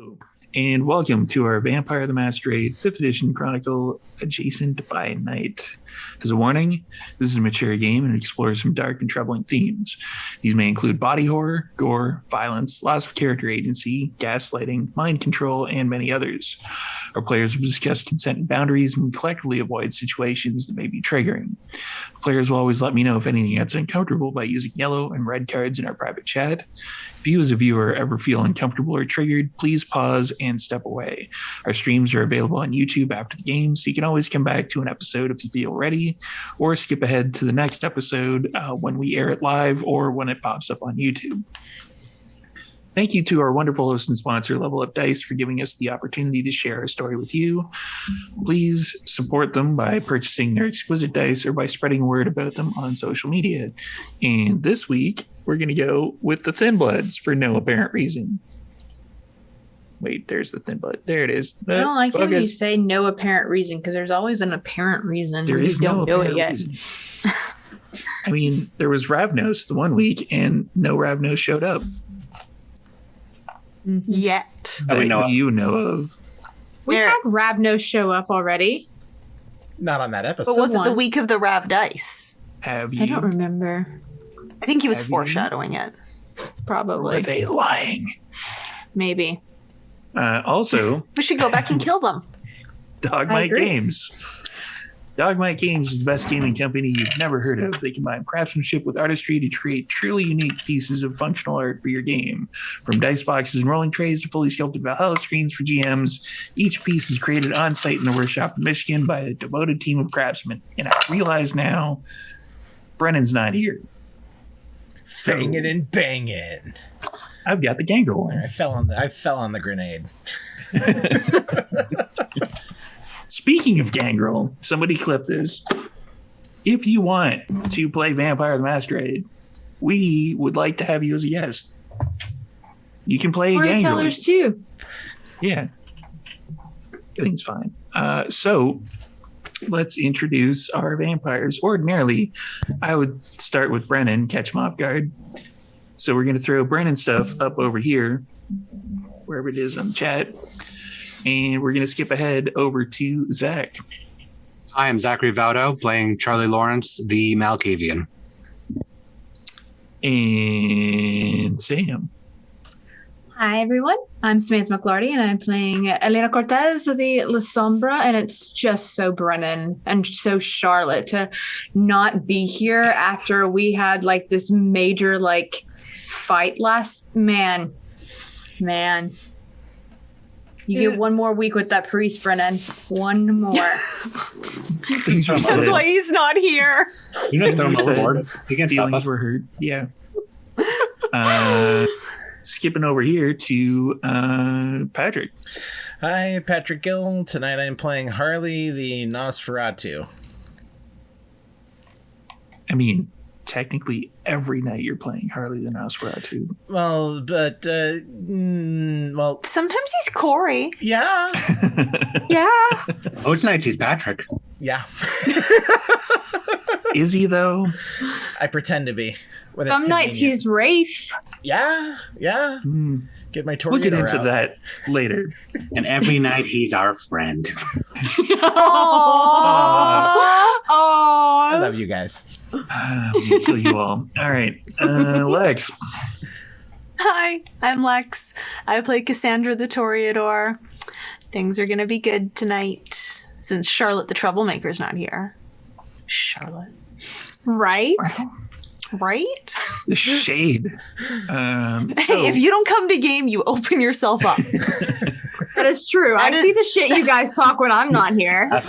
Hello, and welcome to our Vampire the Masquerade 5th Edition Chronicle Adjacent by Night. As a warning, this is a mature game and explores some dark and troubling themes. These may include body horror, gore, violence, loss of character agency, gaslighting, mind control, and many others. Our players will discuss consent and boundaries and collectively avoid situations that may be triggering. Players will always let me know if anything gets uncomfortable by using yellow and red cards in our private chat. If you as a viewer ever feel uncomfortable or triggered, please pause and step away. Our streams are available on YouTube after the game, so you can always come back to an episode if you feel ready, or skip ahead to the next episode when we air it live or when it pops up on YouTube. Thank you to our wonderful host and sponsor, Level Up Dice, for giving us the opportunity to share our story with you. Please support them by purchasing their exquisite dice or by spreading word about them on social media. And this week, we're going to go with the Thin Bloods for no apparent reason. Wait, there's the Thin Blood. There it is. I don't like when you say no apparent reason, because there's always an apparent reason. There is no apparent reason. I mean, there was Ravnos the one week, and no Ravnos showed up. Yet. That you know of. We had Ravnos show up already. Not on that episode. But was it the week of the Rav Dice? Have you? I don't remember. I think he was foreshadowing it. Probably. Are they lying? Maybe. Also, we should go back and kill them. Dogmite Games. Dogmite Games is the best gaming company you've never heard of. They combine craftsmanship with artistry to create truly unique pieces of functional art for your game. From dice boxes and rolling trays to fully sculpted Valhalla screens for GMs, each piece is created on site in the workshop in Michigan by a devoted team of craftsmen. And I realize now, Brennan's not here. Singing and banging. I've got the gangrel one. I fell on the grenade. Speaking of gangrel, somebody clip this. If you want to play Vampire the Masquerade, we would like to have you as a guest. You can play gangrel. Storytellers too. Yeah. Everything's fine. So let's introduce our vampires. Ordinarily, I would start with Brennan, catch him off guard. So we're going to throw Brennan's stuff up over here, wherever it is on the chat. And we're going to skip ahead over to Zach. I am Zachary Vaudo, playing Charlie Lawrence, the Malkavian. And Sam. Hi, everyone. I'm Samantha McLarty, and I'm playing Elena Cortez, the La Sombra, and it's just so Brennan and so Charlotte to not be here after we had, this major, fight last... Man. You get one more week with that priest, Brennan. One more. That's why he's not here. You know, throw him overboard. He can't stop Feelings us. were hurt. Yeah. Skipping over here to Patrick. Hi, Patrick Gill. Tonight I'm playing Harley, the Nosferatu. I mean, technically every night you're playing Harley the Nosferatu. Well, but, sometimes he's Corey. Yeah. Yeah. Most nights he's Patrick. Yeah. Is he, though? I pretend to be. When it's Some nights he's Rafe. Yeah. Get my tornado We'll get into out. that later. And every night he's our friend. I love you guys. We'll kill you all. All right. Lex. Hi, I'm Lex. I play Cassandra the Toreador. Things are going to be good tonight since Charlotte the Troublemaker's not here. Charlotte. Right? Right? The shade. Hey, if you don't come to game, you open yourself up. That is true. I see the shit you guys talk when I'm not here. What?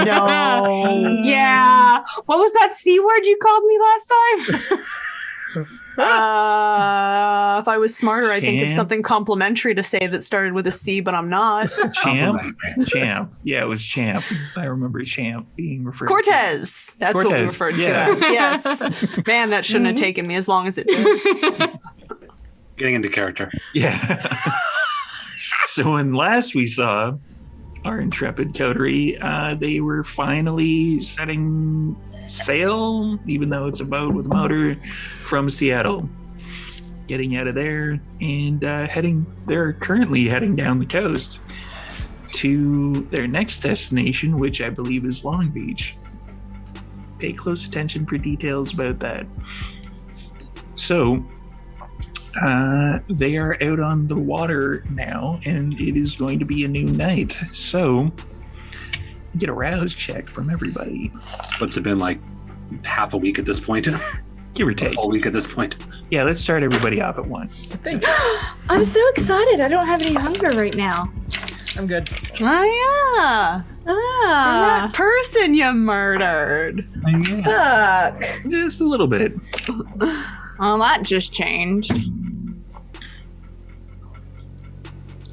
No. Yeah. What was that C word you called me last time? If I was smarter, I'd think of something complimentary to say that started with a C, but I'm not. Champ? Yeah, it was Champ. I remember Champ being referred Cortez. to. That's what we referred to as. Yes. Man, that shouldn't have taken me as long as it did. Getting into character. Yeah. So when last we saw our intrepid coterie, they were finally setting sail, even though it's a boat with a motor, from Seattle. getting out of there and they're currently heading down the coast to their next destination, which I believe is Long Beach. Pay close attention for details about that. So they are out on the water now, and it is going to be a new night. So get a rouse check from everybody. What's it been like? Half a week at this point? Give or A take. full week at this point? Yeah, let's start everybody off at 1. Thank you. I'm so excited. I don't have any hunger right now. I'm good. Oh, yeah. That person you murdered. Fuck. Just a little bit. Well, that just changed.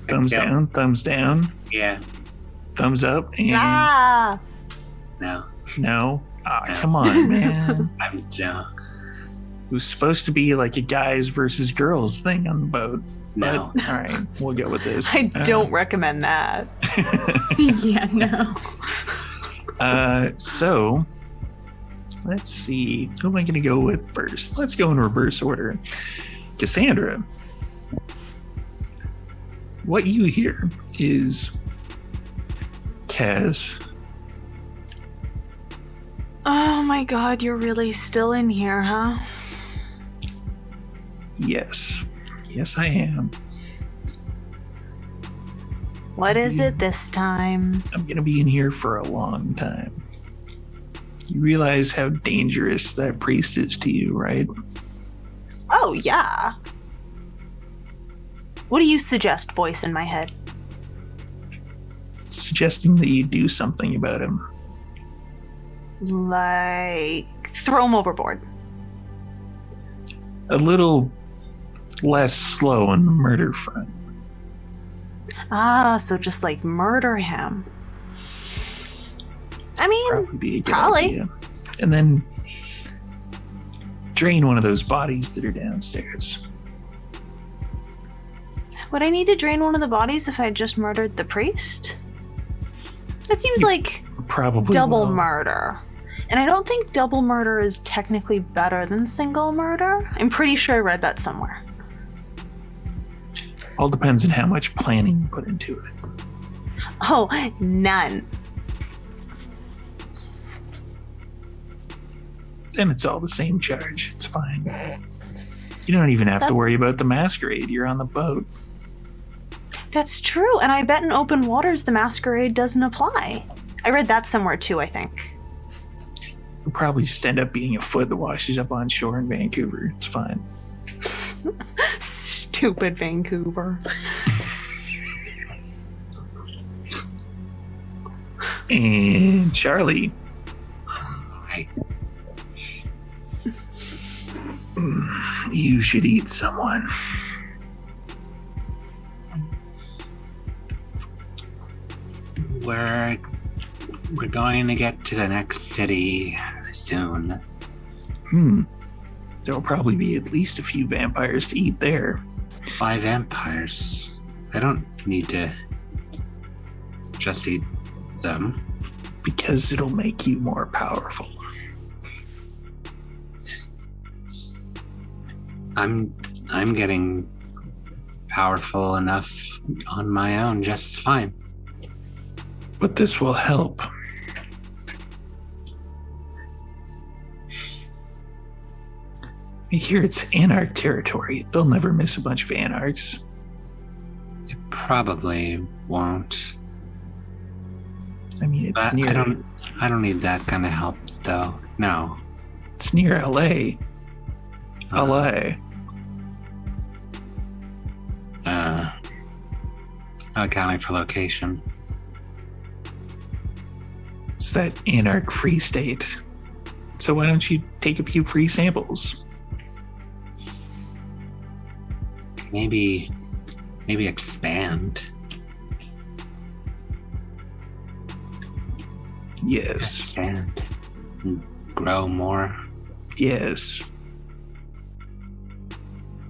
Thumbs Yep. down, thumbs down, Yeah. thumbs up, and Ah. No. no. Come on, man. I'm no. It was supposed to be like a guys versus girls thing on the boat. No. But, all right, we'll go with this. I don't recommend that. Yeah, no. So, let's see. Who am I going to go with first? Let's go in reverse order. Cassandra, what you hear is Kaz. Oh my god, you're really still in here, huh? Yes. Yes, I am. What is it this time? I'm going to be in here for a long time. You realize how dangerous that priest is to you, right? Oh, yeah. What do you suggest, voice in my head? Suggesting that you do something about him. Like, throw him overboard. A little less slow on the murder front. Ah, so just like murder him. I mean, Probably be a good probably. idea. And then drain one of those bodies that are downstairs. would I need to drain one of the bodies if I just murdered the priest? That seems You like Probably double will. murder. And I don't think double murder is technically better than single murder. I'm pretty sure I read that somewhere. All depends on how much planning you put into it. Oh, none. And it's all the same charge. It's fine. You don't even have to worry about the masquerade. You're on the boat. That's true, and I bet in open waters the masquerade doesn't apply. I read that somewhere too, I think. You'll probably just end up being a foot that washes up on shore in Vancouver. It's fine. Stupid Vancouver. And Charlie. Hi. You should eat someone. We're going to get to the next city soon. There'll probably be at least a few vampires to eat there. 5 vampires. I don't need to just eat them. Because it'll make you more powerful. I'm getting powerful enough on my own just fine. But this will help. I hear it's Anarch territory. They'll never miss a bunch of Anarchs. It probably won't. I mean, it's But near. I don't need that kind of help though. No. It's near LA. LA. Accounting for location. It's that Anarch free state. So why don't you take a few free samples? Maybe expand. Yes. Expand. And grow more. Yes.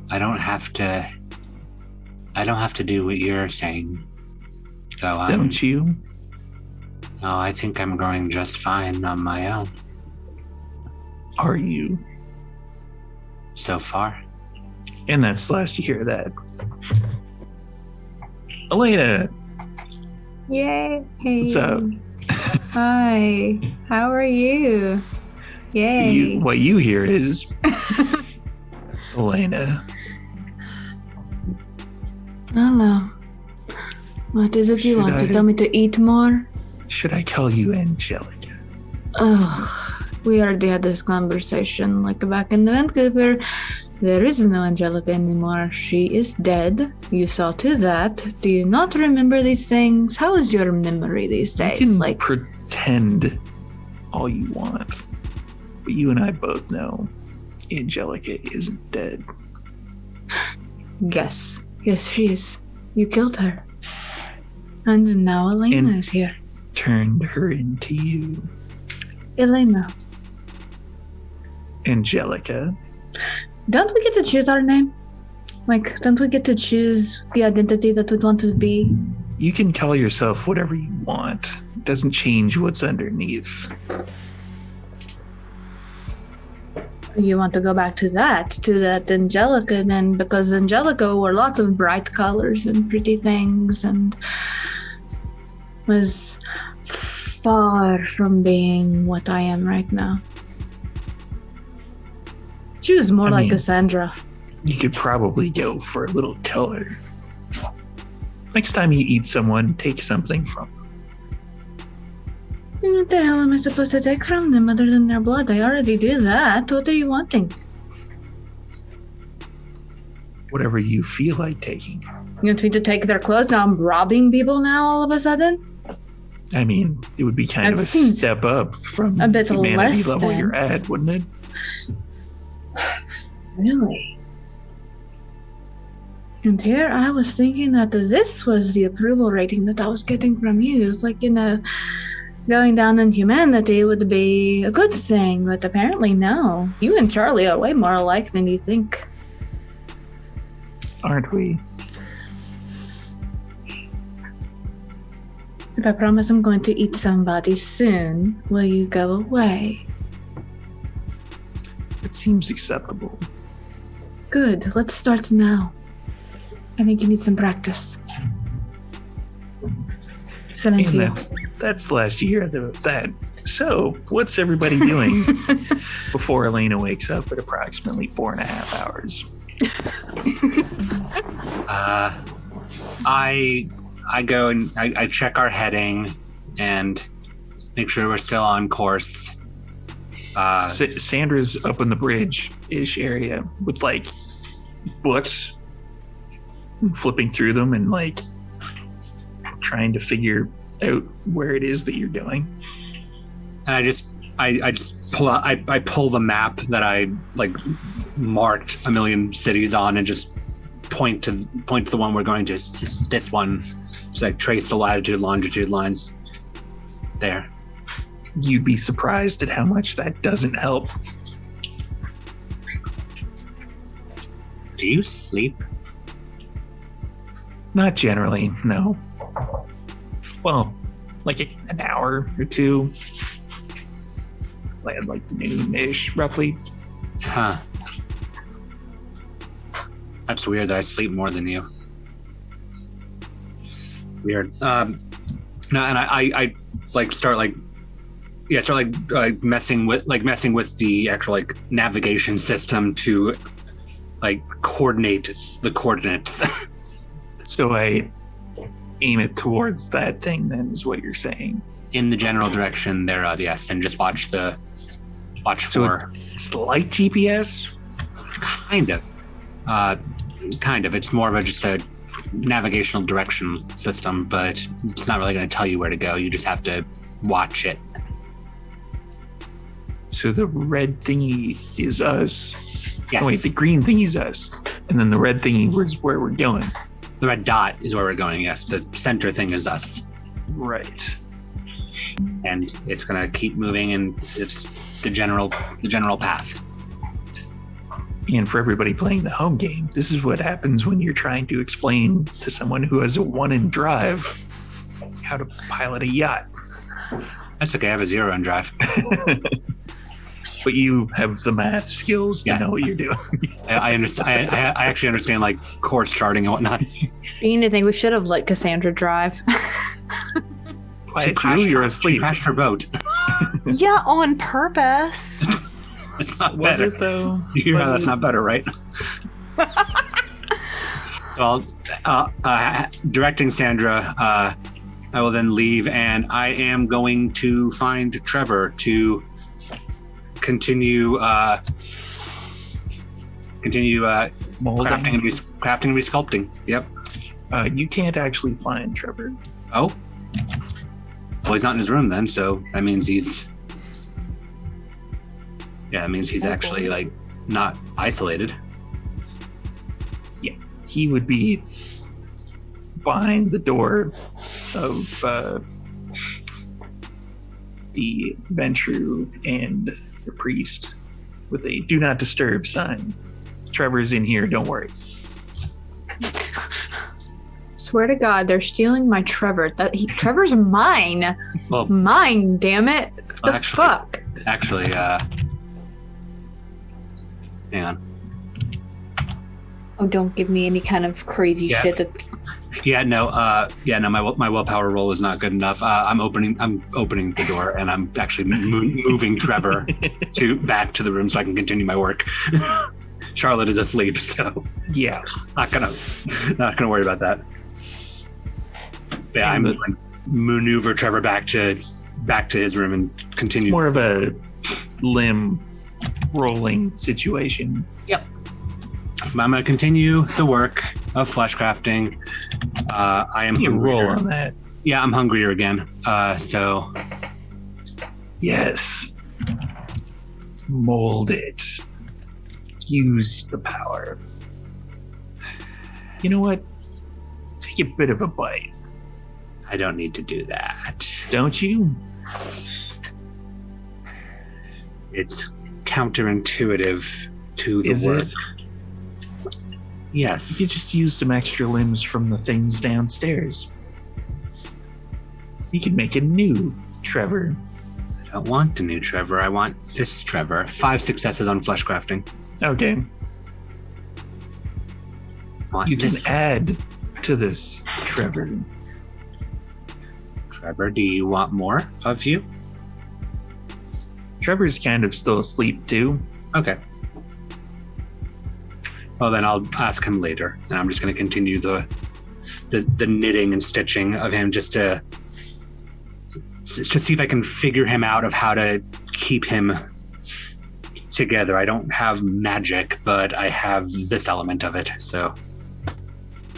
I don't have to do what you're saying. So Don't you? No, I think I'm growing just fine on my own Are you? so far. And that's the last you hear of that. Elena, Yay. what's up? Hi. How are you? Yay. What you hear is Elena. Hello. What is it you Should want? I- To tell me to eat more? Should I call you Angelica? Ugh. We already had this conversation like back in Vancouver. There is no Angelica anymore. She is dead. You saw to that. Do you not remember these things? How is your memory these You days? can pretend all you want, but you and I both know Angelica isn't dead. Yes. Yes, she is. You killed her. And now Elena is here. Turned her into you, Elena. Angelica. Don't we get to choose our name? Like, don't we get to choose the identity that we want to be? You can call yourself whatever you want. It doesn't change what's underneath. You want to go back to that Angelica then, because Angelica wore lots of bright colors and pretty things and was far from being what I am right now. She was more I like mean- Cassandra. You could probably go for a little color. Next time you eat someone, take something from them. What the hell am I supposed to take from them other than their blood? I already do that. What are you wanting? Whatever you feel like taking. You want me to take their clothes? Now I'm robbing people now all of a sudden? I mean, it would be kind That of a seems step up from a bit humanity less level than. you're at, wouldn't it? Really? And here I was thinking that this was the approval rating that I was getting from you. It's like, going down in humanity would be a good thing, but apparently no. You and Charlie are way more alike than you think. Aren't we? If I promise I'm going to eat somebody soon, will you go away? It seems acceptable. Good, let's start now. I think you need some practice. And Samantha. that's the last year of that. So, what's everybody doing before Elena wakes up at approximately 4.5 hours? I go and I check our heading and make sure we're still on course. Sandra's up on the bridge-ish area with like books, flipping through them and like trying to figure out where it is that you're going. And I just pull out, I pull the map that I like marked a million cities on and just point to the one we're going to. Just this one. Just like trace the latitude, longitude lines. There. You'd be surprised at how much that doesn't help. Do you sleep? Not generally, no. Well, like an hour or two. Like noon-ish, roughly. Huh. That's weird that I sleep more than you. Weird. No, and I like start messing with the actual like navigation system to like coordinate the coordinates. So I aim it towards that thing, then, is what you're saying. In the general direction thereof, yes, and just watch So for slight GPS? kind of. It's more of just a navigational direction system, but it's not really going to tell you where to go. You just have to watch it. So the red thingy is us. Yes. Oh, wait, the green thingy is us. And then the red thingy is where we're going. The red dot is where we're going. Yes, the center thing is us, Right. and it's going to keep moving, and it's the general path. And for everybody playing the home game, this is what happens when you're trying to explain to someone who has a 1 in drive how to pilot a yacht. That's okay. I have a 0 in drive. but you have the math skills to know what you're doing. I understand. I actually understand like course charting and whatnot. You think we should have let Cassandra drive. Quiet, you're asleep. She crashed her boat. Yeah, on purpose. It's not Was better. it though? You know that's not better, right? So directing Sandra, I will then leave, and I am going to find Trevor to continue Molding. crafting and resculpting. Yep. You can't actually find Trevor. Oh. Well, he's not in his room then, so that means he's. Yeah, that means he's actually like not isolated. Yeah, he would be behind the door of the Ventru and the priest with a "Do Not Disturb" sign. Trevor's in here. Don't worry. Swear to God, they're stealing my Trevor. Trevor's mine. Well, Mine, damn it. What the actually- fuck? actually, hang on. Oh, don't give me any kind of crazy Yeah. shit that's My willpower roll is not good enough. I'm opening the door, and I'm actually moving Trevor back to the room so I can continue my work. Charlotte is asleep, so Yeah. not gonna worry about that. Yeah, I'm And gonna maneuver Trevor back to his room and continue. More of a limb rolling situation. I'm going to continue the work of flesh crafting. I am You can roll hungrier. on that. Yeah, I'm hungrier again. So Yes. Mold it. Use the power. You know what? Take a bit of a bite. I don't need to do that. Don't you? It's counterintuitive to the Is work. it? Yes. You could just use some extra limbs from the things downstairs. You could make a new Trevor. I don't want the new Trevor. I want this Trevor. 5 successes on flesh crafting. Okay. I want You can this add to this Trevor. Trevor. Do you want more of you? Trevor's kind of still asleep too. Okay. Well, then I'll ask him later, and I'm just going to continue the knitting and stitching of him just to see if I can figure him out of how to keep him together. I don't have magic, but I have this element of it. So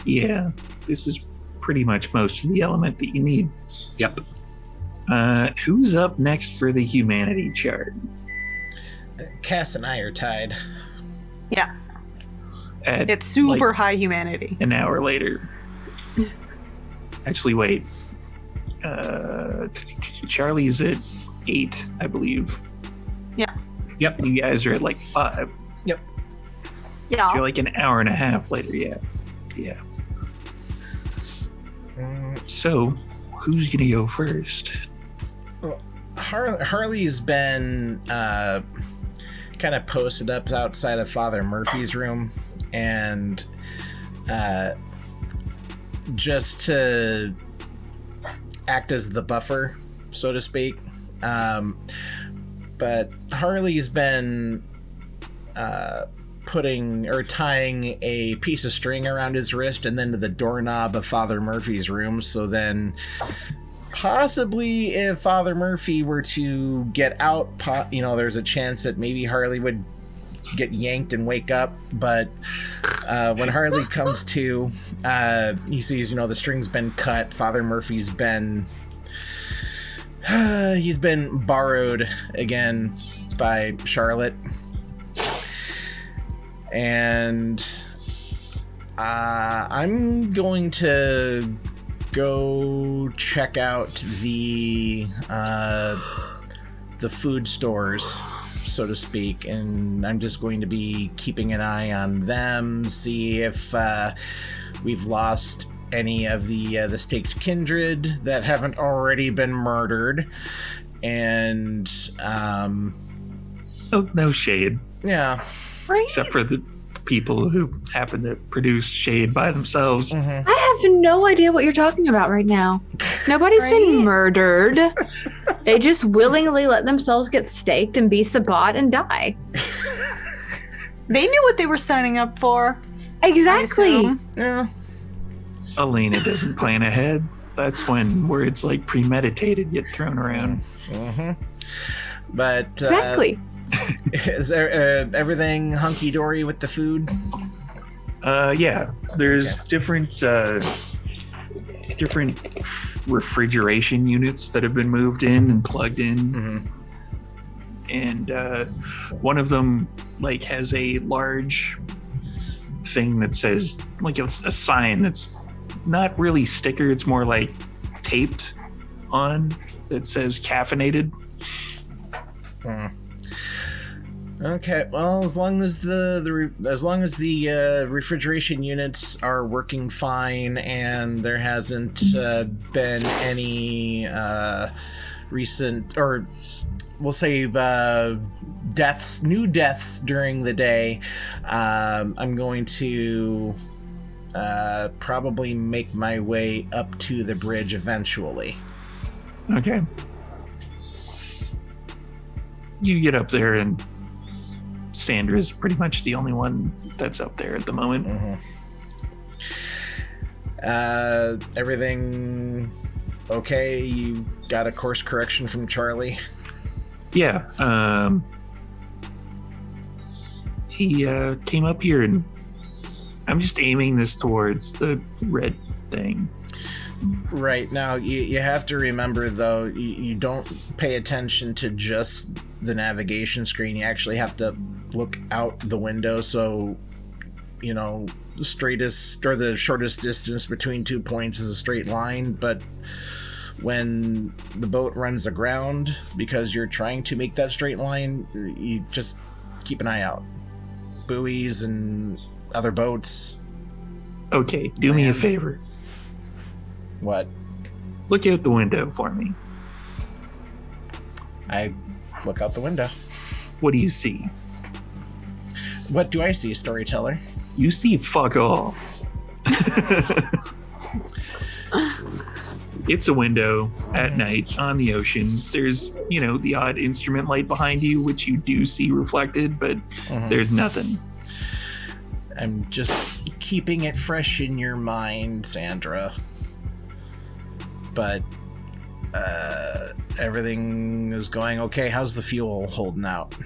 Yeah, this is pretty much most of the element that you need. yep. Who's up next for the humanity chart? Cass and I are tied. Yeah, At it's super like, high humanity. an hour later. Actually, wait. Charlie's at 8, I believe. Yep. You guys are at like 5. Yeah. You're like an hour and a half later. Yeah. So, who's gonna go first? Harley's been kind of posted up outside of Father Murphy's room, and just to act as the buffer, so to speak. But Harley's been tying a piece of string around his wrist and then to the doorknob of Father Murphy's room, so then possibly if Father Murphy were to get out, there's a chance that maybe Harley would get yanked and wake up. But when Harley comes to, he sees, the string's been cut. Father Murphy's been he's been borrowed again by Charlotte, and I'm going to go check out the food stores, so to speak, and I'm just going to be keeping an eye on them, see if we've lost any of the staked kindred that haven't already been murdered, and Oh, no shade, Yeah. Right? except for the people who happen to produce shade by themselves. Mm-hmm. I have no idea what you're talking about right now. Nobody's been Right? murdered. They just willingly let themselves get staked and be Sabat and die. They knew what they were signing up for. I Exactly. assume. Yeah. Elena doesn't plan ahead. That's when words like premeditated get thrown around. Mm-hmm. But Exactly. is there everything hunky dory with the food? Yeah, there's different refrigeration units that have been moved in and plugged in, Mm-hmm. and one of them like has a large thing that says, like, it's a sign that's not really sticker, it's more like taped on, that says caffeinated. Okay, well, as long as the refrigeration units are working fine and there hasn't been any recent, or we'll say new deaths during the day, I'm going to probably make my way up to the bridge eventually. Okay. You get up there and Sandra's pretty much the only one that's up there at the moment. Everything okay? You got a course correction from Charlie? Yeah. He came up here and I'm just aiming this towards the red thing. Right. Now, you have to remember, though, you don't pay attention to just the navigation screen. You actually have to look out the window, so, the straightest or the shortest distance between 2 points is a straight line, but when the boat runs aground, because you're trying to make that straight line, you just keep an eye out. Buoys and other boats. Okay, do me a favor. What? Look out the window for me. I look out the window. What do you see? What do I see, storyteller? You see fuck all. It's a window at night on the ocean. There's, the odd instrument light behind you, which you do see reflected, but there's nothing. I'm just keeping it fresh in your mind, Sandra. But everything is going okay. How's the fuel holding out?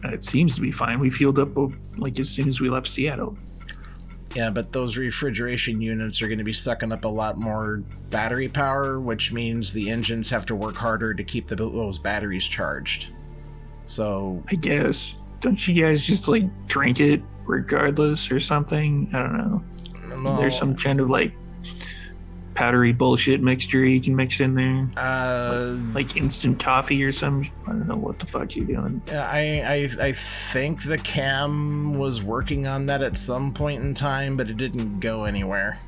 It seems to be fine. We fueled up as soon as we left Seattle. Yeah, but those refrigeration units are going to be sucking up a lot more battery power, which means the engines have to work harder to keep those batteries charged. So I guess. Don't you guys just drink it regardless or something? I don't know. No. There's some kind of powdery bullshit mixture you can mix in there. Like instant coffee or some. I don't know what the fuck you're doing. I think the cam was working on that at some point in time, but it didn't go anywhere.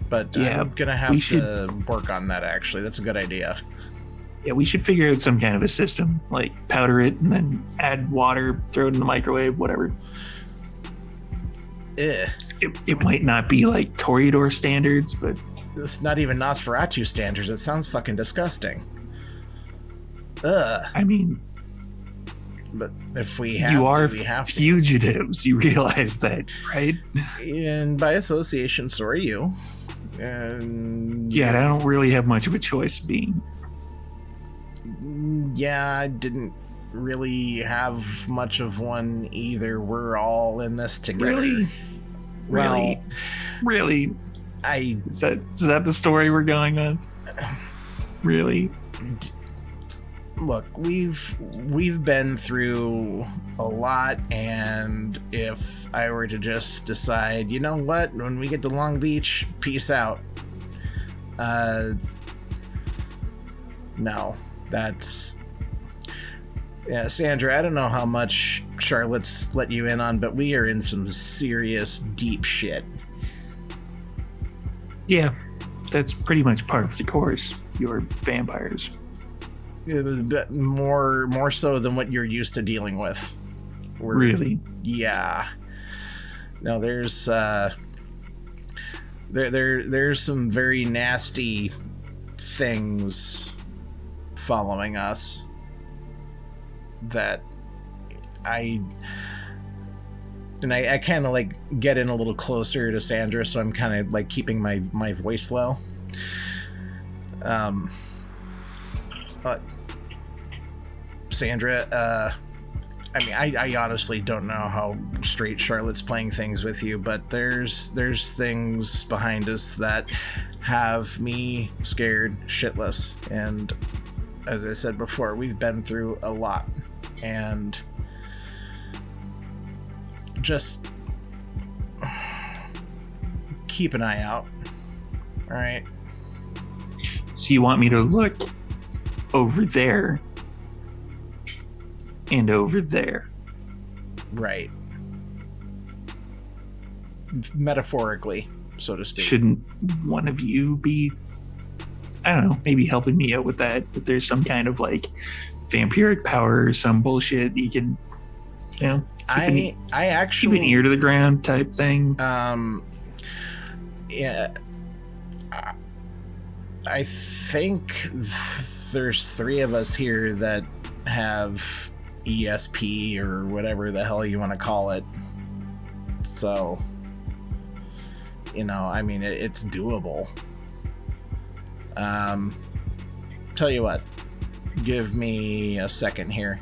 But yeah, I'm gonna have to work on that. Actually, that's a good idea. Yeah, we should figure out some kind of a system, like powder it and then add water, throw it in the microwave, whatever. It might not be like Toreador standards, but it's not even Nosferatu standards. It sounds fucking disgusting. Ugh. I mean, but if we have you are we have fugitives. You realize that, right? And by association, so are you. And yeah, I don't really have much of a choice being. Yeah, I didn't really have much of one either. We're all in this together. Really? Is that the story we're going on? Really? Look, we've been through a lot, and if I were to just decide, you know what, when we get to Long Beach, peace out. No, that's... Yeah, Sandra, I don't know how much Charlotte's let you in on, but we are in some serious deep shit. Yeah, that's pretty much part of the course. You're vampires. it was a bit more so than what you're used to dealing with. Really? Yeah. No, there's there's some very nasty things following us that I kind of like get in a little closer to Sandra, so I'm kind of like keeping my voice low. But Sandra, I mean, I honestly don't know how straight Charlotte's playing things with you, but there's things behind us that have me scared shitless. And as I said before, we've been through a lot, and just keep an eye out. All right. So you want me to look over there and over there? Right. Metaphorically, so to speak. Shouldn't one of you be, I don't know, maybe helping me out with that? If there's some kind of like vampiric power or some bullshit, you can, you know, I actually keep an ear to the ground type thing. Yeah. I think there's 3 of us here that have ESP or whatever the hell you want to call it. So, you know, I mean, it's doable. Tell you what, give me a second here.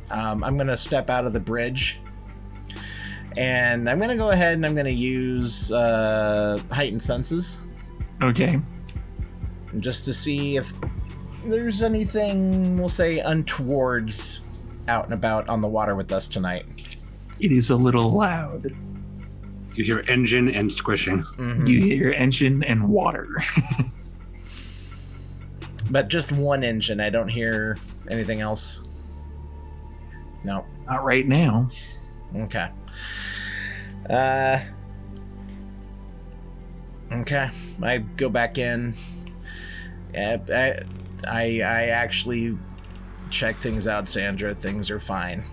I'm going to step out of the bridge, and I'm going to go ahead and I'm going to use heightened senses. Okay. Just to see if there's anything, we'll say, untowards out and about on the water with us tonight. It is a little loud. You hear engine and squishing. Mm-hmm. You hear engine and water. But just one engine. I don't hear anything else. No. Not right now. Okay. Okay. I go back in. I actually check things out, Sandra. Things are fine.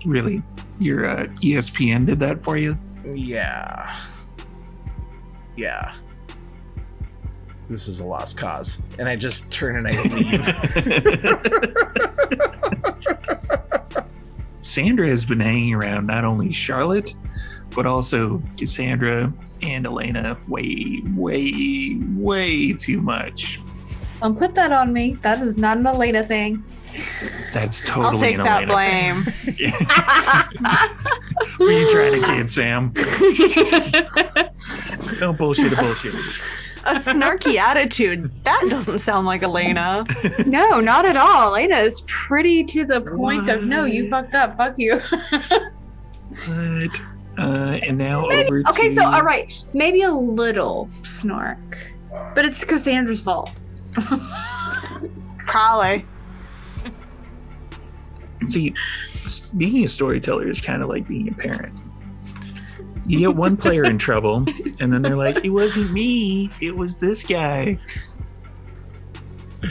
Really? Your ESPN did that for you? Yeah. This is a lost cause. And I just turn and I leave. Sandra has been hanging around not only Charlotte, but also Cassandra and Elena way too much. Don't put that on me. That is not an Elena thing. That's totally I'll take an that Elena blame. thing. Who are you trying to kid, Sam? Don't bullshit a bullshit. A snarky attitude. That doesn't sound like Elena. No, not at all. Elena is pretty to the point of, no, you fucked up. Fuck you. But, and now over to... Okay, so, all right. Maybe a little snark. But it's Cassandra's fault. Probably. See, being a storyteller is kind of like being a parent. You get one player in trouble, and then they're like, it wasn't me, it was this guy.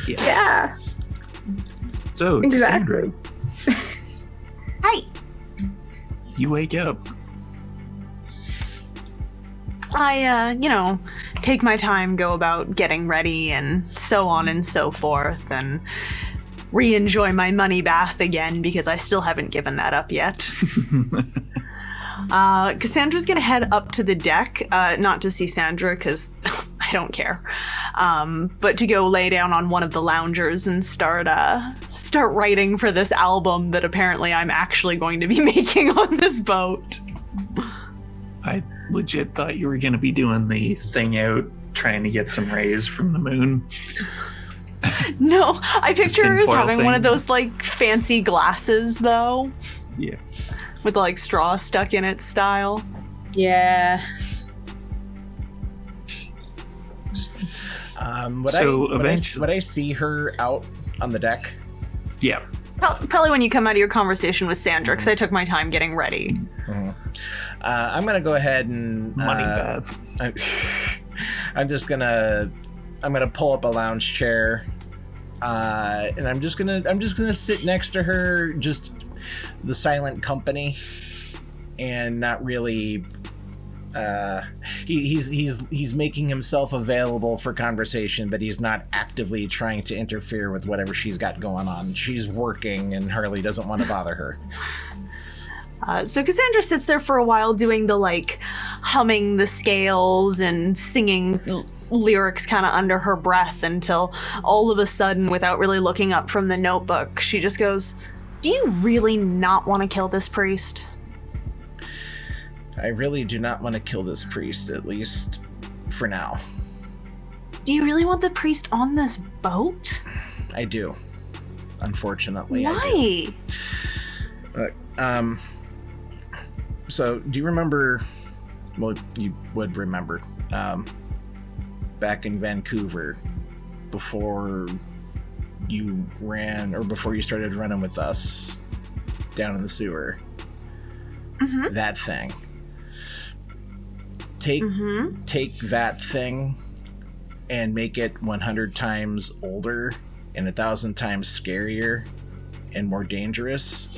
Yeah. So, Exactly. Cassandra, Hi. you wake up. I, take my time, go about getting ready and so on and so forth, and re-enjoy my money bath again because I still haven't given that up yet. Cassandra's gonna head up to the deck, not to see Sandra because I don't care, but to go lay down on one of the loungers and start writing for this album that apparently I'm actually going to be making on this boat. I legit thought you were going to be doing the thing out, trying to get some rays from the moon. No, I picture her as tinfoil having one thing. of those like fancy glasses though. Yeah. With like straw stuck in it style. Yeah. Would I see her out on the deck? Yeah. Probably when you come out of your conversation with Sandra, because I took my time getting ready. Mm-hmm. I'm gonna go ahead and Money bath. I'm gonna pull up a lounge chair And I'm just gonna sit next to her, just the silent company, and not really. He's making himself available for conversation, but he's not actively trying to interfere with whatever she's got going on. She's working, and Harley doesn't want to bother her. So Cassandra sits there for a while doing the, like, humming the scales and singing lyrics kind of under her breath until all of a sudden, without really looking up from the notebook, she just goes, "Do you really not want to kill this priest?" I really do not want to kill this priest, at least for now. Do you really want the priest on this boat? I do. Unfortunately, Why? I do. So, do you remember... Well, you would remember. Back in Vancouver, before you ran, or before you started running with us down in the sewer. Mm-hmm. That thing. Take that thing and make it 100 times older and 1,000 times scarier and more dangerous.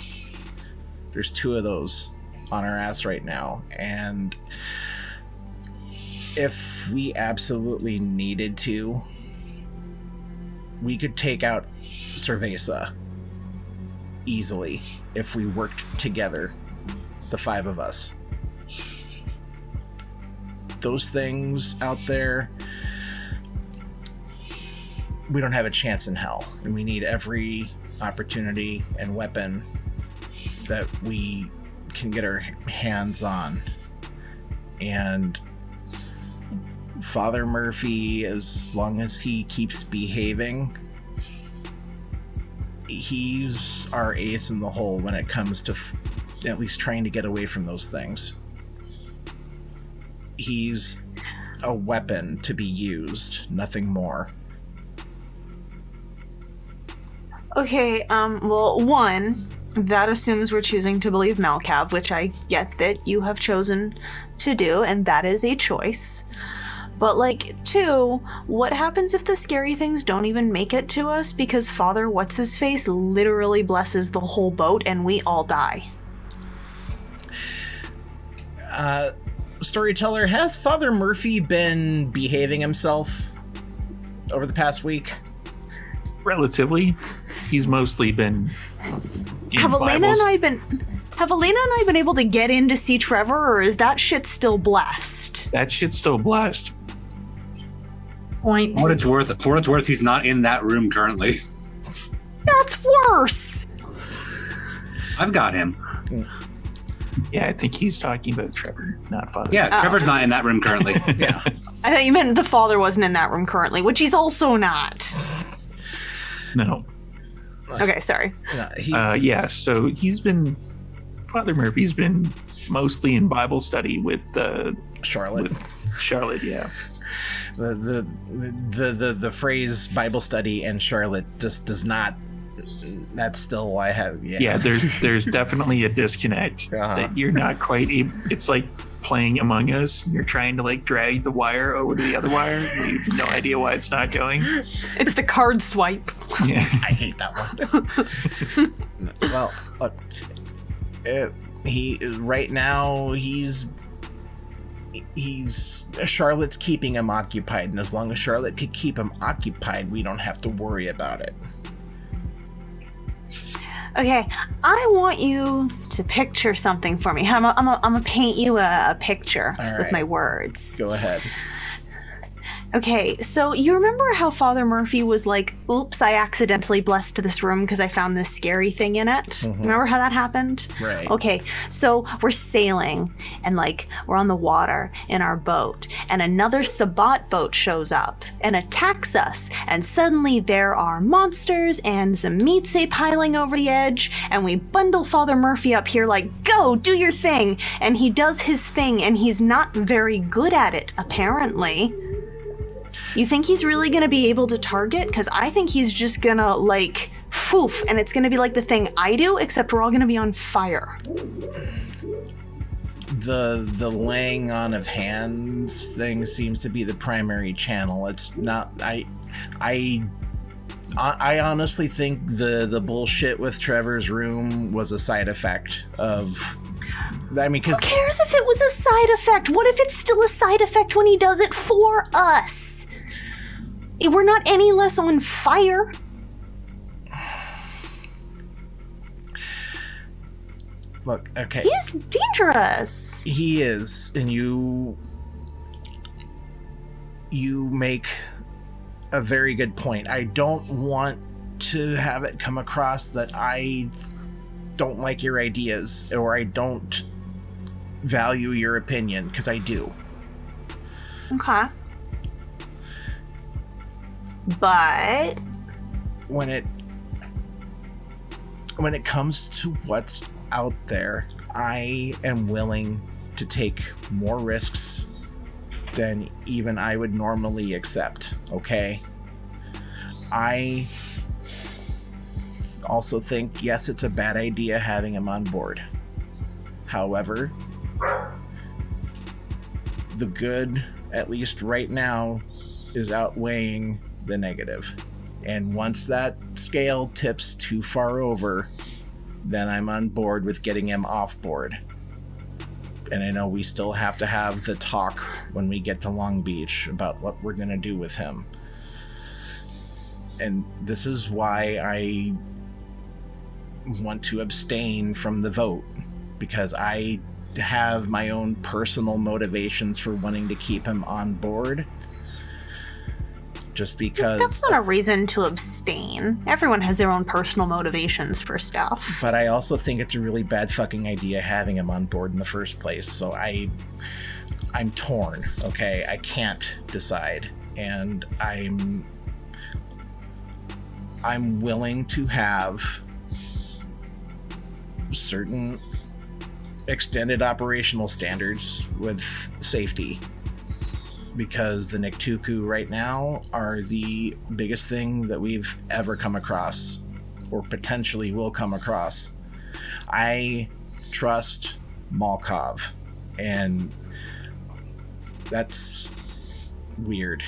There's 2 of those on our ass right now, and if we absolutely needed to, we could take out Cerveza easily if we worked together, the 5 of us. Those things out there, we don't have a chance in hell, and we need every opportunity and weapon that we can get our hands on. And Father Murphy, as long as he keeps behaving, he's our ace in the hole when it comes to at least trying to get away from those things. He's a weapon to be used, nothing more. Okay, well, one, that assumes we're choosing to believe Malcav, which I get that you have chosen to do, and that is a choice. But, like, 2, what happens if the scary things don't even make it to us because Father What's-His-Face literally blesses the whole boat and we all die? Storyteller, has Father Murphy been behaving himself over the past week? Relatively. He's mostly been Have Elena and I been able to get in to see Trevor, or is that shit still blessed? That shit's still blessed. Point. For what it's worth, he's not in that room currently. That's worse! I've got him. Yeah, I think he's talking about Trevor, not Father. Yeah, Trevor's not in that room currently. Yeah. I thought you meant the father wasn't in that room currently, which he's also not. No. Okay, sorry. Yeah, so Father Murphy's been mostly in Bible study with Charlotte. Charlotte, yeah. The phrase Bible study and Charlotte just does not. That's still why I have. Yeah, there's definitely a disconnect that you're not quite. It's like playing Among Us. You're trying to like drag the wire over to the other wire. You have no idea why it's not going. It's the card swipe. Yeah. I hate that one. Well, look, right now he's Charlotte's keeping him occupied, and as long as Charlotte could keep him occupied, we don't have to worry about it. Okay, I want you to picture something for me. I'm gonna paint you a picture with my words. Go ahead. Okay, so you remember how Father Murphy was like, oops, I accidentally blessed this room because I found this scary thing in it? Mm-hmm. Remember how that happened? Right. Okay, so we're sailing and like we're on the water in our boat and another Sabbat boat shows up and attacks us and suddenly there are monsters and Zamitse piling over the edge and we bundle Father Murphy up here like, go, do your thing! And he does his thing and he's not very good at it, apparently. You think he's really gonna be able to target? Because I think he's just gonna like foof, and it's gonna be like the thing I do, except we're all gonna be on fire. The laying on of hands thing seems to be the primary channel. It's not. I honestly think the bullshit with Trevor's room was a side effect of. I mean, Who because cares if it was a side effect? What if it's still a side effect when he does it for us? We're not any less on fire. look, okay, He's dangerous. he is, and you make a very good point. I don't want to have it come across that I don't like your ideas or I don't value your opinion, because I do. Okay. But When it comes to what's out there, I am willing to take more risks than even I would normally accept, okay? I also think, yes, it's a bad idea having him on board. However, the good, at least right now, is outweighing the negative. And once that scale tips too far over, then I'm on board with getting him off board. And I know we still have to have the talk when we get to Long Beach about what we're going to do with him. And this is why I want to abstain from the vote, because I have my own personal motivations for wanting to keep him on board. Just because... that's not a reason to abstain. Everyone has their own personal motivations for stuff. But I also think it's a really bad fucking idea having him on board in the first place. So I'm torn, okay? I can't decide. And I'm willing to have certain extended operational standards with safety, because the Niktuku right now are the biggest thing that we've ever come across, or potentially will come across. I trust Malkov, and that's weird.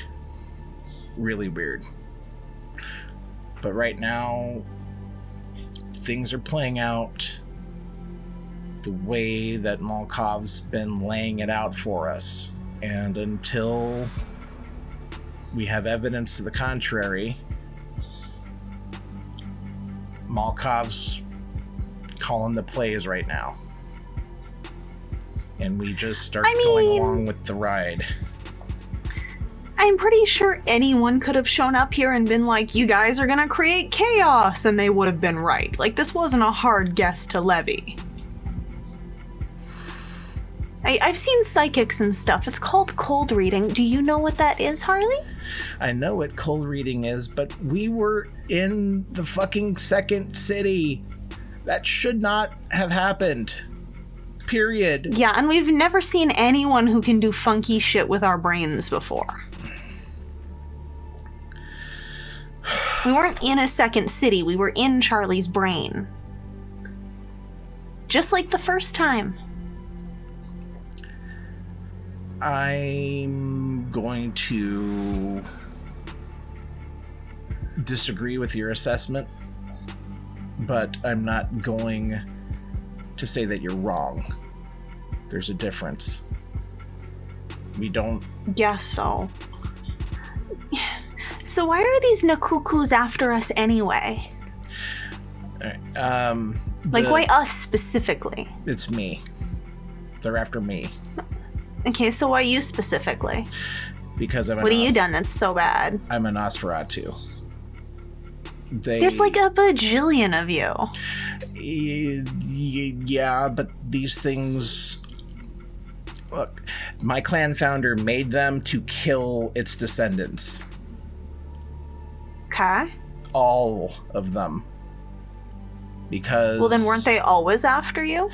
Really weird. But right now, things are playing out the way that Malkov's been laying it out for us. And until we have evidence to the contrary, Malkov's calling the plays right now. And we just start going along with the ride. I'm pretty sure anyone could have shown up here and been like, you guys are gonna create chaos, and they would have been right. Like, this wasn't a hard guess to levy. I've seen psychics and stuff. It's called cold reading. Do you know what that is, Harley? I know what cold reading is, but we were in the fucking second city. That should not have happened. Period. Yeah, and we've never seen anyone who can do funky shit with our brains before. We weren't in a second city. We were in Charlie's brain. Just like the first time. I'm going to disagree with your assessment, but I'm not going to say that you're wrong. There's a difference. We don't... Guess so. So why are these Nakukus after us anyway? Like, why us specifically? It's me. They're after me. Okay, so why you specifically? Because I'm What have you done that's so bad? I'm a Nosferatu. There's like a bajillion of you. Yeah, but these things... Look, my clan founder made them to kill its descendants. Okay. All of them. Because... Well, then weren't they always after you?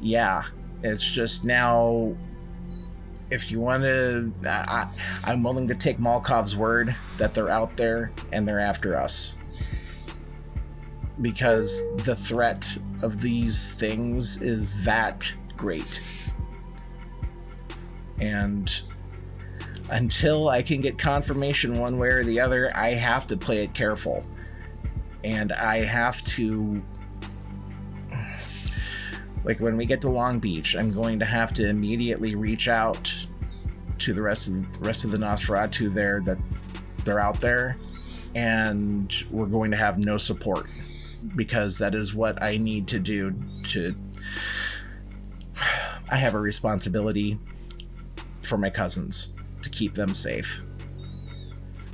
Yeah. It's just now... If you want to... I'm willing to take Malkov's word that they're out there and they're after us. Because the threat of these things is that great. And until I can get confirmation one way or the other, I have to play it careful. and I have to, like, when we get to Long Beach, I'm going to have to immediately reach out to the rest of the Nosferatu there, that they're out there, and we're going to have no support, because that is what I need to do to... I have a responsibility for my cousins, to keep them safe.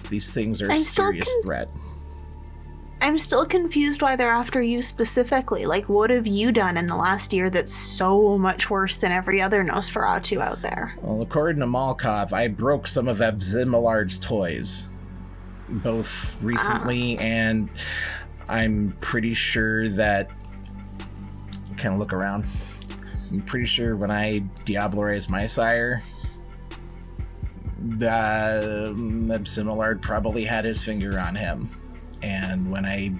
These things are a serious threat. I'm still confused why they're after you specifically. Like, what have you done in the last year that's so much worse than every other Nosferatu out there? Well, according to Malkov, I broke some of Abzimalard's toys, both recently, and I'm pretty sure that... Kind of look around. I'm pretty sure when I Diablo raised my sire, Abzimilard probably had his finger on him. And when I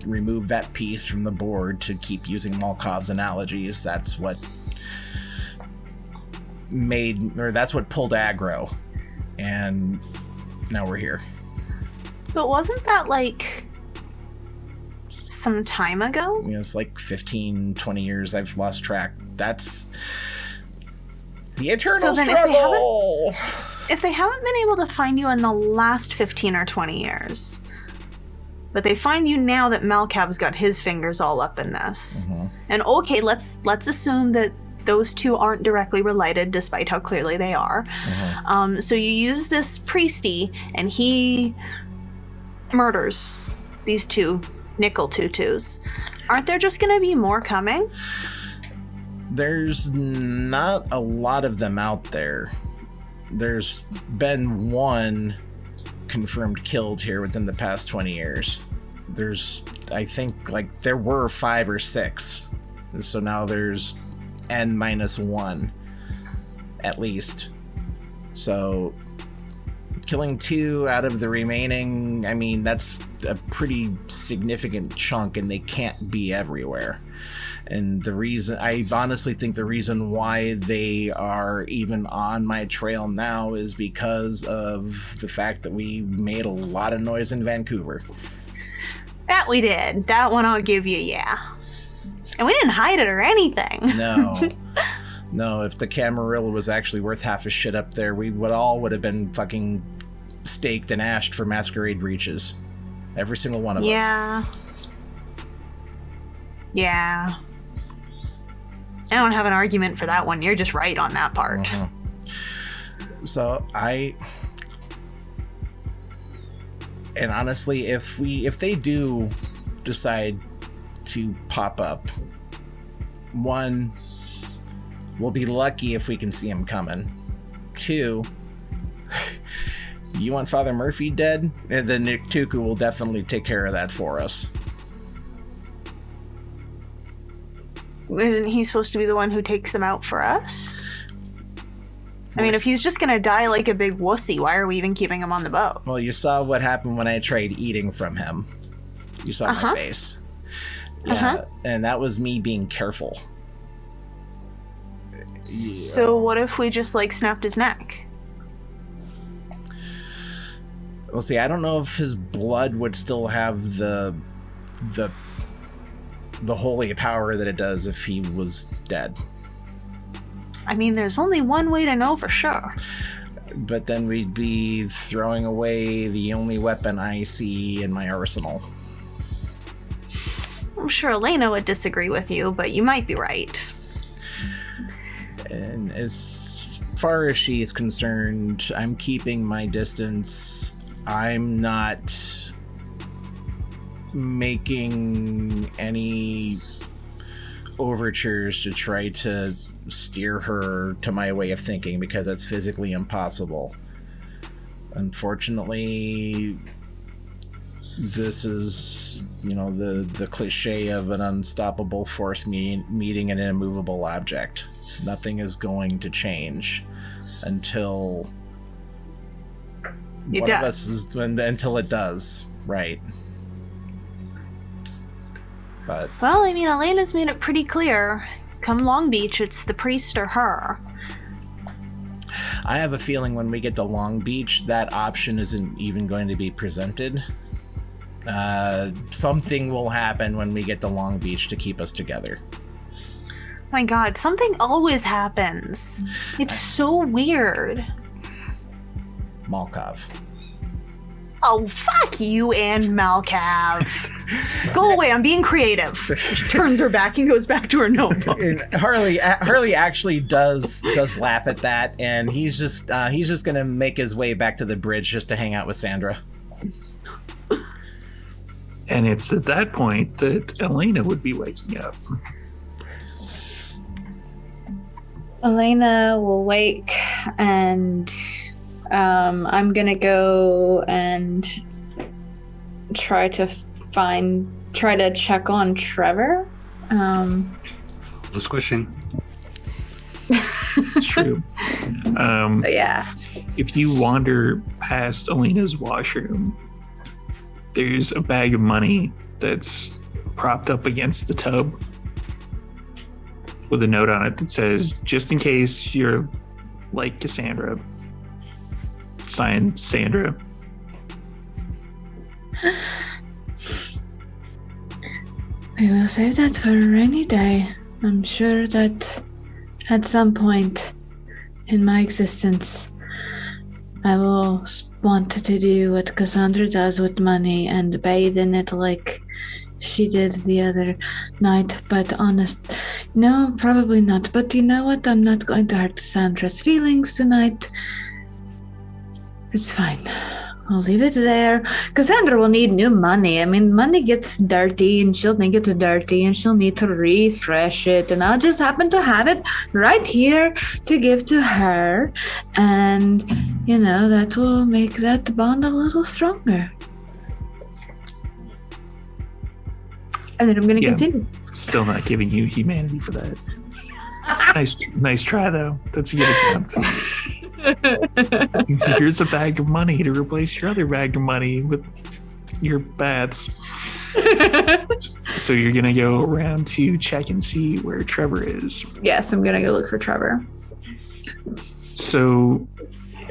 removed that piece from the board to keep using Malkov's analogies, that's what pulled aggro. And now we're here. But wasn't that like some time ago? You know, it's like 15, 20 years. I've lost track. That's the eternal struggle. If they haven't been able to find you in the last 15 or 20 years, but they find you now that Malkav's got his fingers all up in this. Mm-hmm. And okay, let's assume that those two aren't directly related, despite how clearly they are. Mm-hmm. So you use this priesty, and he murders these two nickel tutus. Aren't there just going to be more coming? There's not a lot of them out there. There's been one confirmed killed here within the past 20 years. There's, I think, like, there were 5 or 6. So now there's N-1 at least. So killing 2 out of the remaining, I mean, that's a pretty significant chunk, and they can't be everywhere. And I honestly think the reason why they are even on my trail now is because of the fact that we made a lot of noise in Vancouver. That we did. That one I'll give you, yeah. And we didn't hide it or anything. No. No, if the Camarilla was actually worth half a shit up there, we would have been fucking staked and ashed for Masquerade breaches. Every single one of us. Yeah. Yeah. I don't have an argument for that one. You're just right on that part. Mm-hmm. So and honestly, if they do decide to pop up, 1, we'll be lucky if we can see him coming. 2, you want Father Murphy dead? And then Nick Tuku will definitely take care of that for us. Isn't he supposed to be the one who takes them out for us? I mean, if he's just gonna die like a big wussy, why are we even keeping him on the boat? Well, you saw what happened when I tried eating from him. You saw my face. Yeah, and that was me being careful. So what if we just, like, snapped his neck? Well, see, I don't know if his blood would still have the holy power that it does if he was dead. I mean, there's only one way to know for sure. But then we'd be throwing away the only weapon I see in my arsenal. I'm sure Elena would disagree with you, but you might be right. And as far as she is concerned, I'm keeping my distance. I'm not making any overtures to try to steer her to my way of thinking, because that's physically impossible. Unfortunately, this is, the cliche of an unstoppable force meeting an immovable object. Nothing is going to change until until it does, right? But well, I mean, Elena's made it pretty clear. Come Long Beach, it's the priest or her. I have a feeling when we get to Long Beach, that option isn't even going to be presented. Something will happen when we get to Long Beach to keep us together. My God, something always happens. It's so weird. Malkov. Oh, fuck you and Malkav. Go away, I'm being creative. She turns her back and goes back to her notebook. And Harley actually does laugh at that, and he's just gonna make his way back to the bridge just to hang out with Sandra. And it's at that point that Elena would be waking up. Elena will wake, and I'm gonna go and try to check on Trevor. The squishing. It's true. But yeah. If you wander past Elena's washroom, there's a bag of money that's propped up against the tub with a note on it that says, "Just in case you're like Cassandra." Signed, Sandra. We will save that for a rainy day. I'm sure that at some point in my existence, I will want to do what Cassandra does with money and bathe in it like she did the other night. But no, probably not. But you know what? I'm not going to hurt Cassandra's feelings tonight. It's fine. I'll leave it there. Cassandra will need new money. I mean, money gets dirty and she'll think it's dirty and she'll need to refresh it. And I'll just happen to have it right here to give to her. And, that will make that bond a little stronger. And then I'm going to continue. Still not giving you humanity for that. Nice try, though. That's a good attempt. Here's a bag of money to replace your other bag of money with your bats. So you're going to go around to check and see where Trevor is. Yes, I'm going to go look for Trevor. So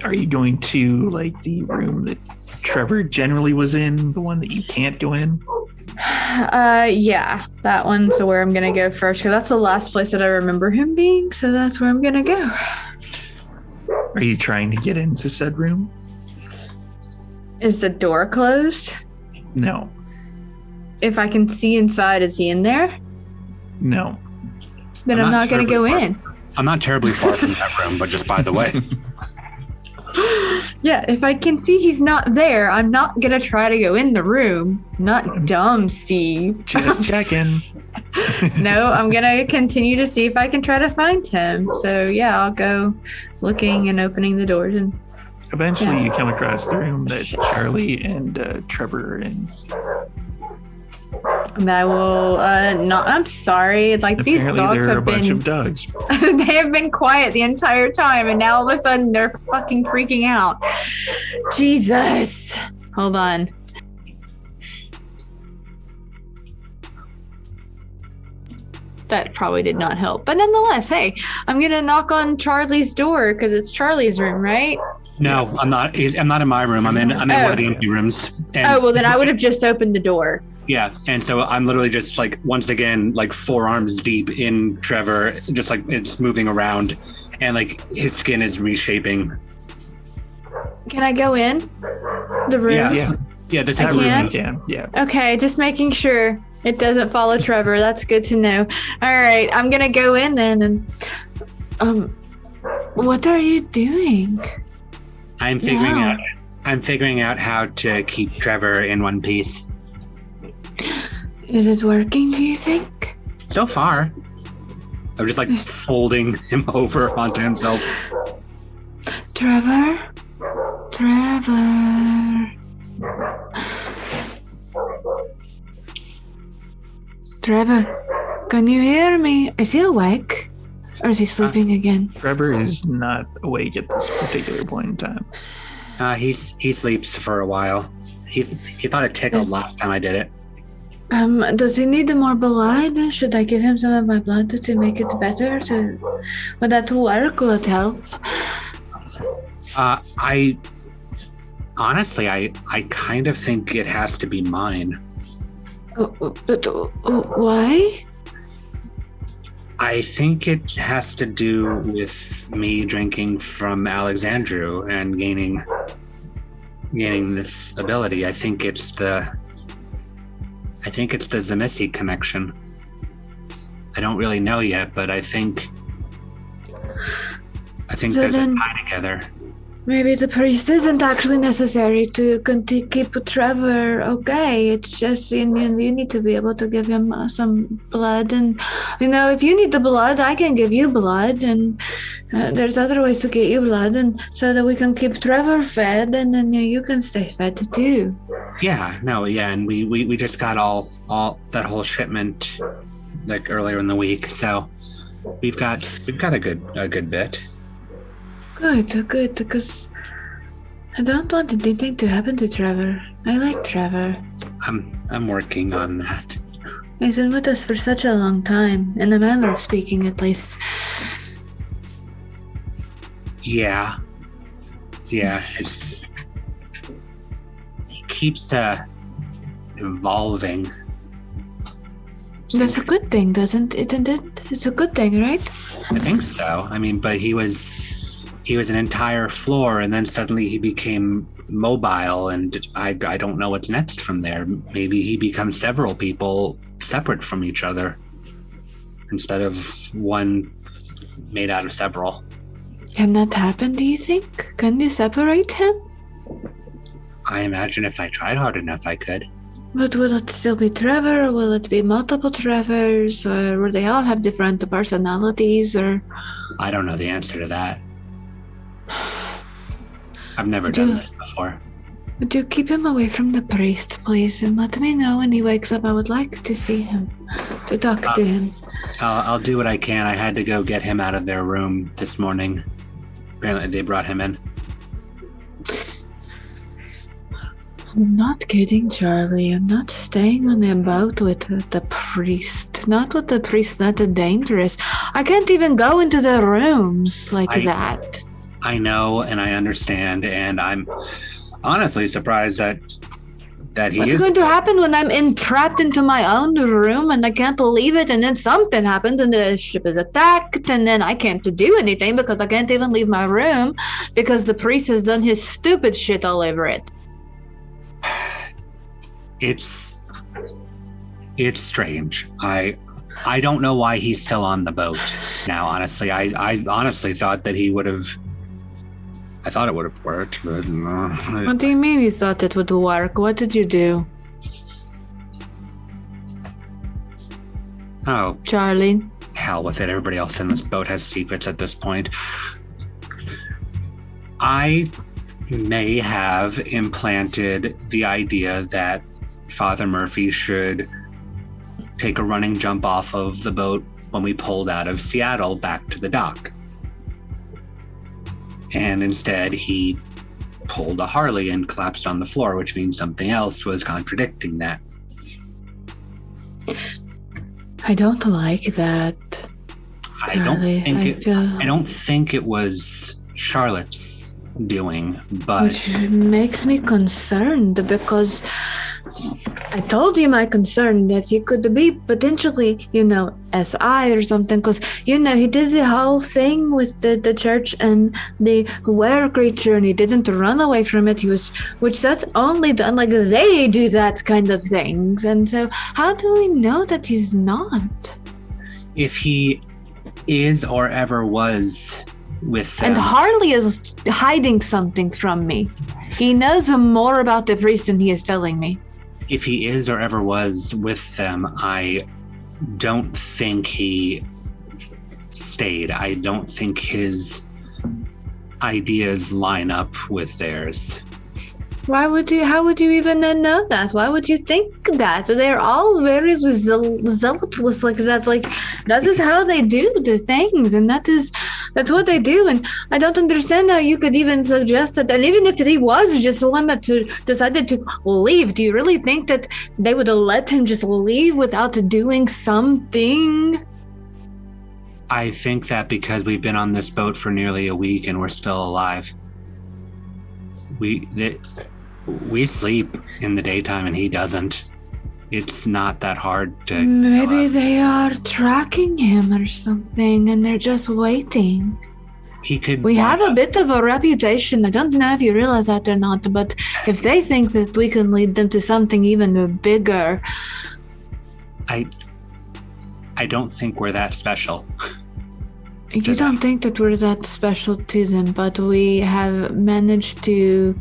are you going to, the room that Trevor generally was in, the one that you can't go in? Yeah, that one's where I'm going to go first, because that's the last place that I remember him being, so that's where I'm going to go. Are you trying to get into said room? Is the door closed? No. If I can see inside, is he in there? No. Then I'm not going to go in. I'm not terribly far from that room, but just by the way. Yeah, if I can see he's not there, I'm not going to try to go in the room. Not dumb, Steve. Just checking. No, I'm going to continue to see if I can try to find him. So, yeah, I'll go looking and opening the doors. And eventually you come across the room that Charlie and Trevor are in. And I will not. I'm sorry. These dogs there are have a bunch been. of dogs. They have been quiet the entire time, and now all of a sudden they're fucking freaking out. Jesus. Hold on. That probably did not help, but nonetheless, hey, I'm gonna knock on Charlie's door because it's Charlie's room, right? No, I'm not. I'm not in my room. I'm in one of the empty rooms. And well, then I would have just opened the door. Yeah, and so I'm literally just once again forearms deep in Trevor, just it's moving around, and his skin is reshaping. Can I go in the room? Yeah. This is I the room. can? You can, yeah. Okay, just making sure it doesn't follow Trevor. That's good to know. All right, I'm gonna go in then. And what are you doing? I'm figuring out how to keep Trevor in one piece. Is it working, do you think? So far. I'm just folding him over onto himself. Trevor? Trevor, can you hear me? Is he awake? Or is he sleeping again? Trevor is not awake at this particular point in time. He sleeps for a while. He thought it tickled last time I did it. Does he need more blood? Should I give him some of my blood to make it better? Would that work? Will it help? Honestly, I kind of think it has to be mine. Why? I think it has to do with me drinking from Alexandru and gaining this ability. I think it's the Zemissi connection. I don't really know yet, but I think So there's a then- tie together. Maybe the priest isn't actually necessary to keep Trevor okay. It's just you need to be able to give him some blood, and if you need the blood, I can give you blood, and there's other ways to get you blood, and so that we can keep Trevor fed, and then you can stay fed too. And we just got all that whole shipment like earlier in the week, so we've got a good bit. Good, because I don't want anything to happen to Trevor. I like Trevor. I'm working on that. He's been with us for such a long time, in a manner of speaking, at least. Yeah, it's he keeps evolving. That's a good thing, isn't it? It's a good thing, right? I think so. I mean, but he was an entire floor, and then suddenly he became mobile, and I don't know what's next from there. Maybe he becomes several people separate from each other instead of one made out of several. Can that happen, do you think? Can you separate him? I imagine if I tried hard enough, I could. But will it still be Trevor, or will it be multiple Trevors, or will they all have different personalities, or... I don't know the answer to that. I've never done this before. Would you keep him away from the priest, please, and let me know when he wakes up? I would like to see him, to talk to him. I'll do what I can. I had to go get him out of their room this morning. Apparently they brought him in. I'm not kidding, Charlie. I'm not staying on a boat with the priest. Not with the priest, not dangerous. I can't even go into the rooms like that. I know, and I understand, and I'm honestly surprised that he What's is. going to happen when I'm entrapped into my own room and I can't leave it, and then something happens and the ship is attacked, and then I can't do anything because I can't even leave my room because the priest has done his stupid shit all over it. It's strange. I don't know why he's still on the boat now. Honestly, I honestly thought that he would have. I thought it would have worked, but no. What do you mean you thought it would work? What did you do, Oh, Charlie? hell with it. Everybody else in this boat has secrets at this point. I may have implanted the idea that Father Murphy should take a running jump off of the boat when we pulled out of Seattle back to the dock. And instead, he pulled a Harley and collapsed on the floor, which means something else was contradicting that. I don't like that. Charlie, I don't think it was Charlotte's doing, but Which makes me concerned because I told you my concern that he could be potentially, SI or something, because, he did the whole thing with the church and the were creature, and he didn't run away from it. Which that's only done, like they do that kind of things. And so how do we know that he's not? if he is or ever was with them. And Harley is hiding something from me. He knows more about the priest than he is telling me. If he is or ever was with them, I don't think he stayed. I don't think his ideas line up with theirs. How would you even know that? Why would you think that? They're all very zealous like that. Like, that is how they do the things, and that's what they do. And I don't understand how you could even suggest that. And even if he was just the one that decided to leave, do you really think that they would have let him just leave without doing something? I think that because we've been on this boat for nearly a week and we're still alive. we sleep in the daytime and he doesn't. It's not that hard to. Maybe they are tracking him or something, and they're just waiting. He could. We have a bit of a reputation. I don't know if you realize that or not, but if they think that we can lead them to something even bigger. I don't think we're that special. You don't think that we're that special to them, but we have managed to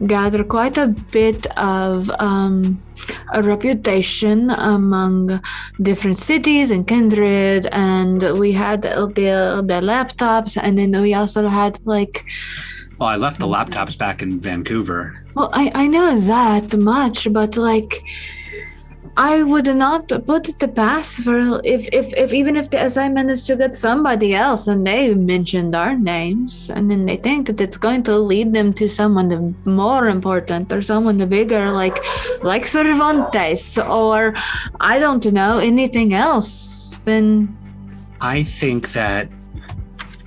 gather quite a bit of a reputation among different cities and kindred, and we had the laptops, and then we also had like... Well, I left the laptops back in Vancouver. Well, I know that much, but like... I would not put it to pass for if even if the SI managed to get somebody else and they mentioned our names and then they think that it's going to lead them to someone more important or someone bigger like Cervantes or I don't know anything else, then I think that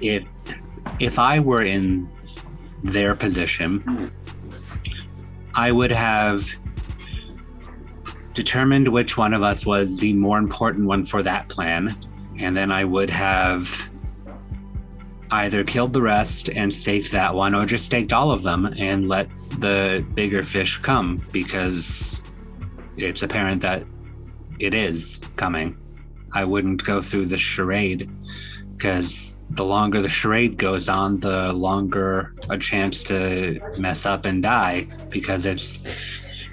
if I were in their position, I would have determined which one of us was the more important one for that plan, and then I would have either killed the rest and staked that one or just staked all of them and let the bigger fish come, because it's apparent that it is coming. I wouldn't go through the charade, because the longer the charade goes on, the longer a chance to mess up and die, because it's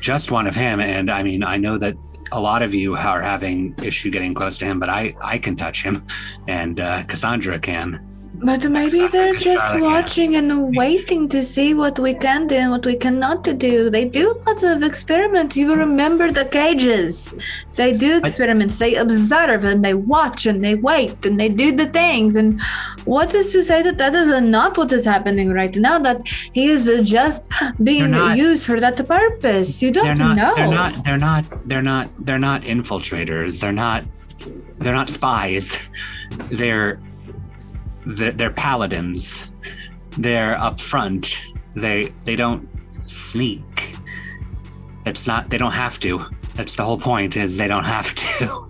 just one of him. And I mean, I know that a lot of you are having issue getting close to him, but I can touch him, and Cassandra can. But maybe they're just watching and waiting to see what we can do and what we cannot do. They do lots of experiments. You remember the cages. They do experiments. They observe and they watch and they wait and they do the things. And what is to say that that is not what is happening right now, that he is just being used for that purpose? You don't know. They're not infiltrators. They're not spies. They're paladins. They're up front. They don't sneak. They don't have to. That's the whole point, is they don't have to.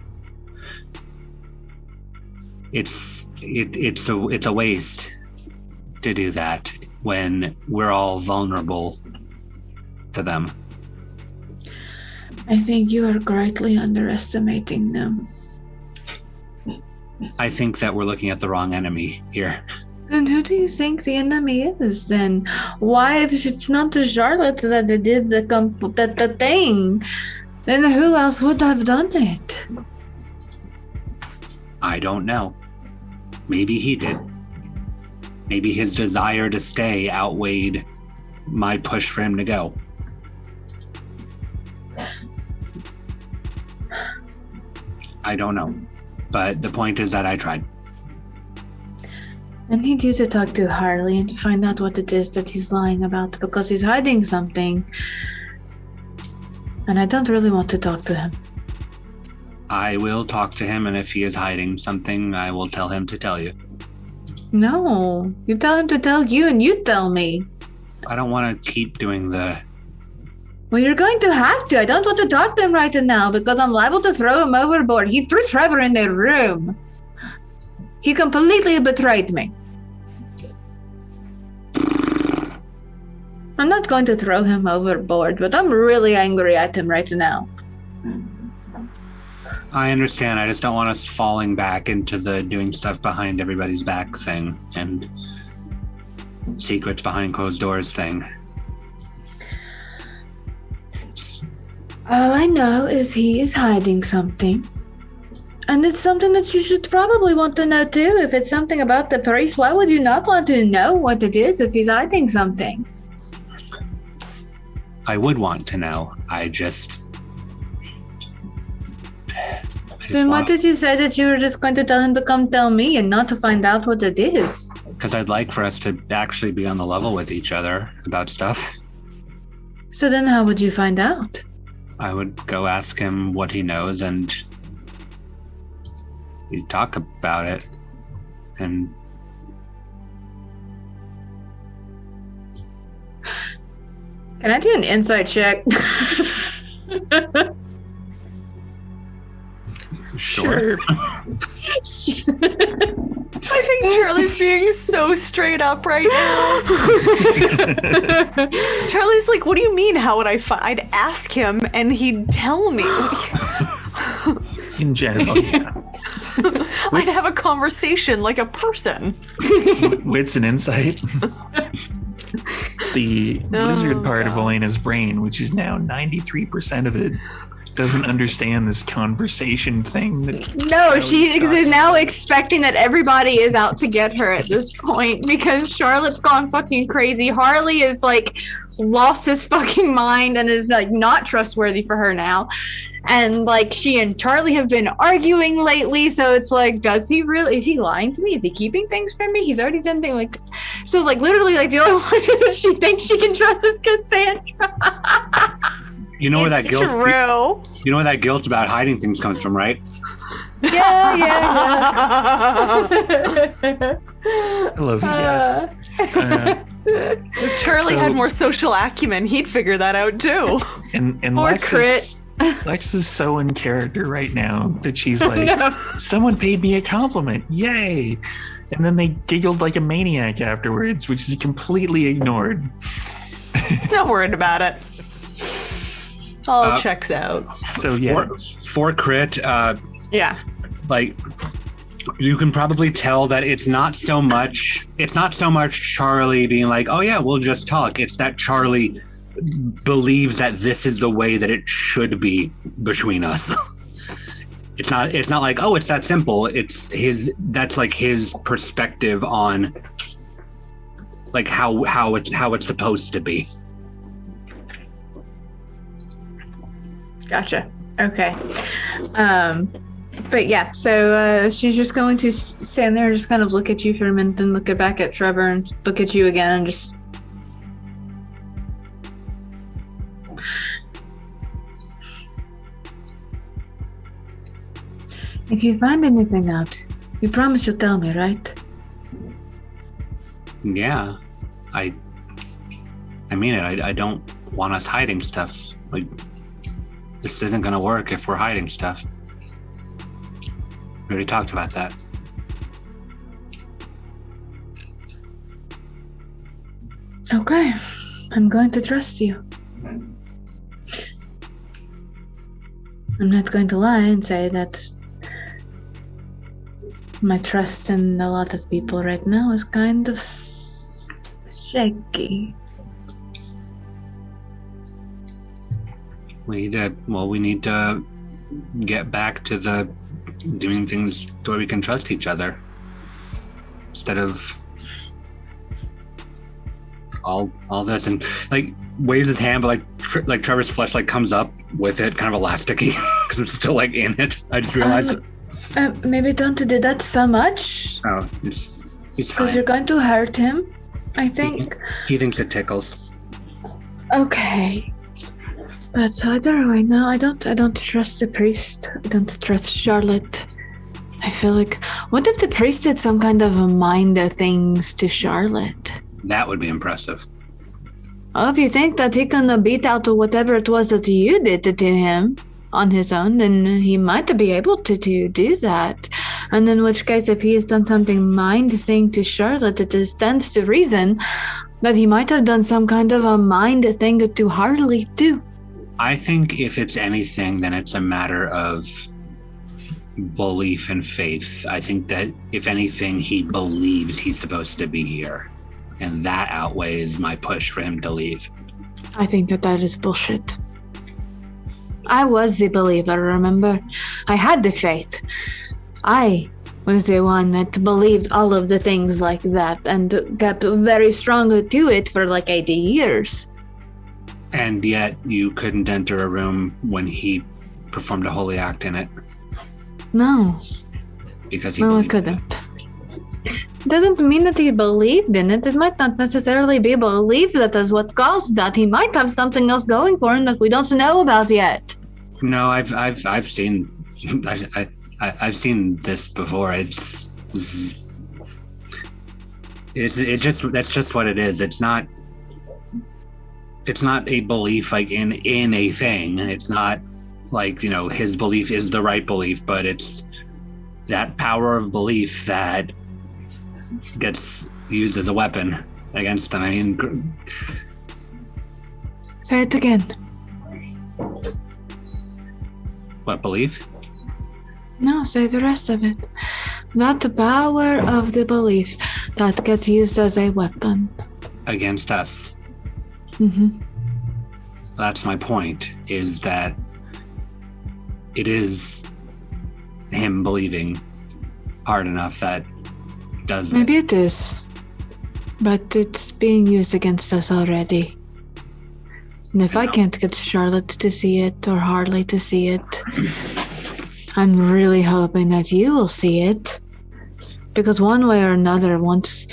It's a waste to do that when we're all vulnerable to them. I think you are greatly underestimating them. I think that we're looking at the wrong enemy here. And who do you think the enemy is then? Why, if it's not the Charlotte that did the thing, then who else would have done it? I don't know. Maybe he did. Maybe his desire to stay outweighed my push for him to go. I don't know. But the point is that I tried. I need you to talk to Harley and find out what it is that he's lying about, because he's hiding something. And I don't really want to talk to him. I will talk to him, and if he is hiding something, I will tell him to tell you. No, you tell him to tell you and you tell me. I don't want to keep doing the... Well, you're going to have to. I don't want to talk to him right now because I'm liable to throw him overboard. He threw Trevor in the room. He completely betrayed me. I'm not going to throw him overboard, but I'm really angry at him right now. I understand. I just don't want us falling back into the doing stuff behind everybody's back thing and secrets behind closed doors thing. All I know is he is hiding something. And it's something that you should probably want to know too. If it's something about the priest, why would you not want to know what it is if he's hiding something? I would want to know. I just Then why did you say that you were just going to tell him to come tell me and not to find out what it is? Because I'd like for us to actually be on the level with each other about stuff. So then how would you find out? I would go ask him what he knows, and we'd talk about it. And Can I do an insight check? Sure. I think Charlie's being so straight up right now. Charlie's like, what do you mean, how would I'd ask him and he'd tell me. In general, yeah. I'd have a conversation like a person. Wits and insight. The lizard part of Elena's brain, which is now 93% of it, doesn't understand this conversation thing. No, she is now expecting that everybody is out to get her at this point because Charlotte's gone fucking crazy. Harley is like lost his fucking mind and is like not trustworthy for her now. And like she and Charlie have been arguing lately, so it's like, is he lying to me? Is he keeping things from me? He's already done things like, so like literally like the only one that she thinks she can trust is Cassandra. You know where that guilt? True. You know where that guilt about hiding things comes from, right? Yeah. I love you guys. If Charlie had more social acumen, he'd figure that out too. And Or Lex crit. Lex is so in character right now that she's like, someone paid me a compliment. Yay. And then they giggled like a maniac afterwards, which is completely ignored. Not worried about it. All checks out. So yeah. For crit, Yeah. like you can probably tell that it's not so much Charlie being like, oh yeah, we'll just talk. It's that Charlie believes that this is the way that it should be between us. It's not like, oh, it's that simple. That's like his perspective on like how it's supposed to be. Gotcha. Okay. But yeah, so she's just going to stand there and just kind of look at you for a minute, then look back at Trevor and look at you again and just... If you find anything out, you promise you'll tell me, right? Yeah. I mean it. I don't want us hiding stuff. Like, this isn't going to work if we're hiding stuff. We already talked about that. Okay. I'm going to trust you. I'm not going to lie and say that my trust in a lot of people right now is kind of shaky. We need to get back to the doing things where we can trust each other instead of all this, and like waves his hand, but like Trevor's flesh like comes up with it, kind of elasticy because I'm still like in it. I just realized. Maybe don't do that so much. Oh, he's Because fine. you're going to hurt him, I think. He thinks it tickles. Okay. But either way, no, I don't trust the priest. I don't trust Charlotte. I feel like, what if the priest did some kind of a mind things to Charlotte? That would be impressive. Well, if you think that he can beat out whatever it was that you did to him on his own, then he might be able to do that. And in which case, if he has done something mind thing to Charlotte, it stands to reason that he might have done some kind of a mind thing to Harley too. I think if it's anything, then it's a matter of belief and faith. I think that if anything, he believes he's supposed to be here. And that outweighs my push for him to leave. I think that is bullshit. I was the believer, remember? I had the faith. I was the one that believed all of the things like that and kept very strong to it for like 80 years. And yet you couldn't enter a room when he performed a holy act in it. No. Because he No, I believed in couldn't. Doesn't mean that he believed in it. It might not necessarily be belief that is what caused that. He might have something else going for him that we don't know about yet. No, I've seen I've seen this before. It's just that's just what it is. It's not it's not a belief like in a thing. It's not like, his belief is the right belief, but it's that power of belief that gets used as a weapon against them. I mean, Say it again. what belief? No, say the rest of it. Not the power of the belief that gets used as a weapon. Against us. Mm-hmm. That's my point, is that it is him believing hard enough that does Maybe it is. But it's being used against us already. And if I can't get Charlotte to see it or Harley to see it, I'm really hoping that you will see it. Because one way or another, once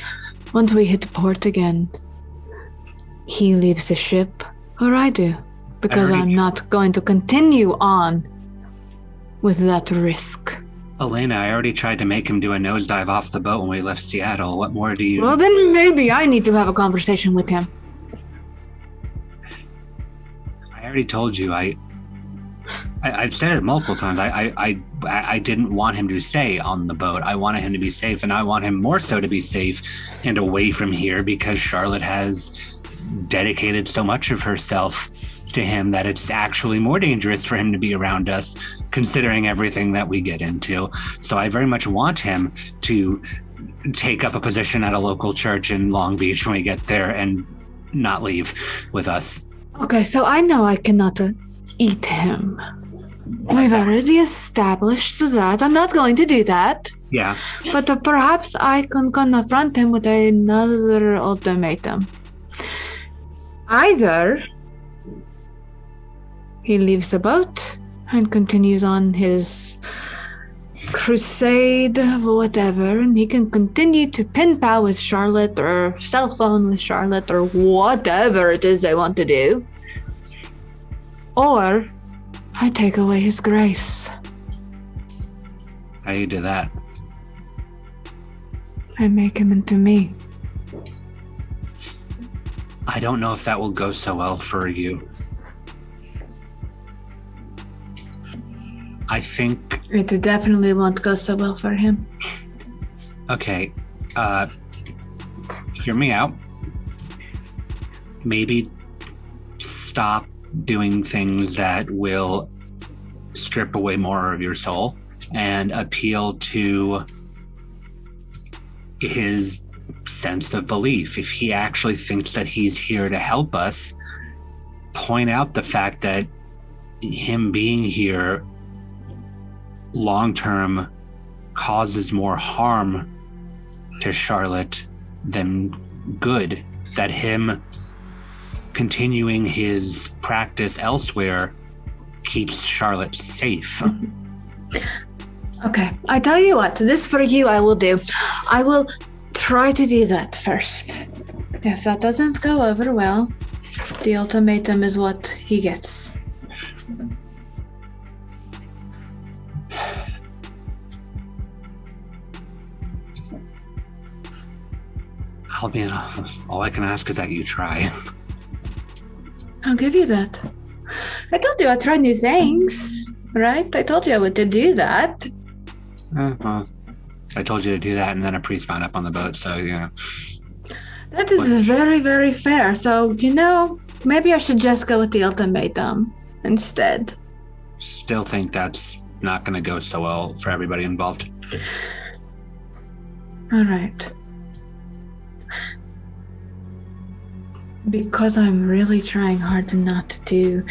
we hit port again, he leaves the ship, or I do. Because I'm not going to continue on with that risk. Elena, I already tried to make him do a nosedive off the boat when we left Seattle. What more do you... Well, then maybe I need to have a conversation with him. I already told you, I've said it multiple times. I didn't want him to stay on the boat. I wanted him to be safe, and I want him more so to be safe and away from here because Charlotte has dedicated so much of herself to him that it's actually more dangerous for him to be around us, considering everything that we get into. So I very much want him to take up a position at a local church in Long Beach when we get there and not leave with us. Okay, so I know I cannot eat him. We've already established that. I'm not going to do that. Yeah. But perhaps I can confront him with another ultimatum. Either he leaves the boat and continues on his crusade of whatever, and he can continue to pen pal with Charlotte or cell phone with Charlotte or whatever it is they want to do. Or I take away his grace. How you do that? I make him into me. I don't know if that will go so well for you. I think... It definitely won't go so well for him. Okay, hear me out. Maybe stop doing things that will strip away more of your soul and appeal to his sense of belief. If he actually thinks that he's here to help us, point out the fact that him being here long-term causes more harm to Charlotte than good, that him continuing his practice elsewhere keeps Charlotte safe. Okay, I tell you what, this for you I will do. I will try to do that first. If that doesn't go over well, the ultimatum is what he gets. All I can ask is that you try. I'll give you that. I told you I'd try new things, right? I told you I would do that. Well, I told you to do that, and then a priest found up on the boat, so, That is very, very fair. So, maybe I should just go with the ultimatum instead. Still think that's not going to go so well for everybody involved. All right. Because I'm really trying hard not to...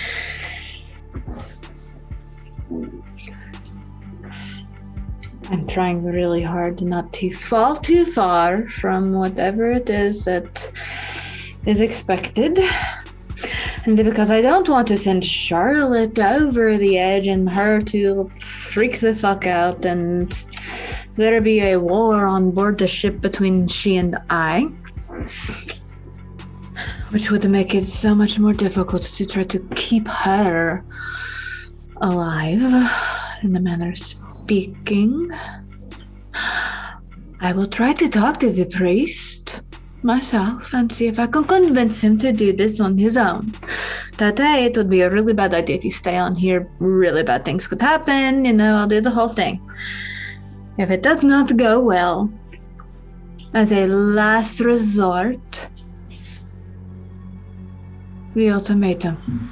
I'm trying really hard not to fall too far from whatever it is that is expected. And because I don't want to send Charlotte over the edge and her to freak the fuck out and there be a war on board the ship between she and I. Which would make it so much more difficult to try to keep her alive, in a manner of speaking. I will try to talk to the priest, myself and see if I can convince him to do this on his own. That way, it would be a really bad idea if you stay on here. Really bad things could happen. I'll do the whole thing. If it does not go well, as a last resort, the ultimatum.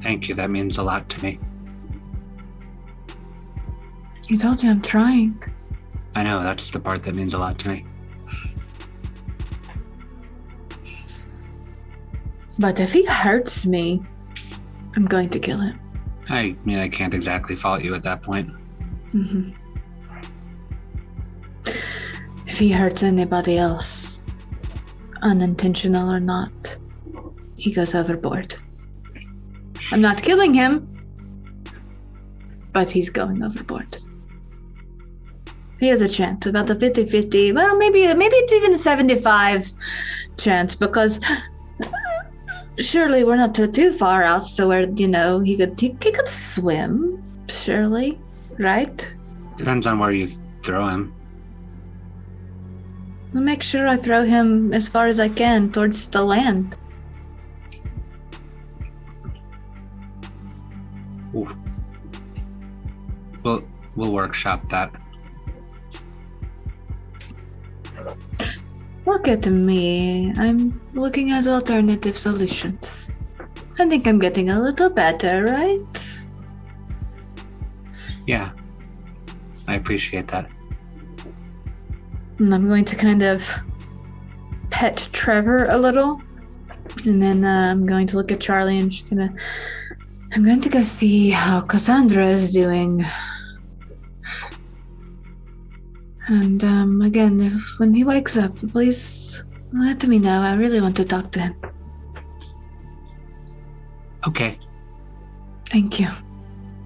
Thank you. That means a lot to me. I told you I'm trying. I know, that's the part that means a lot to me. But if he hurts me, I'm going to kill him. I mean, I can't exactly fault you at that point. Mm-hmm. If he hurts anybody else, unintentional or not, he goes overboard. I'm not killing him, but he's going overboard. He has a chance, about a 50-50. Well, maybe it's even a 75 chance, because surely we're not too far out, so where he could swim, surely, right? Depends on where you throw him. I'll make sure I throw him as far as I can towards the land. Ooh. We'll workshop that. Look at me. I'm looking at alternative solutions. I think I'm getting a little better, right? Yeah. I appreciate that. And I'm going to kind of pet Trevor a little. And then I'm going to look at Charlie and I'm going to go see how Cassandra is doing. And again, when he wakes up, please let me know. I really want to talk to him. Okay. Thank you.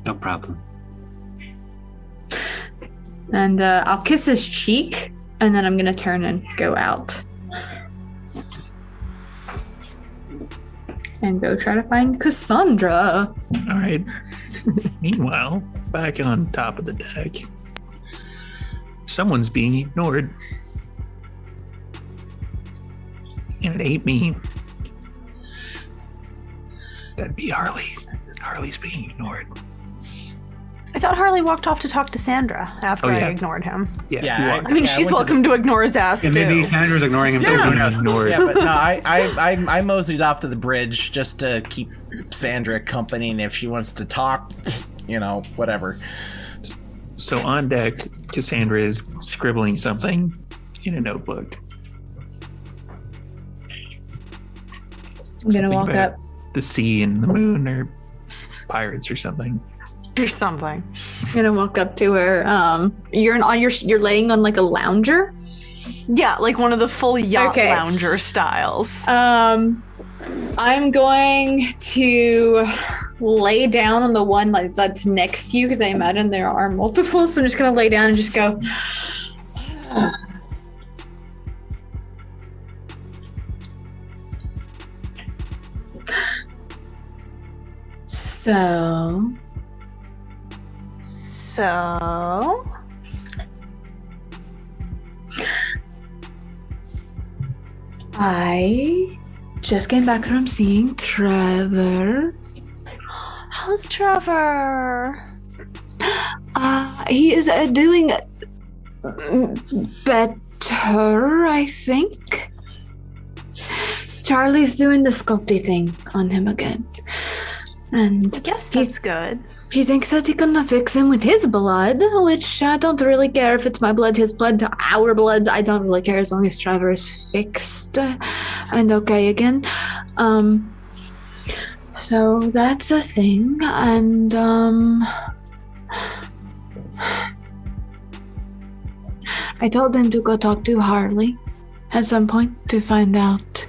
No problem. And I'll kiss his cheek, and then I'm going to turn and go out. And go try to find Cassandra. All right. Meanwhile, back on top of the deck, someone's being ignored. And it ain't me. That'd be Harley. Harley's being ignored. I thought Harley walked off to talk to Sandra after I ignored him. Yeah. I mean, she's welcome to ignore his ass, Yeah, too. maybe Sandra's ignoring him too. Who knows? Ignored. Yeah, but no, I moseyed off to the bridge just to keep Sandra company, and if she wants to talk, whatever. So on deck, Cassandra is scribbling something in a notebook. I'm going to walk up. The sea and the moon, or pirates or something. Or something. I'm going to walk up to her. You're laying on like a lounger? Yeah, like one of the full yacht Okay. lounger styles. I'm going to lay down on the one that's next to you, because I imagine there are multiple. So I'm just going to lay down and just go. So I just came back from seeing Trevor. How's Trevor? He is doing better, I think. Charlie's doing the sculpty thing on him again. And I guess that's good. he thinks that he can fix him with his blood, which I don't really care if it's my blood, his blood, our blood. I don't really care as long as Trevor is fixed and okay again. So that's a thing. And I told him to go talk to Harley at some point to find out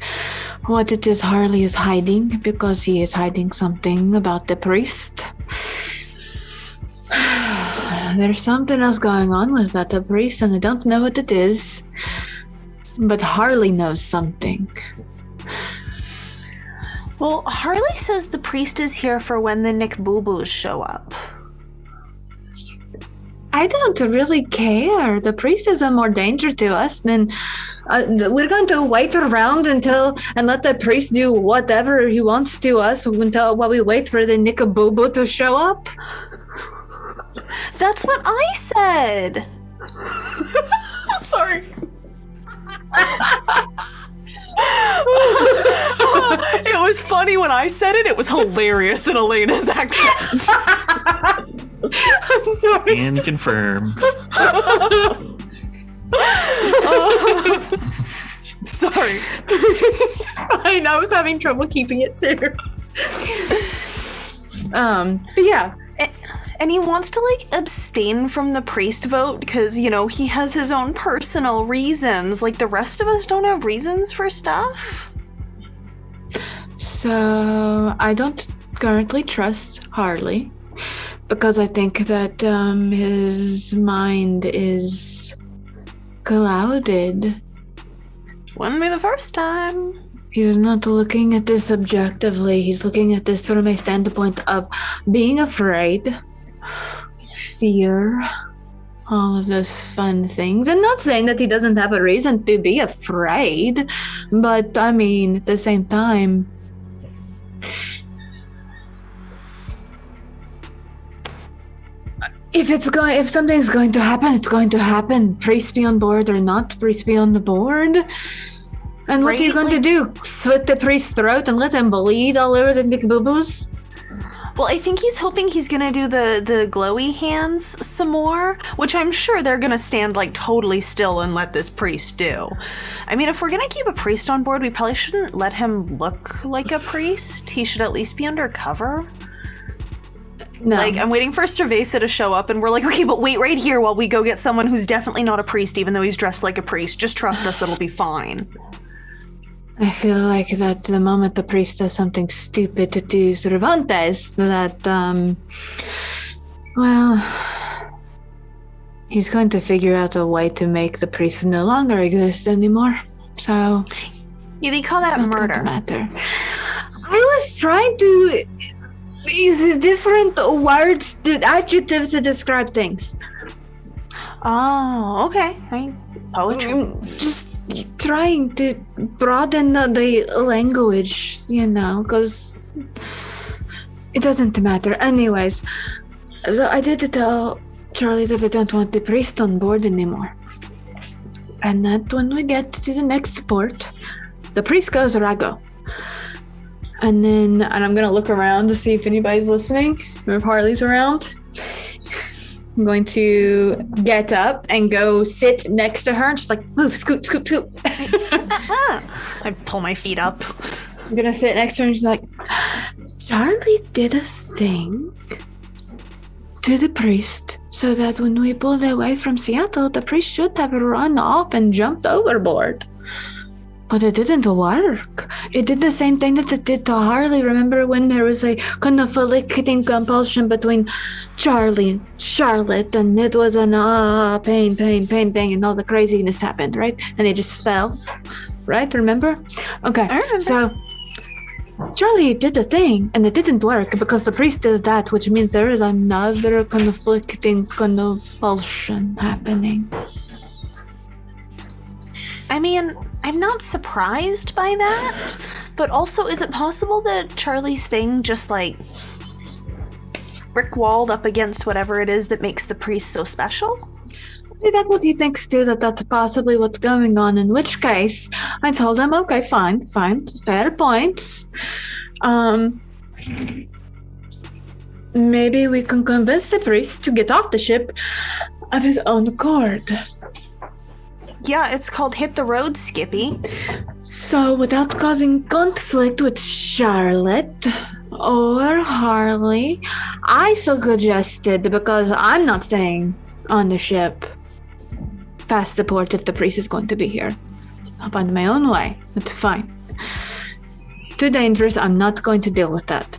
what it is Harley is hiding, because he is hiding something about the priest. There's something else going on with that priest, and I don't know what it is. But Harley knows something. Well, Harley says the priest is here for when the Nick Boo Boos show up. I don't really care. The priest is a more danger to us than we're going to wait around and let the priest do whatever he wants to us while we wait for the Nickabooboo to show up. That's what I said. Sorry. It was funny when I said it. It was hilarious in Elena's accent. I'm sorry. And confirm. Sorry. It's fine. I was having trouble keeping it too. But yeah. And he wants to, like, abstain from the priest vote because, you know, he has his own personal reasons. Like, the rest of us don't have reasons for stuff. So, I don't currently trust Harley because I think that his mind is clouded. Wouldn't be the first time. He's not looking at this objectively. He's looking at this from a standpoint of being afraid, fear, all of those fun things. And not saying that he doesn't have a reason to be afraid, but I mean, at the same time, if something's going to happen, it's going to happen. Priest be on board or not, priest be on the board. And what are you going to do? Slit the priest's throat and let him bleed all over the Nickaboobos? Well, I think he's hoping he's gonna do the glowy hands some more, which I'm sure they're gonna stand like totally still and let this priest do. I mean, if we're gonna keep a priest on board, we probably shouldn't let him look like a priest. He should at least be undercover. No. Like, I'm waiting for Cerveza to show up, and we're like, okay, but wait right here while we go get someone who's definitely not a priest, even though he's dressed like a priest. Just trust us, it'll be fine. I feel like that's the moment the priest does something stupid to Cervantes that, he's going to figure out a way to make the priest no longer exist anymore. So, You can call that it's not going murder. to matter. I was trying to use different words, adjectives to describe things. Oh, okay. Poetry. I'm just trying to broaden the language, because it doesn't matter. Anyways, so I did tell Charlie that I don't want the priest on board anymore. And that when we get to the next port, the priest goes or I go. And I'm going to look around to see if anybody's listening, or if Harley's around. I'm going to get up and go sit next to her and just like move, scoot, scoot, scoot. I pull my feet up. I'm gonna sit next to her and she's like, Charlie did a thing to the priest so that when we pulled away from Seattle, the priest should have run off and jumped overboard. But it didn't work. It did the same thing that it did to Harley. Remember when there was a conflicting compulsion between Charlie and Charlotte, and it was an pain, and all the craziness happened, right? And they just fell, right? Remember? Okay. I remember. So Charlie did a thing, and it didn't work because the priest did that, which means there is another conflicting compulsion happening. I mean, I'm not surprised by that, but also, is it possible that Charlie's thing just, like, brick-walled up against whatever it is that makes the priest so special? See, that's what he thinks too, that's possibly what's going on, in which case, I told him, okay, fine, fair point. Maybe we can convince the priest to get off the ship of his own accord. Yeah, it's called Hit the Road, Skippy. So, without causing conflict with Charlotte or Harley, I suggested, because I'm not staying on the ship past the port if the priest is going to be here. I'll find my own way. It's fine. Too dangerous. I'm not going to deal with that.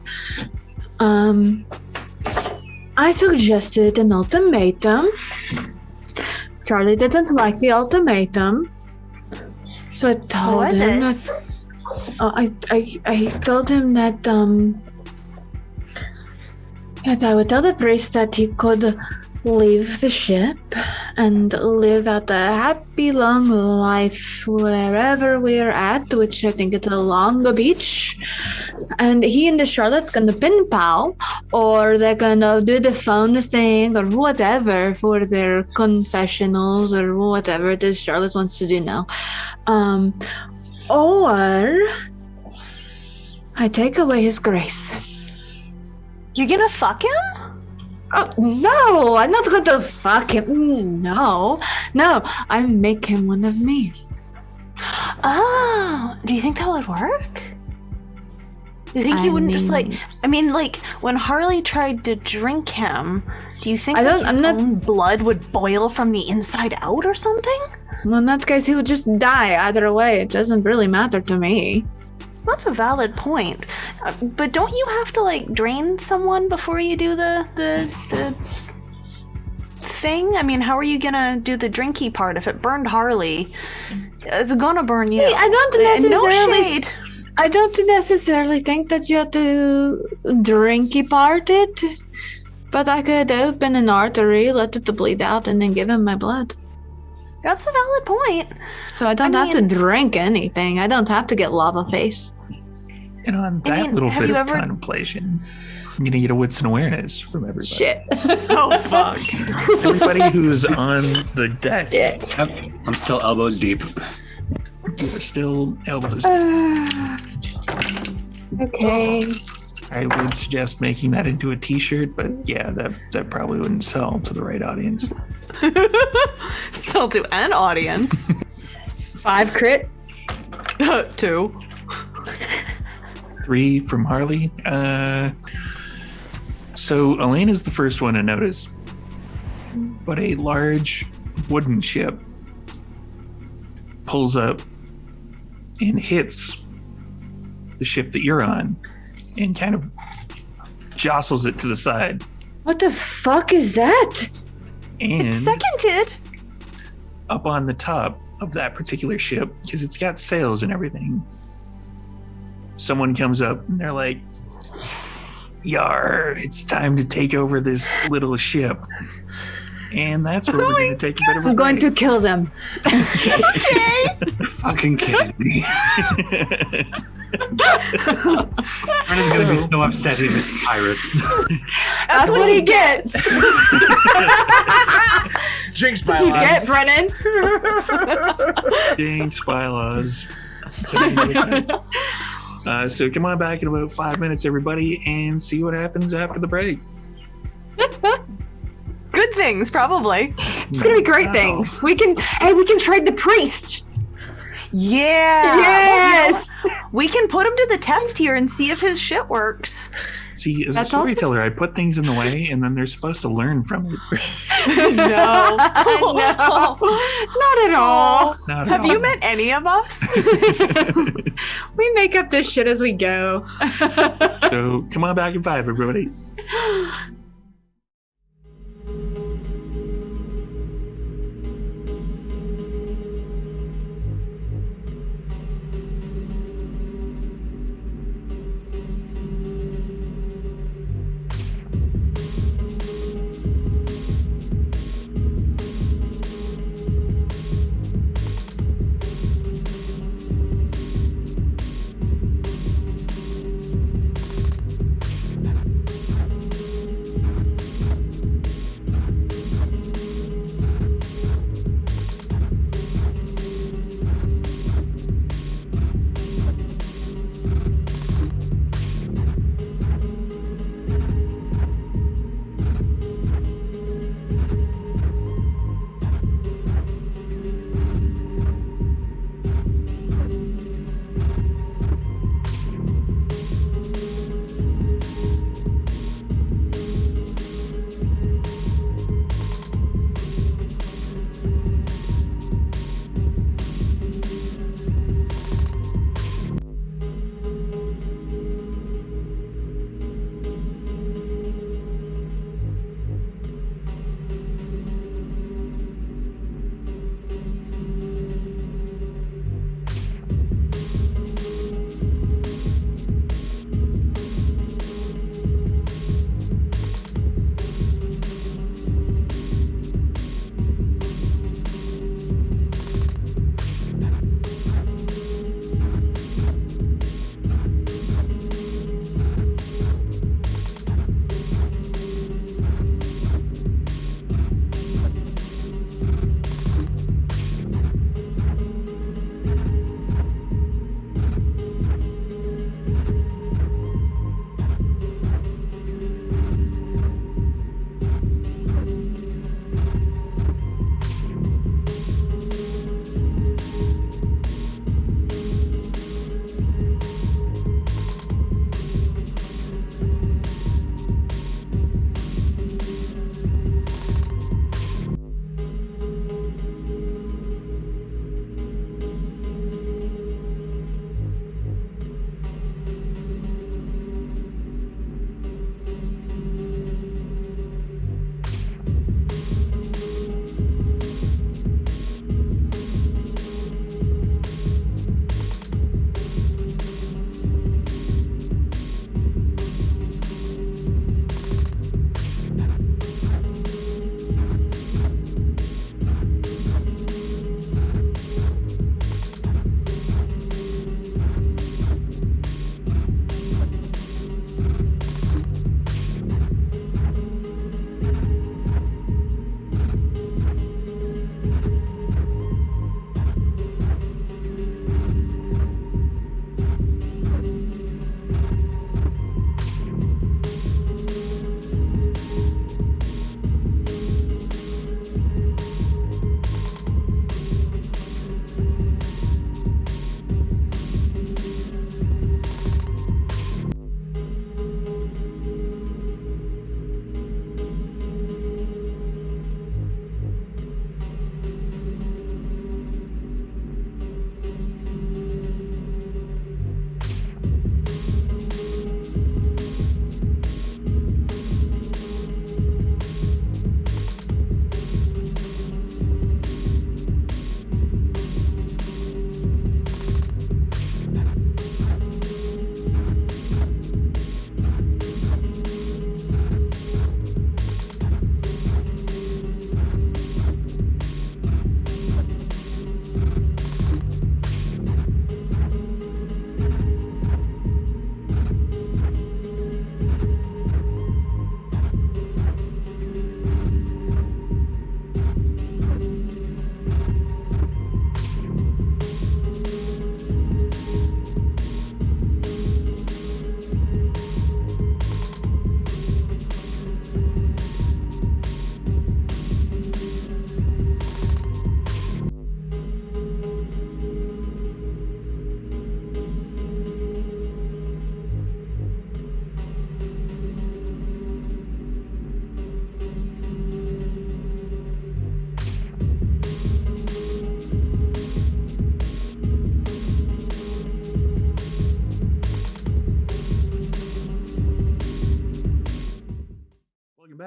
I suggested an ultimatum. Charlie didn't like the ultimatum, so I told him that. I told him that. Yes, I would tell the priest that he could leave the ship and live out a happy long life wherever we're at, which I think it's along the beach. And he and the Charlotte gonna pen pal, or they're gonna do the phone thing or whatever for their confessionals or whatever it is Charlotte wants to do now. Or I take away his grace. You're gonna fuck him? Oh, no, I'm not going to fuck him. No, I make him one of me. Oh, do you think that would work? Do you think he wouldn't just like? I mean, like when Harley tried to drink him, do you think his own blood would boil from the inside out or something? Well, in that case, he would just die either way. It doesn't really matter to me. That's a valid point, but don't you have to like drain someone before you do the thing? I mean, how are you gonna do the drinky part if it burned Harley? It's gonna burn you. Hey, I don't necessarily think that you have to drinky part it, but I could open an artery, let it bleed out, and then give him my blood. That's a valid point. So I don't have to drink anything. I don't have to get lava face. And on that little bit of contemplation, I'm going to get a wits and awareness from everybody. Shit. Oh, fuck. Everybody who's on the deck. Shit. I'm still elbows deep. You're still elbows. Okay. I would suggest making that into a t-shirt, but yeah, that probably wouldn't sell to the right audience. Sell to an audience. 5 crit. 2. 3 from Harley. So Elena's the first one to notice, but a large wooden ship pulls up and hits the ship that you're on and kind of jostles it to the side. What the fuck is that? And it's seconded. Up on the top of that particular ship, because it's got sails and everything, someone comes up and they're like, "Yar, it's time to take over this little ship." And that's where we're going to take a bit of a I'm going break. to kill them. Okay. Fucking kidding me. Brennan's gonna be so upset he meets pirates. That's what he gets. Jinx That's what you get, Brennan. Jinx bylaws. So come on back in about 5 minutes, everybody, and see what happens after the break. Good things, probably. It's gonna be great things. We can trade the priest. Yeah. Yes. We can put him to the test here and see if his shit works. See, as That's a storyteller, I put things in the way, and then they're supposed to learn from it. No. No. Not at all. Not at Have all. you met any of us? We make up this shit as we go. So come on back in 5, everybody.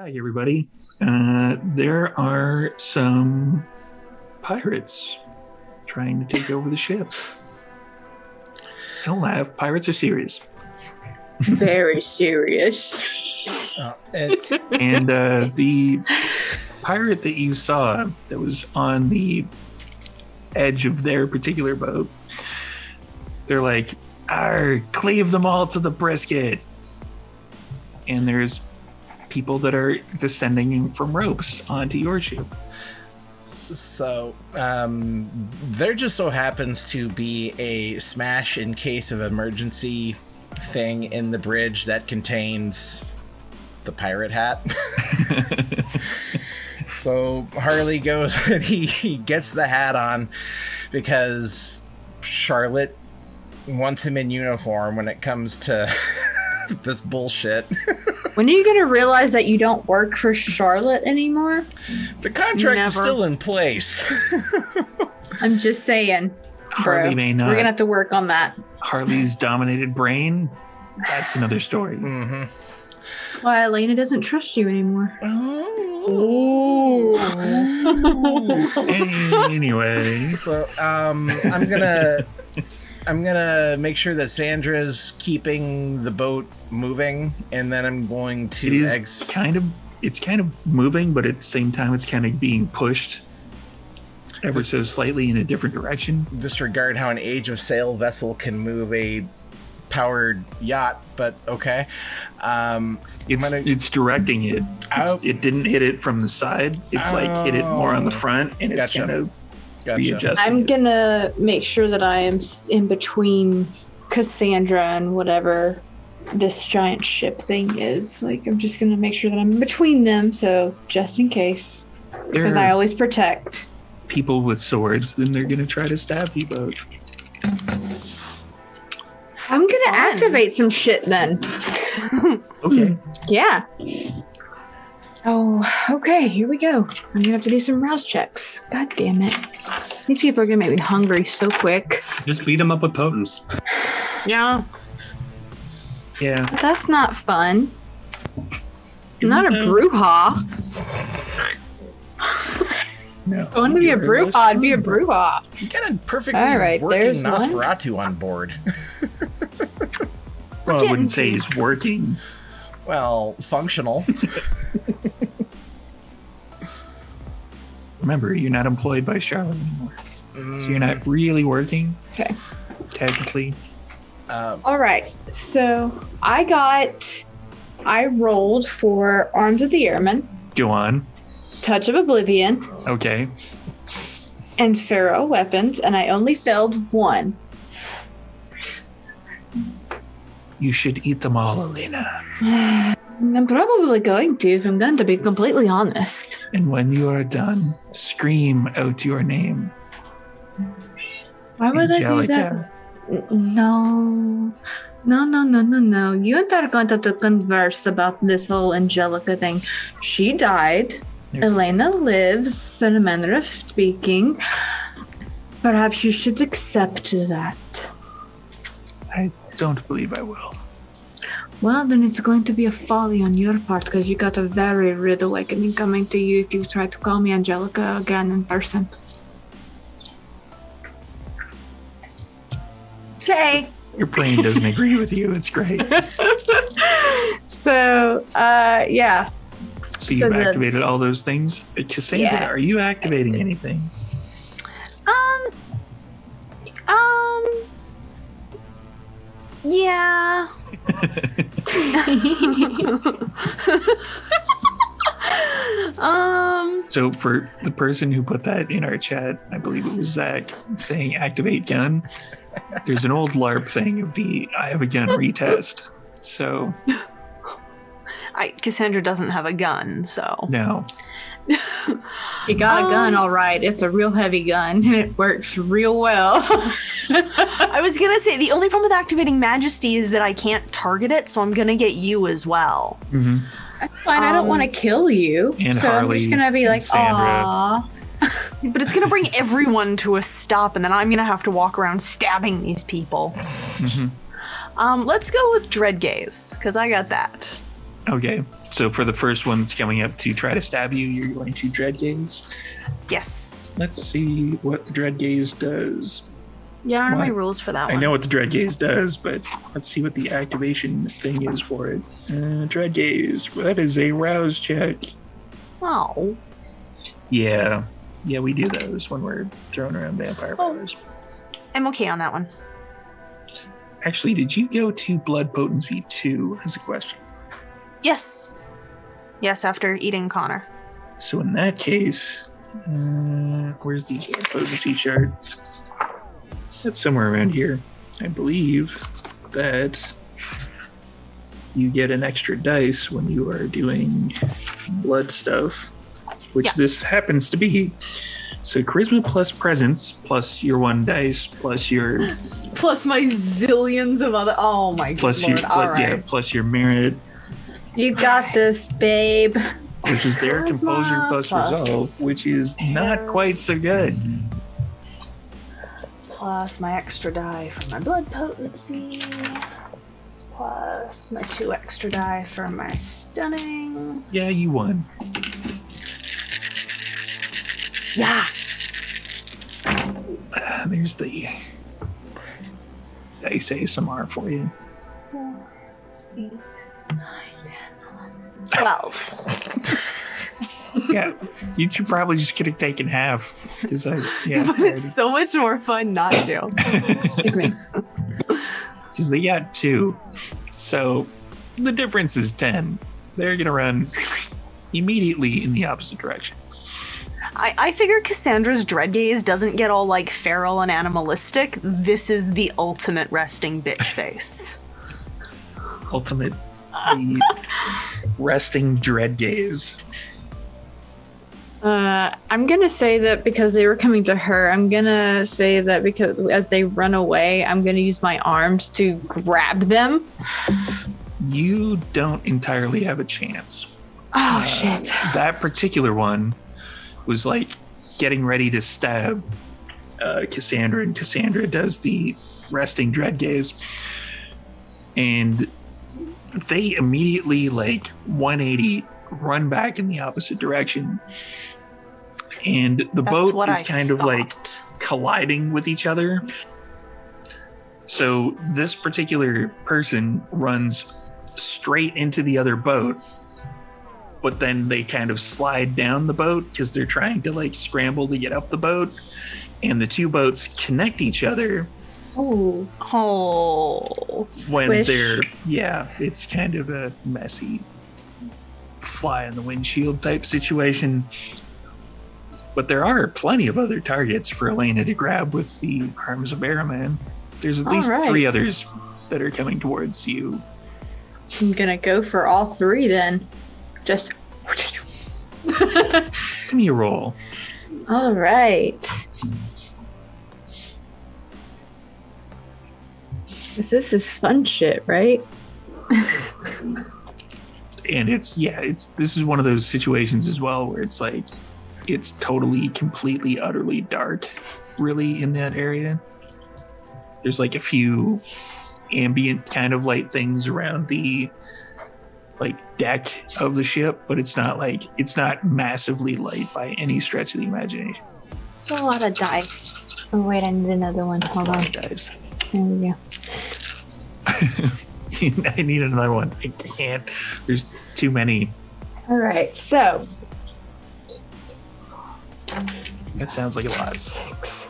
Hi, everybody. There are some pirates trying to take over the ship. Don't laugh. Pirates are serious. Very serious. And the pirate that you saw that was on the edge of their particular boat, they're like, cleave them all to the brisket. And there's people that are descending from ropes onto your ship. So, there just so happens to be a smash in case of emergency thing in the bridge that contains the pirate hat. So Harley goes and he gets the hat on because Charlotte wants him in uniform when it comes to this bullshit. When are you going to realize that you don't work for Charlotte anymore? The contract is Never. still in place. I'm just saying. Harley Bro, may not. we're going to have to work on that. Harley's dominated brain, that's another story. Mm-hmm. That's why Elena doesn't trust you anymore. Anyway, So, I'm gonna make sure that Sandra's keeping the boat moving, and then I'm going to it is kind of moving, but at the same time, it's kind of being pushed ever so slightly in a different direction. disregard how an age of sail vessel can move a powered yacht, but okay. It's directing it. It didn't hit it from the side. It's like hit it more on the front, and it's Gotcha. kind of Gotcha. readjusting. I'm going to make sure that I am in between Cassandra and whatever this giant ship thing is. Like, I'm just going to make sure that I'm in between them, so just in case. There Because I are always protect. people with swords, then they're going to try to stab you both. I'm going to Fun. activate some shit then. Okay. Yeah. Oh, okay, here we go. I'm gonna have to do some rouse checks. God damn it. These people are gonna make me hungry so quick. Just beat them up with potence. Yeah. Yeah. But that's not fun. Isn't Not a that- brouhaha. No. I want to be a brouhaha. I'd be a brouhaha. You got a perfectly All right, there's working one. Nosferatu on board. Well, I getting wouldn't say to- he's working. Well, functional. Remember, you're not employed by Charlotte anymore. So you're not really working, Okay. technically. All right. So I rolled for Arms of the Airman, Go on. Touch of Oblivion, Okay. and Pharaoh Weapons, and I only failed one. You should eat them all, Elena. I'm probably going to, if I'm going to be completely honest. And when you are done, scream out your name. Why would I do that? Angelica. No. No. You and I are going to have to converse about this whole Angelica thing. She died. There's- Elena lives, in a manner of speaking. Perhaps you should accept that. I don't believe I will. Well, then it's going to be a folly on your part because you got a very rude awakening coming to you if you try to call me Angelica again in person. Okay. Your brain doesn't agree with you. It's great. So, yeah. So you've So the- activated all those things. Cassandra, Yeah. are you activating anything? Yeah. So for the person who put that in our chat, I believe it was Zach, saying activate gun. There's an old LARP thing of the I have a gun retest. So Cassandra doesn't have a gun, so. no. You got a gun, all right. It's a real heavy gun, and it works real well. I was gonna say the only problem with activating Majesty is that I can't target it, so I'm gonna get you as well. Hmm. That's fine. I don't want to kill you. And so I'm Harley just gonna be and like, Sandra. aw. But it's gonna bring everyone to a stop, and then I'm gonna have to walk around stabbing these people. Mhm. Let's go with Dread Gaze, because I got that. Okay, so for the first one that's coming up to try to stab you, you're going to Dread Gaze. Yes. Let's see what the Dread Gaze does. Yeah, I don't know my What? rules for that one. I know what the Dread Gaze does, but let's see what the activation thing is for it. Dread Gaze, that is a rouse check. Oh. Yeah, we do those when we're throwing around vampire powers. I'm okay on that one. Actually, did you go to Blood Potency 2 as a question? Yes. Yes, after eating Connor. So in that case, where's the Blood Potency chart? That's somewhere around here. I believe that you get an extra dice when you are doing blood stuff, which this happens to be. So charisma plus presence plus your 1 dice plus your Plus my zillions of other. Oh my plus lord! your All right. yeah plus your merit, You got this, babe. which is their composure plus resolve, which is not quite so good. Plus my extra die for my blood potency. Plus my 2 extra die for my stunning. Yeah, you won. Yeah. There's the dice ASMR for you. 12. Yeah, you should probably just get it taken half because But it's so much more fun not to. Excuse me. Because they got 2, so the difference is 10. They're gonna run immediately in the opposite direction. I figure Cassandra's dread gaze doesn't get all like feral and animalistic. This is the ultimate resting bitch face. Ultimate resting dread gaze. I'm gonna say that because they were coming to her, I'm gonna say that because as they run away, I'm gonna use my arms to grab them. You don't entirely have a chance. Oh shit. That particular one was like getting ready to stab Cassandra, and Cassandra does the resting dread gaze, and they immediately like 180 run back in the opposite direction, and the boat is kind of like colliding with each other. So this particular person runs straight into the other boat, but then they kind of slide down the boat because they're trying to like scramble to get up the boat, and the 2 boats connect each other. Oh. When Swish. they're it's kind of a messy fly in the windshield type situation. But there are plenty of other targets for Elena to grab with the arms of Araman. There's at least 3 others that are coming towards you. I'm gonna go for all 3 then. Just. Give me a roll. All right. This is fun shit, right? And this is one of those situations as well where it's like it's totally, completely, utterly dark, really, in that area. There's like a few ambient kind of light things around the like deck of the ship, but it's not massively light by any stretch of the imagination. It's a lot of dice. Oh wait, I need another one. That's Hold a lot on. of dice. There we go. I need another one. I can't. There's too many. All right, so That sounds like a lot. 6.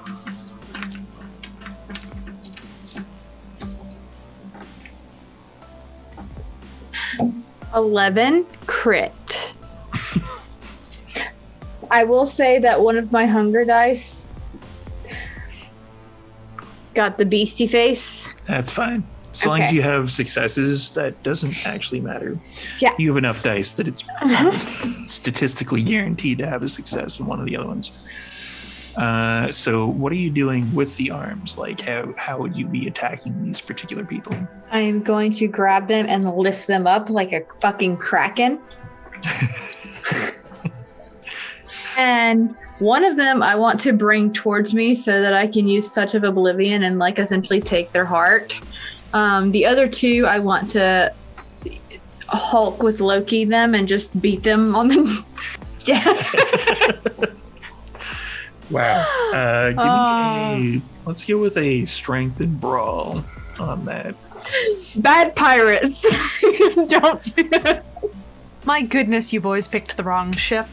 $11 crit. I will say that one of my hunger dice got the beastie face. That's fine. As long as Okay. you have successes, that doesn't actually matter. Yeah. You have enough dice that it's almost statistically guaranteed to have a success in one of the other ones. So what are you doing with the arms? Like how would you be attacking these particular people? I am going to grab them and lift them up like a fucking kraken. And one of them I want to bring towards me so that I can use Touch of Oblivion and like essentially take their heart. The other 2 I want to Hulk with Loki them and just beat them on the. Wow. Let's go with a strength and brawl on that. Bad pirates. Don't do it. My goodness, you boys picked the wrong ship.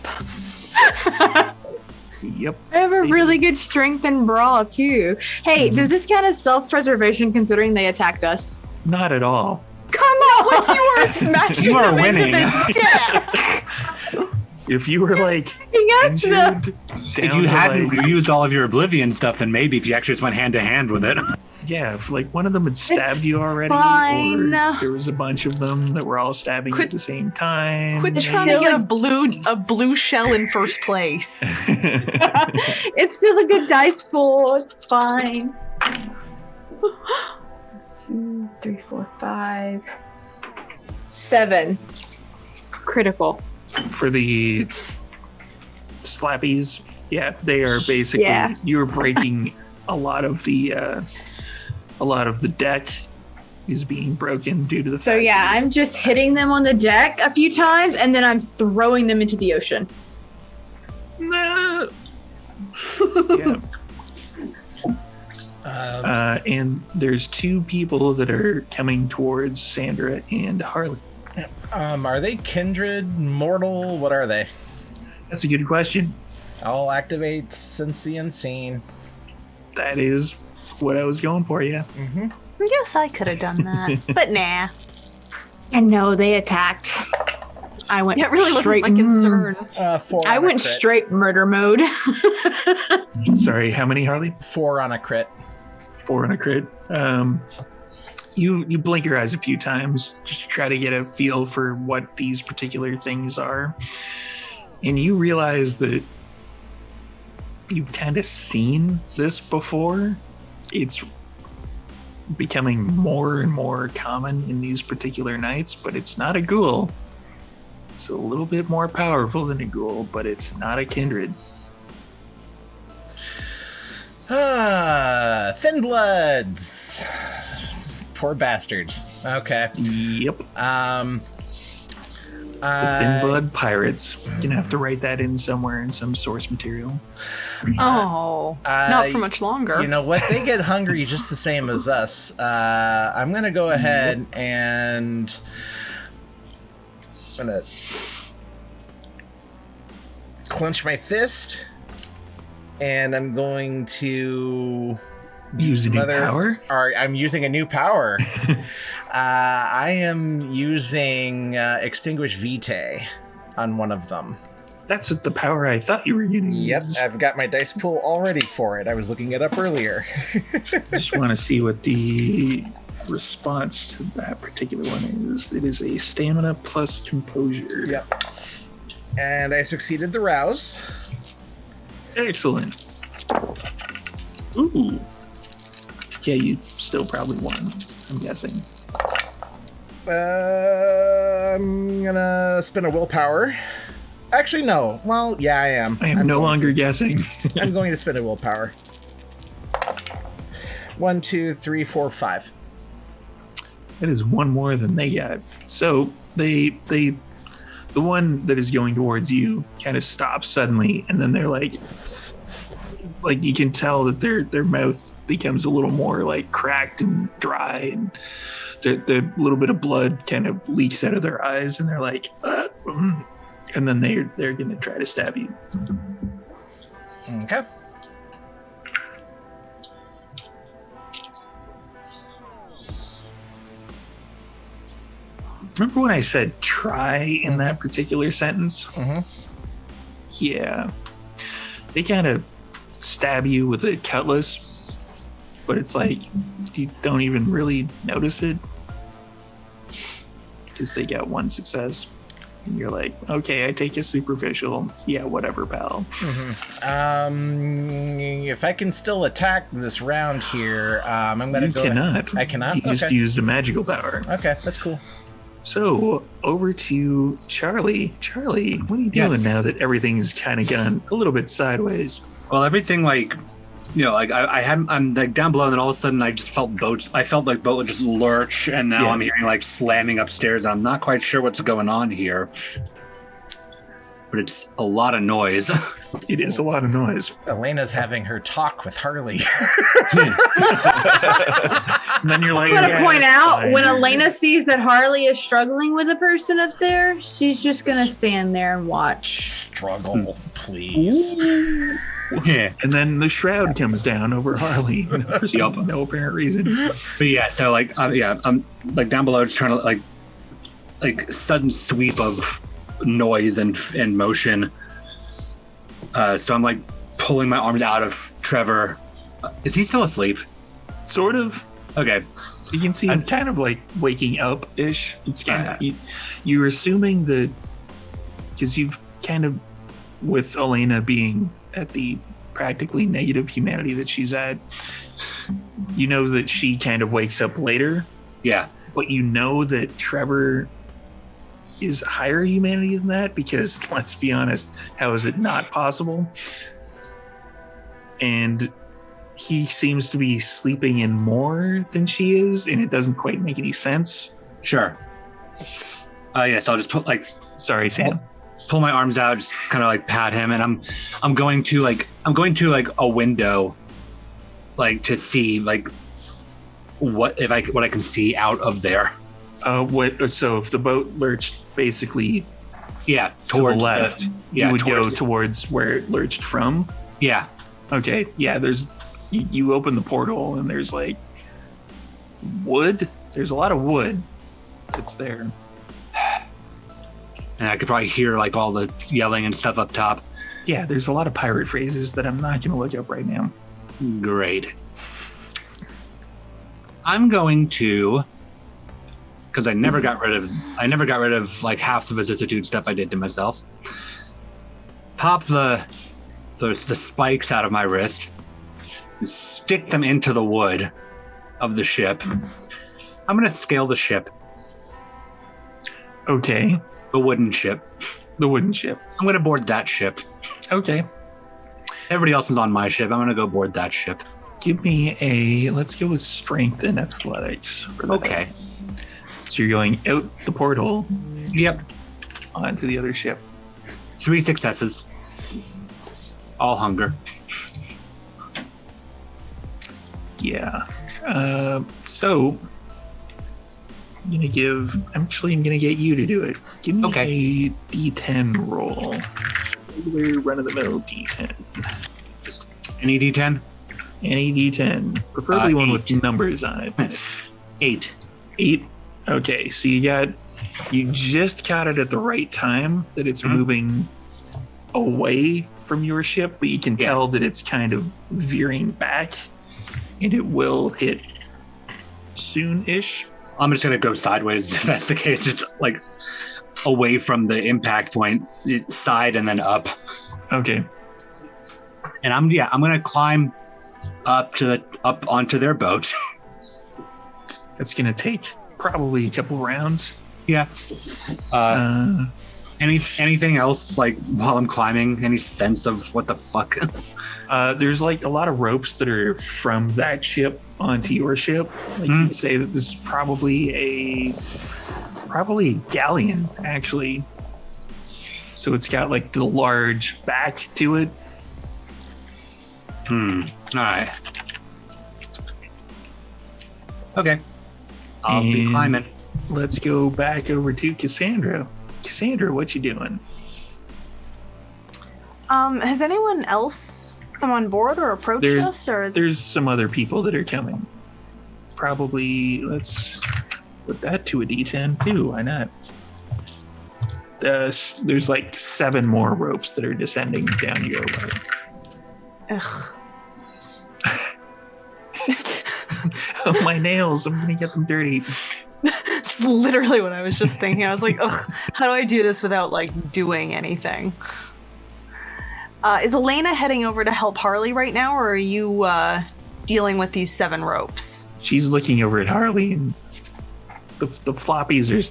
Yep. I have a really good strength and brawl too. Hey, does this count as self-preservation considering they attacked us? Not at all. Come on! You are smashing You are them into winning. the deck. If you were like Yes, injured, If down you to, hadn't like, used all of your Oblivion stuff, then maybe if you actually just went hand to hand with it. yeah, if like one of them had stabbed It's you already, fine. or there was a bunch of them that were all stabbing you at the same time. Quit It's trying to still get a blue shell in first place. It's still a good dice pool. It's fine. 2, 3, 4, 5, 7. Critical. For the slappies, yeah, they are basically you're breaking a lot of the deck is being broken due to the So fact yeah, I'm just hitting them on the deck a few times and then I'm throwing them into the ocean. yeah. And there's 2 people that are coming towards Sandra and Harley. Are they kindred, mortal? What are they? That's a good question. I'll activate Sense the Unseen. That is what I was going for, yeah. I guess I could have done that, but nah. And no, they attacked. I went It really wasn't straight my concern. 4 I on went a crit. straight murder mode. Sorry, how many, Harley? 4 on a crit. 4 on a crit. You blink your eyes a few times just to try to get a feel for what these particular things are. And you realize that you've kind of seen this before. It's becoming more and more common in these particular nights, but it's not a ghoul. It's a little bit more powerful than a ghoul, but it's not a kindred. Thin Bloods. Poor bastards. Okay. Yep. Uh, The Thin Blood Pirates. You're gonna have to write that in somewhere in some source material. Oh, not for much longer. You know what? They get hungry just the same as us. I'm gonna go ahead and I'm gonna clench my fist, and I'm going to Use a new power? Or I'm using a new power. I am using Extinguish Vitae on one of them. That's what the power I thought you were gonna Yep, use. I've got my dice pool all ready for it. I was looking it up earlier. I just want to see what the response to that particular one is. It is a stamina plus composure. Yep. And I succeeded the rouse. Excellent. Ooh. Yeah, you still probably won, I'm guessing. I'm gonna spin a willpower. Actually, no. Well, yeah, I am. I am no longer guessing. I'm going to spin a willpower. 1, 2, 3, 4, 5. That is one more than they got. So the one that is going towards you kind of stops suddenly, and then they're like you can tell that their mouth becomes a little more like cracked and dry, and the little bit of blood kind of leaks out of their eyes, and they're like, and then they're gonna try to stab you. Okay. Remember when I said try in that particular sentence? Mm-hmm. Yeah. They kind of stab you with a cutlass, but it's like you don't even really notice it because they got one success. And you're like, okay, I take a superficial. Yeah, whatever, pal. If I can still attack this round here, I'm gonna You go. cannot. I cannot. You just Okay. used a magical power. Okay, that's cool. So over to Charlie. Charlie, what are you doing Yes. now that everything's kind of gone a little bit sideways? Well, everything like like I'm like down below, and then all of a sudden I just felt boats. I felt like boat would just lurch, and now I'm hearing like slamming upstairs. I'm not quite sure what's going on here, but it's a lot of noise. It is a lot of noise. Elena's having her talk with Harley. And then you're like, I'm gonna point out fine. when Elena sees that Harley is struggling with a person up there, she's just gonna stand there and watch. Struggle, please. Yeah. And then the shroud comes down over Harley for no apparent reason. But yeah, so like I'm like down below, just trying to like sudden sweep of noise and motion. So I'm like pulling my arms out of Trevor. Is he still asleep? Sort of. Okay. You can see him kind of like waking up ish. It's kind of you're assuming that because you've kind of with Elena being at the practically negative humanity that she's at, you know that she kind of wakes up later. Yeah. But you know that Trevor is higher humanity than that because let's be honest, how is it not possible? And he seems to be sleeping in more than she is, and it doesn't quite make any sense. Sure. Yes, I'll just put like Sorry, Sam. pull my arms out, just kind of like pat him, and I'm going to like a window, like to see like what I can see out of there. So if the boat lurched basically Yeah, to the left, you would go towards where it lurched from. Yeah. Okay, yeah, there's you open the portal and there's like wood. There's a lot of wood that's there. And I could probably hear like all the yelling and stuff up top. Yeah, there's a lot of pirate phrases that I'm not going to look up right now. Great. I'm going to, because I never got rid of like half the vicissitude stuff I did to myself. Pop the spikes out of my wrist, and stick them into the wood of the ship. I'm going to scale the ship, Okay, the wooden ship. the wooden ship. I'm going to board that ship. Okay, Everybody else is on my ship. I'm going to go board that ship. give me let's go with strength and athletics. For that. Okay. So you're going out the portal Yep. onto the other ship. 3 successes. All hunger. Yeah. So I'm gonna get you to do it. Give me a D10 roll. Regular run-of-the-mill D10. Just any D10? Any D10, preferably one with 8. numbers on it. 8. 8. Okay, so you just caught it at the right time that it's moving away from your ship, but you can tell that it's kind of veering back, and it will hit soon-ish. I'm just gonna go sideways if that's the case, just like away from the impact point, side and then up. Okay. And I'm gonna climb up onto their boat. That's gonna take probably a couple rounds. Yeah. Anything else like while I'm climbing? Any sense of what the fuck? There's like a lot of ropes that are from that ship onto your ship. Like you'd say that this is probably a galleon, actually. So it's got like the large back to it. All right. Okay. I'll be And climbing. Let's go back over to Cassandra. Cassandra, what you doing? Has anyone else come on board or approached us? Or There's some other people that are coming. Probably, let's put that to a D10 too. Why not? There's like 7 more ropes that are descending down your way. ugh. Oh, my nails. I'm going to get them dirty. It's literally what I was just thinking. I was like, ugh, how do I do this without like doing anything? Is Elena heading over to help Harley right now, or are you dealing with these 7 ropes? She's looking over at Harley, and the floppies are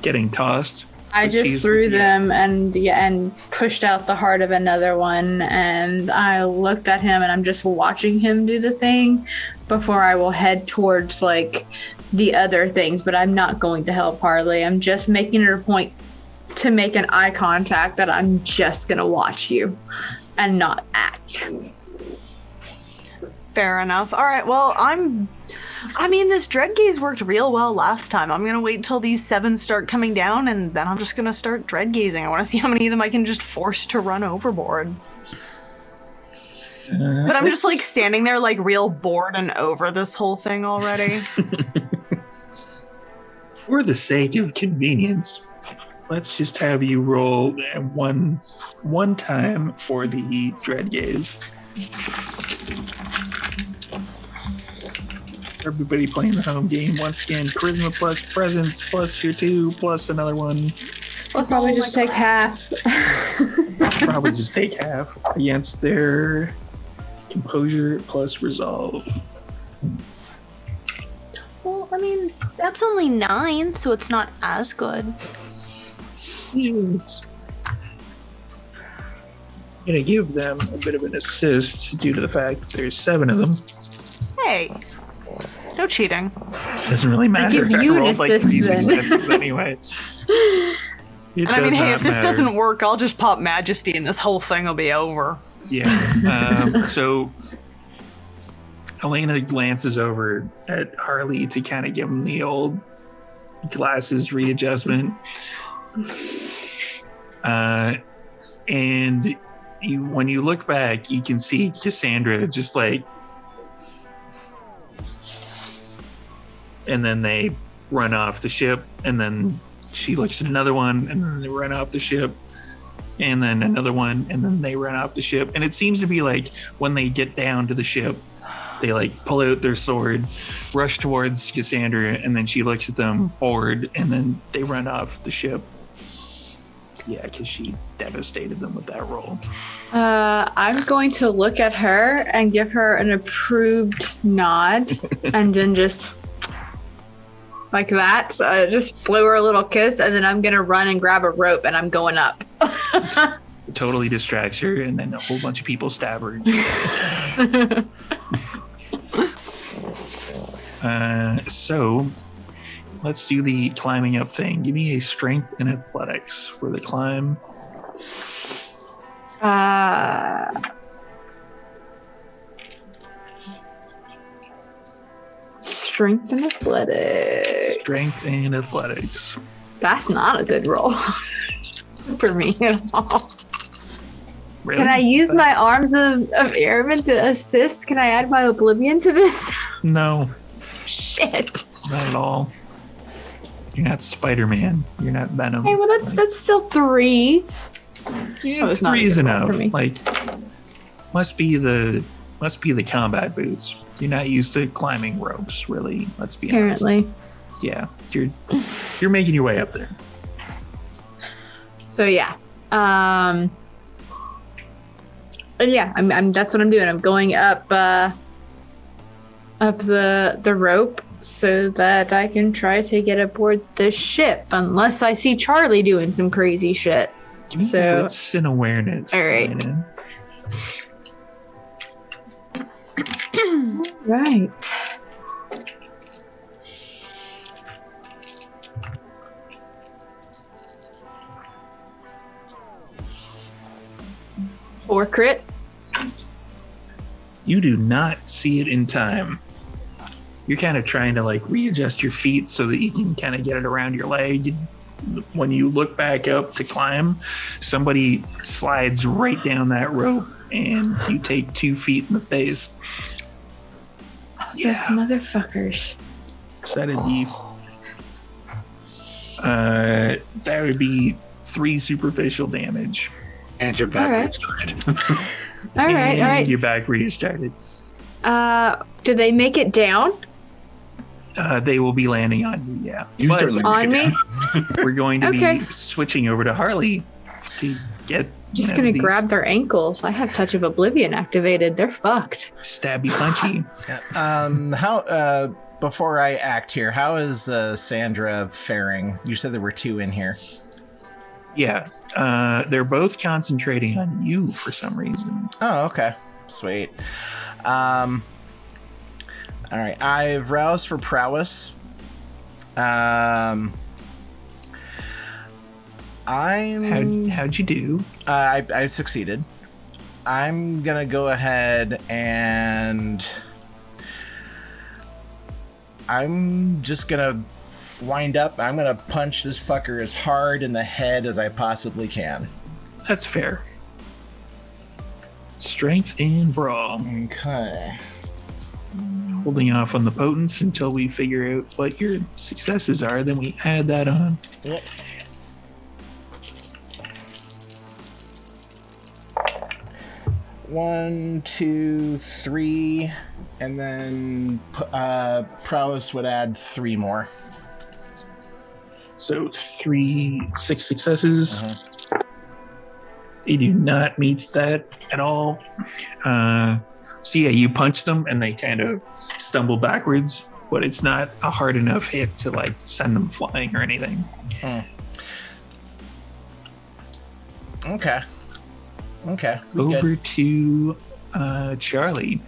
getting tossed. I But just she's- threw yeah. them and pushed out the heart of another one, and I looked at him and I'm just watching him do the thing before I will head towards like the other things, but I'm not going to help Harley. I'm just making it a point to make an eye contact that I'm just gonna watch you and not act. Fair enough. All right. Well, I mean, this dread gaze worked real well last time. I'm gonna wait till these 7 start coming down, and then I'm just gonna start dread gazing. I want to see how many of them I can just force to run overboard. But I'm just like standing there, like real bored and over this whole thing already. For the sake of convenience, let's just have you roll one time for the dread gaze. Everybody playing the home game once again. Charisma plus presence plus your 2 plus another one. I'll probably just take half. Probably just take half against their composure plus resolve. Well, I mean, that's only 9, so it's not as good. Yes. I'm gonna give them a bit of an assist due to the fact that there's 7 of them. Hey, no cheating. Doesn't really matter. give you an rolled like assist 3 then. successes anyway. It And I mean, does hey, not if this matter. doesn't work, I'll just pop Majesty and this whole thing will be over. Yeah. So Elena glances over at Harley to kind of give him the old glasses readjustment. And when you look back, you can see Cassandra just like, and then they run off the ship, and then she looks at another one, and then they run off the ship, and then another one, and then they run off the ship. And it seems to be like when they get down to the ship, they like pull out their sword, rush towards Cassandra, and then she looks at them forward, and then they run off the ship. Yeah, because she devastated them with that roll. I'm going to look at her and give her an approved nod, and then just like that, just blow her a little kiss, and then I'm gonna run and grab a rope, and I'm going up. It totally distracts her, and then a whole bunch of people stab her. So let's do the climbing up thing. Give me a strength and athletics for the climb. Strength and athletics. Strength and athletics. That's not a good roll for me at all. Really? Can I use my arms of airman to assist? Can I add my oblivion to this? No, Shit. not at all. You're not Spider-Man. You're not Venom. Hey, well that's still 3. Yeah, it's not 3 a is good roll enough. for me. Like, must be the combat boots. You're not used to climbing ropes, really. Let's be honest. Apparently. Yeah, you're making your way up there. So yeah. Yeah, I'm that's what I'm doing. I'm going up the rope so that I can try to get aboard the ship, unless I see Charlie doing some crazy shit. Give me So- wits and awareness. All right. Brandon. Right. Four crit. You do not see it in time. You're kind of trying to like readjust your feet so that you can kind of get it around your leg. When you look back up to climb, somebody slides right down that rope and you take 2 feet in the face. Those Yeah, motherfuckers. so that'd be that would be 3 superficial damage. And you're back. All right. All right, all And right. you're back restarted. Do they make it down They will be landing on you, yeah. You But certainly on make it me? down. we're going to Okay. be switching over to Harley to get Just gonna these grab their ankles. I have Touch of Oblivion activated. They're fucked. stabby punchy. How before I act here, how is Sandra faring? You said there were 2 in here. Yeah. They're both concentrating on you for some reason. Oh, okay. Sweet. All right. I've roused for prowess. I'm. How'd you do? I succeeded. I'm gonna go ahead and I'm just gonna wind up. I'm gonna punch this fucker as hard in the head as I possibly can. That's fair. Strength and brawl. Okay. Holding off on the potence until we figure out what your successes are, then we add that on. Yep. One, two, three, and then prowess would add 3 more. So 6 successes. Uh-huh. They do not meet that at all. So yeah, you punch them and they kind of stumble backwards, but it's not a hard enough hit to like send them flying or anything. Okay. Over to Charlie.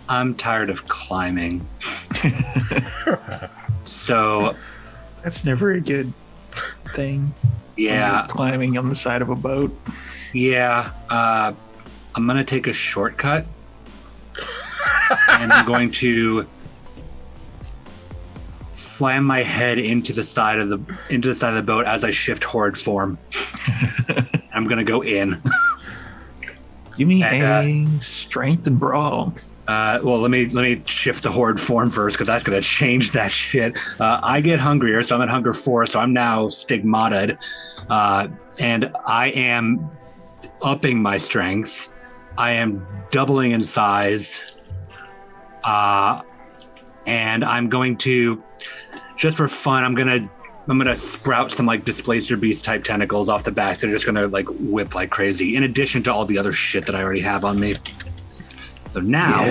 I'm tired of climbing. So That's never a good thing. yeah, Climbing on the side of a boat. yeah. I'm gonna take a shortcut, and I'm going to slam my head into the side of the boat as I shift horde form. I'm gonna go in. Give me And, a strength and brawl. Well, let me shift the horde form first because that's gonna change that shit. I get hungrier, so I'm at hunger 4, so I'm now stigmatted, and I am upping my strength. I am doubling in size, and I'm going to, just for fun, I'm gonna sprout some like displacer beast type tentacles off the back. They're just gonna like whip like crazy, in addition to all the other shit that I already have on me. So now,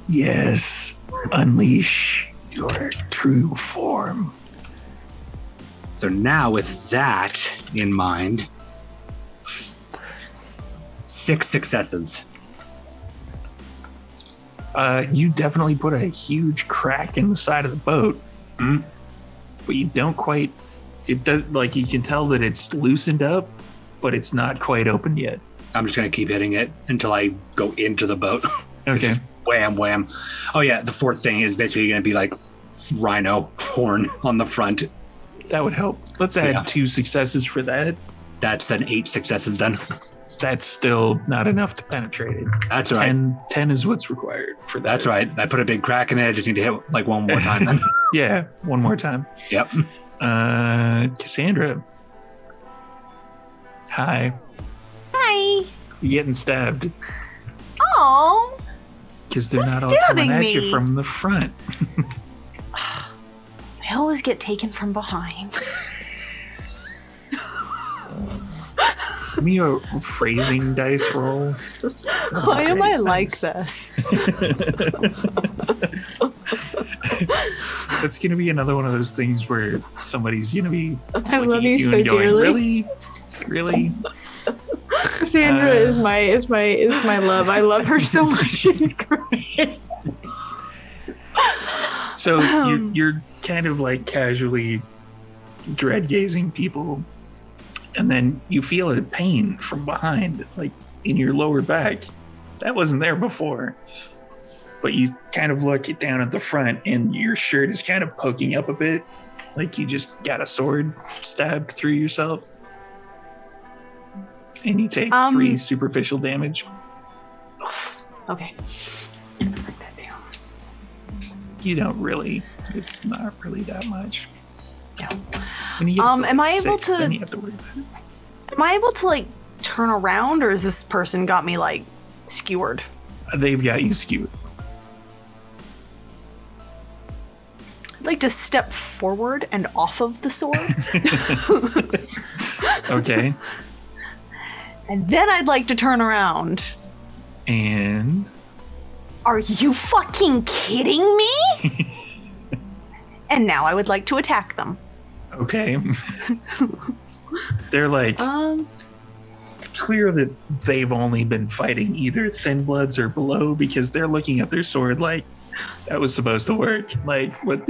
Yes. Unleash your true form. so now with that in mind, 6 successes. You definitely put a huge crack in the side of the boat, but you don't quite. It does, like, you can tell that it's loosened up, but it's not quite open yet. I'm just gonna keep hitting it until I go into the boat. Okay. Wham, wham. Oh yeah, the 4th thing is basically gonna be like rhino horn on the front. That would help. Let's add Yeah. 2 successes for that. That's then 8 successes then. That's still not enough to penetrate it. That's right. 10 is what's required for that. That's right. I put a big crack in it. I just need to hit like one more time then. Yeah, one more time. Yep. Cassandra. Hi. Hi. You're getting stabbed Oh, because they're Who's not all stabbing coming at you me? from the front. I always get taken from behind. Give me a phrasing dice roll. Why am I like this? It's going to be another one of those things where somebody's going to be I looking love at you you so and going, dearly. Really? Cassandra is my love. I love her so much. She's great. So you're kind of like casually dread gazing people, and then you feel a pain from behind, like in your lower back. That wasn't there before. But you kind of look down at the front, and your shirt is kind of poking up a bit, like you just got a sword stabbed through yourself. And you take 3 superficial damage. Okay. Write that down. You don't really. It's not really that much. No. When you get to, am I 6, able to- Then you have to worry about it. Am I able to like turn around, or is this person got me like skewered? They've got you skewed. I'd like to step forward and off of the sword, Okay. and then I'd like to turn around. And Are you fucking kidding me? And now I would like to attack them. okay. They're like clear that they've only been fighting either thin bloods or below because they're looking at their sword like that was supposed to work. Like what?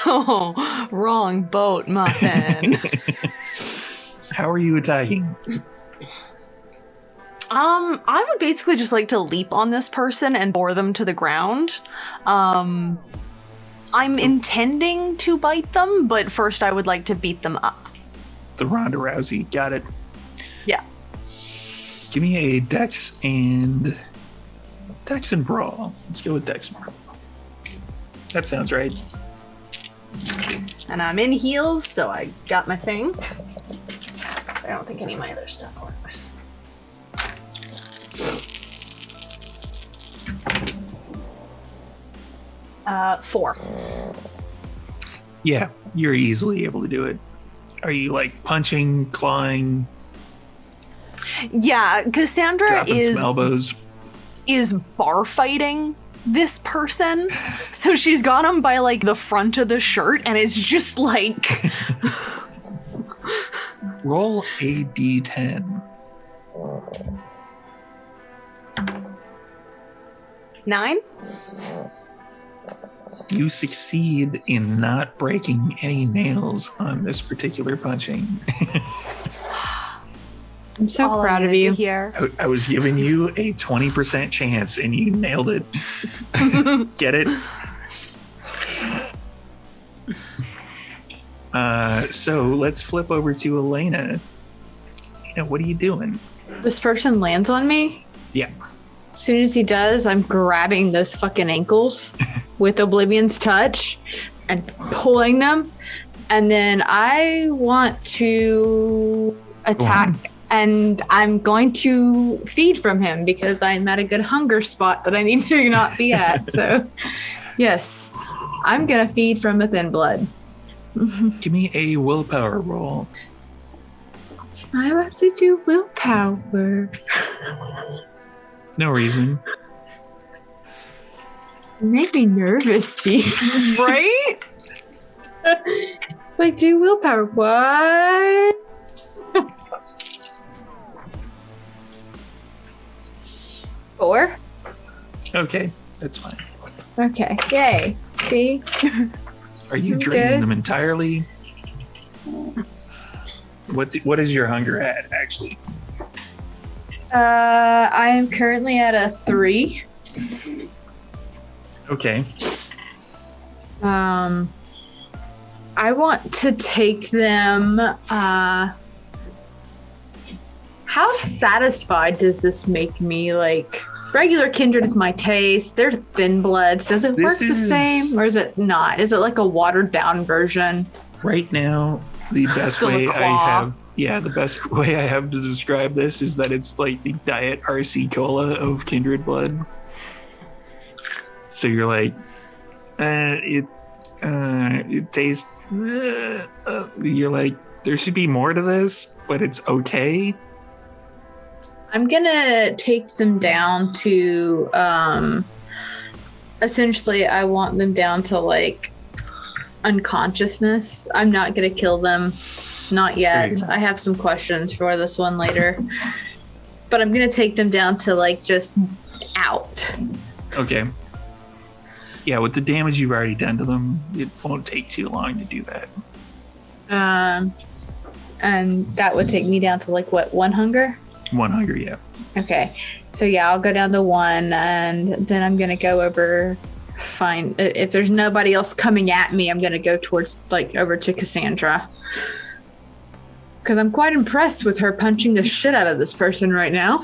Oh, wrong boat, Muffin. How are you attacking? I would basically just like to leap on this person and bore them to the ground. I'm intending to bite them, but first I would like to beat them up. The Ronda Rousey. Got it. Yeah. Give me a Dex and Brawl. Let's go with Dex and Brawl. That sounds right. And I'm in heels, so I got my thing. I don't think any of my other stuff works. Four. Yeah, you're easily able to do it. Are you like punching, clawing, Yeah, Cassandra dropping some elbows? is bar fighting this person. So she's got him by like the front of the shirt and it's just like Roll a d10. 9. You succeed in not breaking any nails on this particular punching. I'm so All I proud of needed you. to hear. I was giving you a 20% chance and you nailed it. Get it? So let's flip over to Elena. What are you doing? This person lands on me. Yeah. As soon as he does, I'm grabbing those fucking ankles with Oblivion's touch and pulling them. And then I want to attack. And I'm going to feed from him because I'm at a good hunger spot that I need to not be at. So, yes, I'm going to feed from a thin blood. Give me a willpower roll. I have to do willpower. No reason. You make me nervous, Steve. Right? Like, do willpower. What? Four? Okay, that's fine. Okay. Yay. See? Are you I'm draining good. them entirely? What is your hunger at, actually? I am currently at a 3. Okay. I want to take them. How satisfied does this make me? Like, regular kindred is my taste. They're thin bloods. Does it work the same, or is it not? Is it like a watered down version? Right now, the best Still a way I claw. have, the best way I have to describe this is that it's like the diet RC Cola of kindred blood. So you're like, it tastes. You're like, there should be more to this, but it's okay. I'm gonna take them down to. Essentially, I want them down to like unconsciousness. I'm not gonna kill them. Not yet. Great. I have some questions for this one later. But I'm gonna take them down to like just out. Okay. Yeah, with the damage you've already done to them, it won't take too long to do that. And that would take me down to like what, 1 hunger? 1 hunger, yeah. Okay. So yeah, I'll go down to 1 and then I'm gonna go over find if there's nobody else coming at me, I'm gonna go towards like over to Cassandra. Because I'm quite impressed with her punching the shit out of this person right now.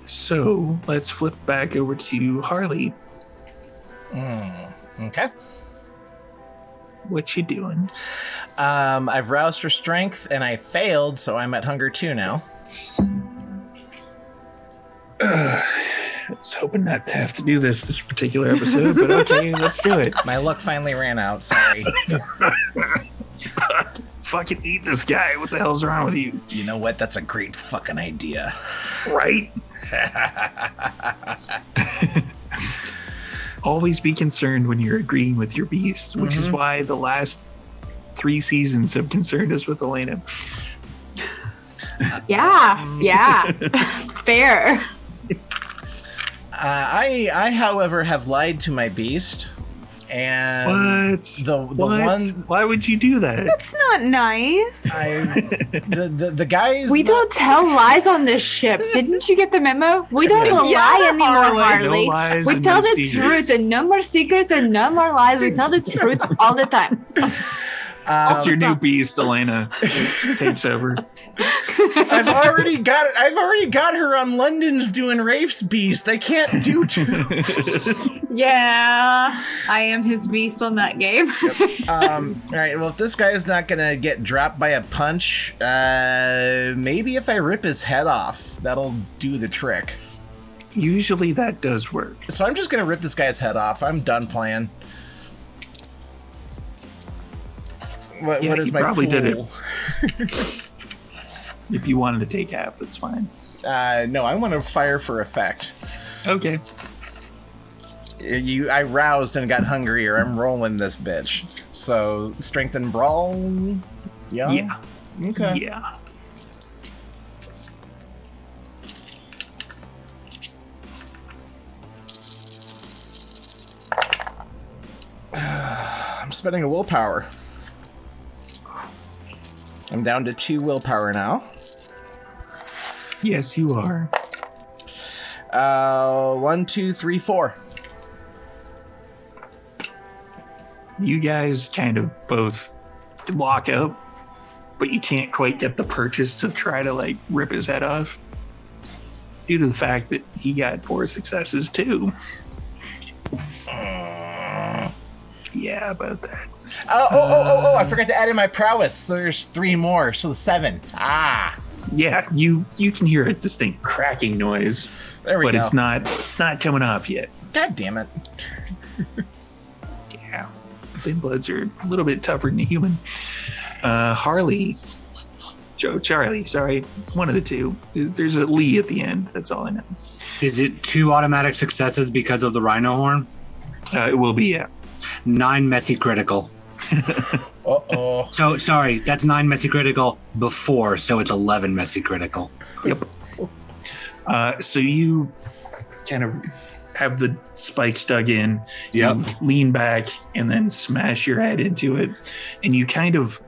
So let's flip back over to Harley. Okay. What you doing? I've roused for strength and I failed, so I'm at hunger 2 now. I was hoping not to have to do this particular episode, but okay, let's do it. My luck finally ran out. Sorry. Fucking eat this guy. What the hell's wrong with you? You know what? That's a great fucking idea. Right? always be concerned when you're agreeing with your beast, which is why the last 3 seasons have concerned us with Elena. Yeah. Fair. I, however, have lied to my beast. And What? the one Why would you do that? That's not nice. the guys We don't tell lies on this ship. Didn't you get the memo? We don't lie anymore, Harley. No lies We and tell no the secrets. truth, and no more secrets and no more lies. We tell the truth all the time. That's your new beast, Elena. Takes over. I've already got her on London's doing Rafe's beast. I can't do two. Yeah, I am his beast on that game. All right. Well, if this guy is not gonna get dropped by a punch, maybe if I rip his head off, that'll do the trick. Usually that does work. So I'm just gonna rip this guy's head off. I'm done playing. What is you my probably did it. pool? If you wanted to take half, that's fine. No, I want to fire for effect. Okay. I roused and got hungrier. I'm rolling this bitch. So strength and brawl. Yeah. Yeah. Okay. Yeah. I'm spending a willpower. I'm down to 2 willpower now. Yes, you are. 1, 2, 3, 4. You guys kind of both lock up, but you can't quite get the purchase to try to like rip his head off due to the fact that he got 4 successes too. Yeah, about that. Oh, I forgot to add in my prowess. So there's 3 more, so 7. Yeah, you can hear a distinct cracking noise, There we but go. it's not coming off yet. God damn it. Yeah, thin bloods are a little bit tougher than a human. Charlie, sorry, one of the two. There's a Lee at the end. That's all I know. Is it 2 automatic successes because of the rhino horn? It will be, yeah. 9 messy critical. Uh-oh. So sorry, that's 9 messy critical before, so it's 11 messy critical. Yep. So you kind of have the spikes dug in. Yep. You lean back and then smash your head into it, and you kind of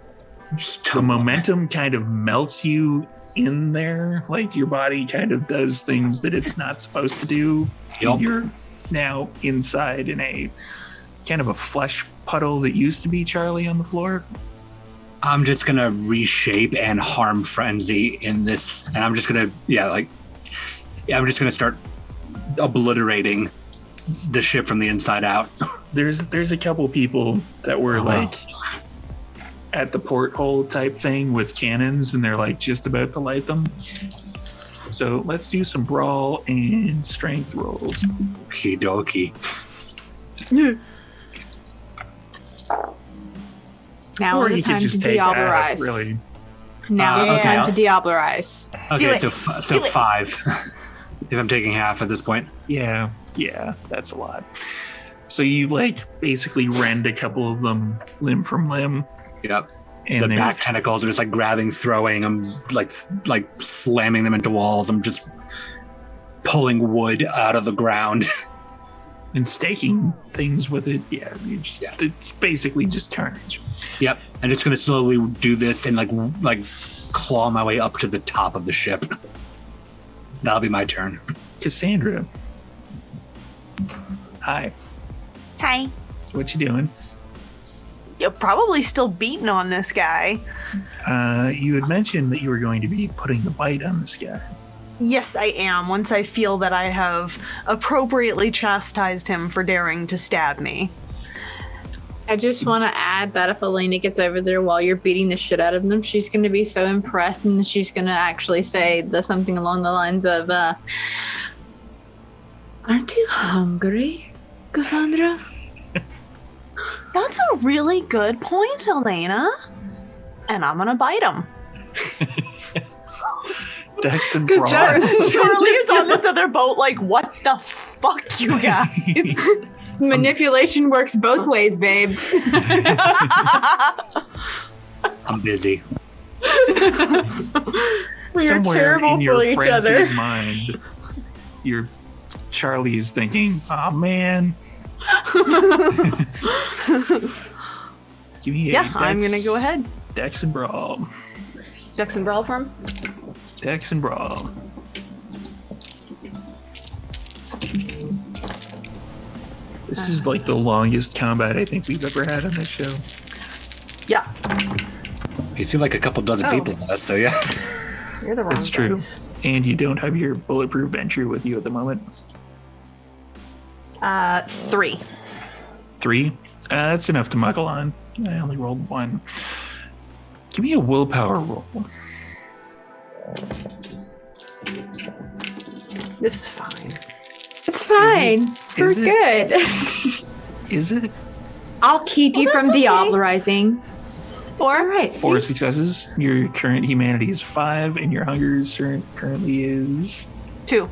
the momentum kind of melts you in there. Like your body kind of does things that it's not supposed to do. Yep. You're now inside in a kind of a flesh puddle that used to be Charlie on the floor. I'm just gonna reshape and harm frenzy in this, and I'm just gonna start obliterating the ship from the inside out. There's a couple people that were like at the porthole type thing with cannons, and they're like just about to light them. So let's do some brawl and strength rolls. Okie dokie. Now Or is the you could time to just take half, Diablerize. really. Now is the okay, time I'll- to Diablerize. Okay, Do it. so Do it. 5. If I'm taking half at this point. Yeah, that's a lot. So you like basically rend a couple of them limb from limb, Yep. and The they're back tentacles are just like grabbing, throwing. I'm like slamming them into walls. I'm just pulling wood out of the ground. and staking things with it. Yeah, it's basically just carnage. Yep. I'm just gonna slowly do this and like claw my way up to the top of the ship. That'll be my turn. Cassandra, hi. Hi. What you doing? You're probably still beating on this guy. You had mentioned that you were going to be putting the bite on this guy. Yes, I am, once I feel that I have appropriately chastised him for daring to stab me. I just want to add that if Elena gets over there while you're beating the shit out of them, she's going to be so impressed, and she's going to actually say something along the lines of, "Aren't you hungry, Cassandra?" That's a really good point, Elena. And I'm gonna bite him. Dex and Good brawl. job. Charlie is on this other boat like, what the fuck, you guys? Manipulation works both ways, babe. I'm busy. We are Somewhere terrible in your for each frenzied other. mind, your Charlie is thinking, "Oh man." Give me a I'm gonna go ahead. Dex and Brawl. Dex and Brawl from. Dex and Brawl. This is like the longest combat I think we've ever had on this show. Yeah, You feel like a couple dozen people in this, so yeah. you're the wrong. That's true. dice. And you don't have your bulletproof venture with you at the moment. 3. 3. That's enough to muggle on. I only rolled 1. Give me a willpower roll. This is fine. It's fine. We're Is it? good. Is it? I'll keep you from that's okay. Diablerizing. All right. 4 successes. Your current humanity is 5, and your hunger currently is... 2.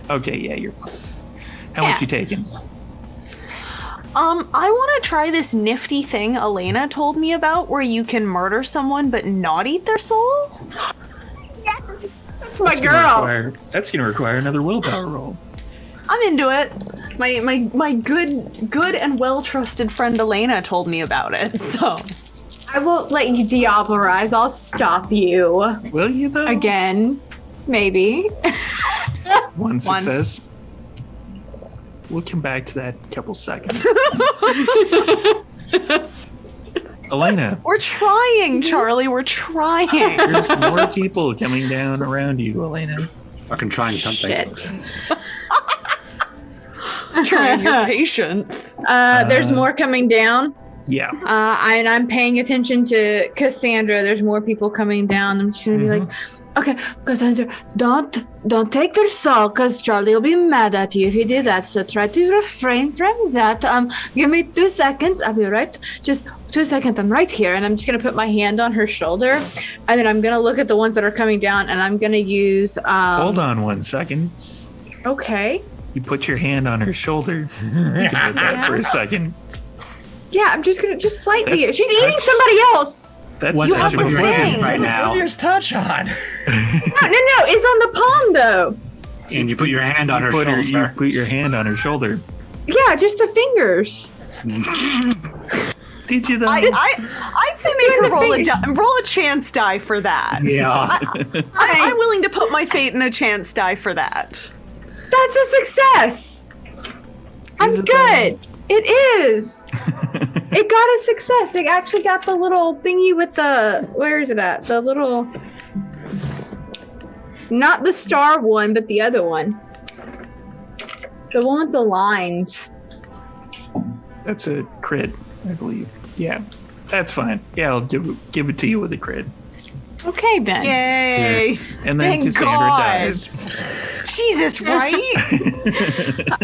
Okay, yeah, you're fine. How Yeah. much you taking? I want to try this nifty thing Elena told me about, where you can murder someone but not eat their soul. That's my That's gonna girl. that's going to require another willpower roll. I'm into it. My good and well trusted friend Elena told me about it. So I won't let you Diablerize. I'll stop you. Will you, though? Again. Maybe. 1 success. We'll come back to that in a couple seconds. Elena, we're trying, Charlie. We're trying. there's more people coming down around you, Elena. Fucking trying something. Shit. Trying your patience. There's more coming down. Yeah. And I'm paying attention to Cassandra. There's more people coming down. I'm just gonna be like, okay, Cassandra, don't take their soul, because Charlie will be mad at you if you do that. So try to refrain from that. Give me 2 seconds. I'll be right. Just 2 seconds. I'm right here, and I'm just gonna put my hand on her shoulder, and then I'm gonna look at the ones that are coming down, and I'm gonna use. Hold on 1 second. Okay. You put your hand on her shoulder. You can do that for a second. Yeah, I'm just gonna slightly. That's- She's eating somebody else. That's What You touch have with the your thing. hand right now, There's touch on. No, it's on the palm though. and you put your hand on her you shoulder. put your hand on her shoulder. Yeah, just the fingers. Did you though? I'd say doing make her the roll a chance die for that. Yeah. I'm willing to put my fate in a chance die for that. That's a success. I'm it good. It is. It got a success. It actually got the little thingy with the. Where is it at? The little. Not the star one, but the other one. The one with the lines. That's a crit, I believe. Yeah, that's fine. Yeah, I'll give it to you with a crit. Okay, then. Yay! And then Thank Cassandra God. dies. Jesus, right?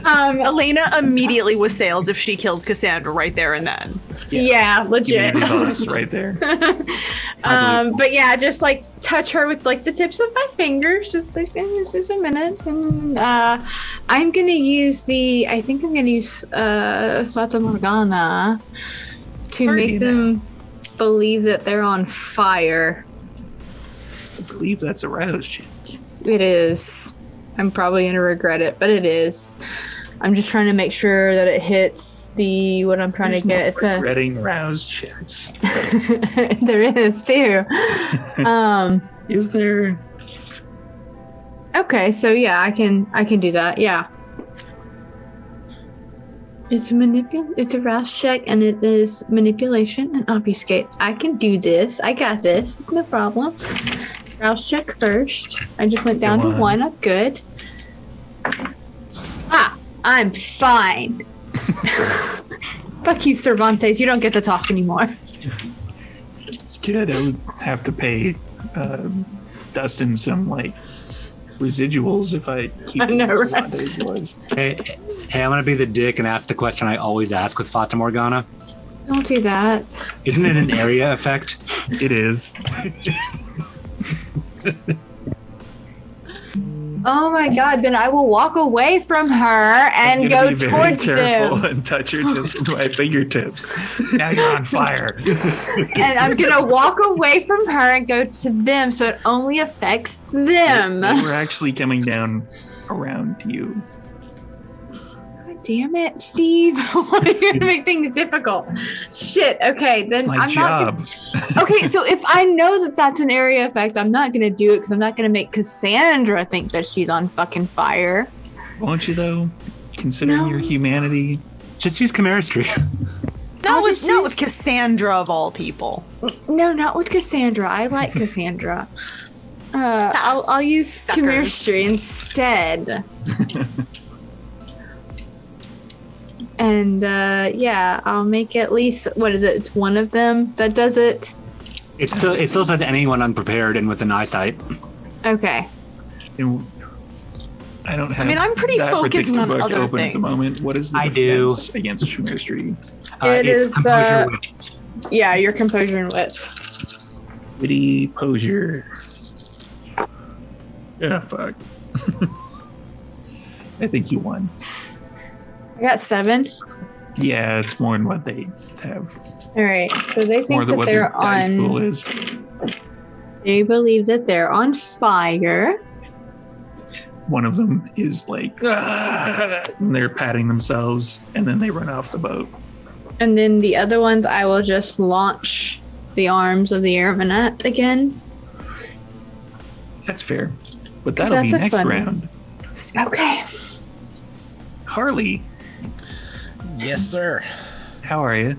Elena immediately wassails if she kills Cassandra right there and then. Yeah, legit. Maybe boss right there. But yeah, just like touch her with like the tips of my fingers, just like just a minute. And I'm gonna use I think I'm gonna use Fata Morgana to make them believe that they're on fire. I believe that's a rouse check. It is. I'm probably gonna regret it, but it is. I'm just trying to make sure that it hits what I'm trying to get. It's regretting rouse checks. there is too. Is there? Okay, so yeah, I can do that. Yeah. It's it's a rouse check, and it is manipulation and obfuscate. I can do this. I got this. It's no problem. Rouse check first. I just went down to 1. I'm good. I'm fine. Fuck you, Cervantes. You don't get to talk anymore. It's good. I would have to pay Dustin some like residuals if I keep I know, it as right? Cervantes was. Hey, I'm gonna be the dick and ask the question I always ask with Fata Morgana. Don't do that. Isn't it an area effect? It is. Oh my god, then I will walk away from her and go Be very towards careful them. and touch her just with my fingertips. Now you're on fire. And I'm gonna walk away from her and go to them so it only affects them. They were actually coming down around you. God damn it, Steve. Why are you gonna make things difficult? Shit, okay, then My I'm job. not gonna... Okay, so if I know that that's an area effect, I'm not gonna do it because I'm not gonna make Cassandra think that she's on fucking fire. Won't you though? Considering No. your humanity. Just use chemistry. Not just with Cassandra of all people. No, not with Cassandra. I like Cassandra. I'll use Suckers. chemistry instead. And yeah, I'll make at least what is it? It's one of them that does it. It still says anyone unprepared and with an eyesight. Okay. And I don't have. I mean, I'm pretty that focused particular on book other open at the things. moment. What is the I do. defense against chemistry? It It's is, composure wit. Yeah, your composure and wit. Witty posure. Yeah, fuck. I think you won. I got 7. Yeah, it's more than what they have. All right. So they More think than that what their they're dice pool on. is. They believe that they're on fire. One of them is like, "Ah," and they're patting themselves, and then they run off the boat. And then the other ones, I will just launch the arms of the airman at again. That's fair. But 'Cause that'll be that's a next fun- round. Okay. Harley, Yes, sir. how are you?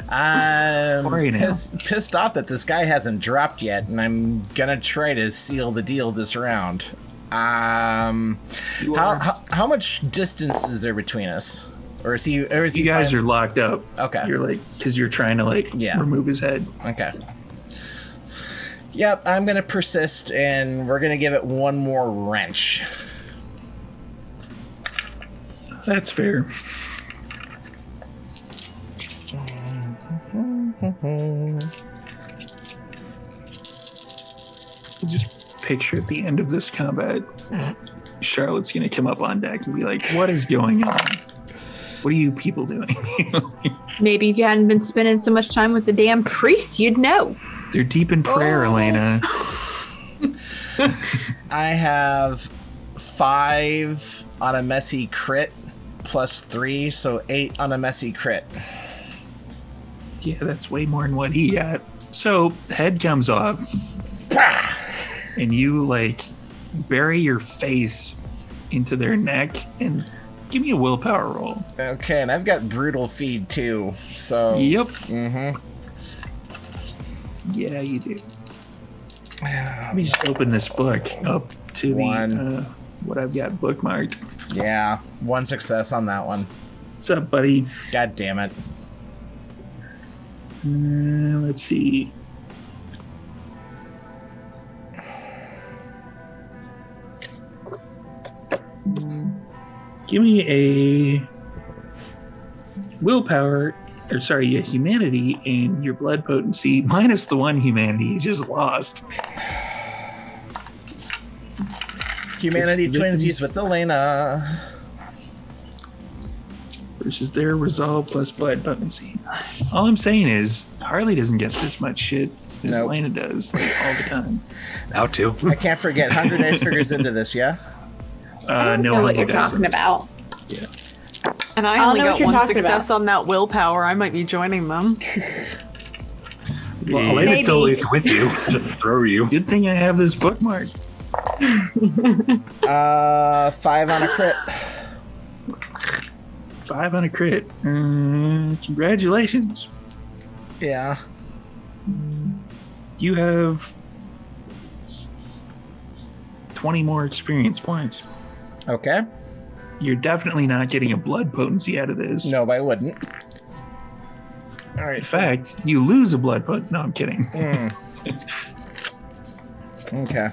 I'm How are you now? pissed off that this guy hasn't dropped yet, and I'm gonna try to seal the deal this round. How much distance is there between us? Or is he? Or is You he guys fine? are locked up. Okay. You're like, because you're trying to like Yeah. remove his head. Okay. Yep, I'm gonna persist, and we're gonna give it one more wrench. That's fair. Just picture at the end of this combat, Charlotte's gonna come up on deck and be like, "What is going on? What are you people doing?" Maybe if you hadn't been spending so much time with the damn priest, you'd know. They're deep in prayer, Elena. I have 5 on a messy crit plus 3, so 8 on a messy crit. Yeah, that's way more than what he got. So head comes off, and you like bury your face into their neck and give me a willpower roll. Okay, and I've got brutal feed too, so. Yep. Mm-hmm. Yeah, you do. Let me just open this book up to One. the what I've got bookmarked. Yeah, 1 success on that one. What's up, buddy? God damn it. Let's see. Give me a willpower, or sorry, a humanity and your blood potency minus the 1 humanity you just lost. Humanity It's the twinsies with Elena. Versus their resolve plus blood potency. All I'm saying is Harley doesn't get this much shit as Nope. Elena does, like all the time. Out too. I can't forget 100 dice figures into this, yeah? I don't No, know what you're Harley talking doesn't. about. Yeah. And I I don't only know what got you're 1 talking success about. on that willpower. I might be joining them. Well, Elena's Maybe. still at least with you. Just throw you. Good thing I have this bookmarked. 5 on a crit. 5 on a crit. Congratulations. Yeah. You have 20 more experience points. Okay. You're definitely not getting a blood potency out of this. No, I wouldn't. All right. In fact, you lose a blood potency. No, I'm kidding. Okay.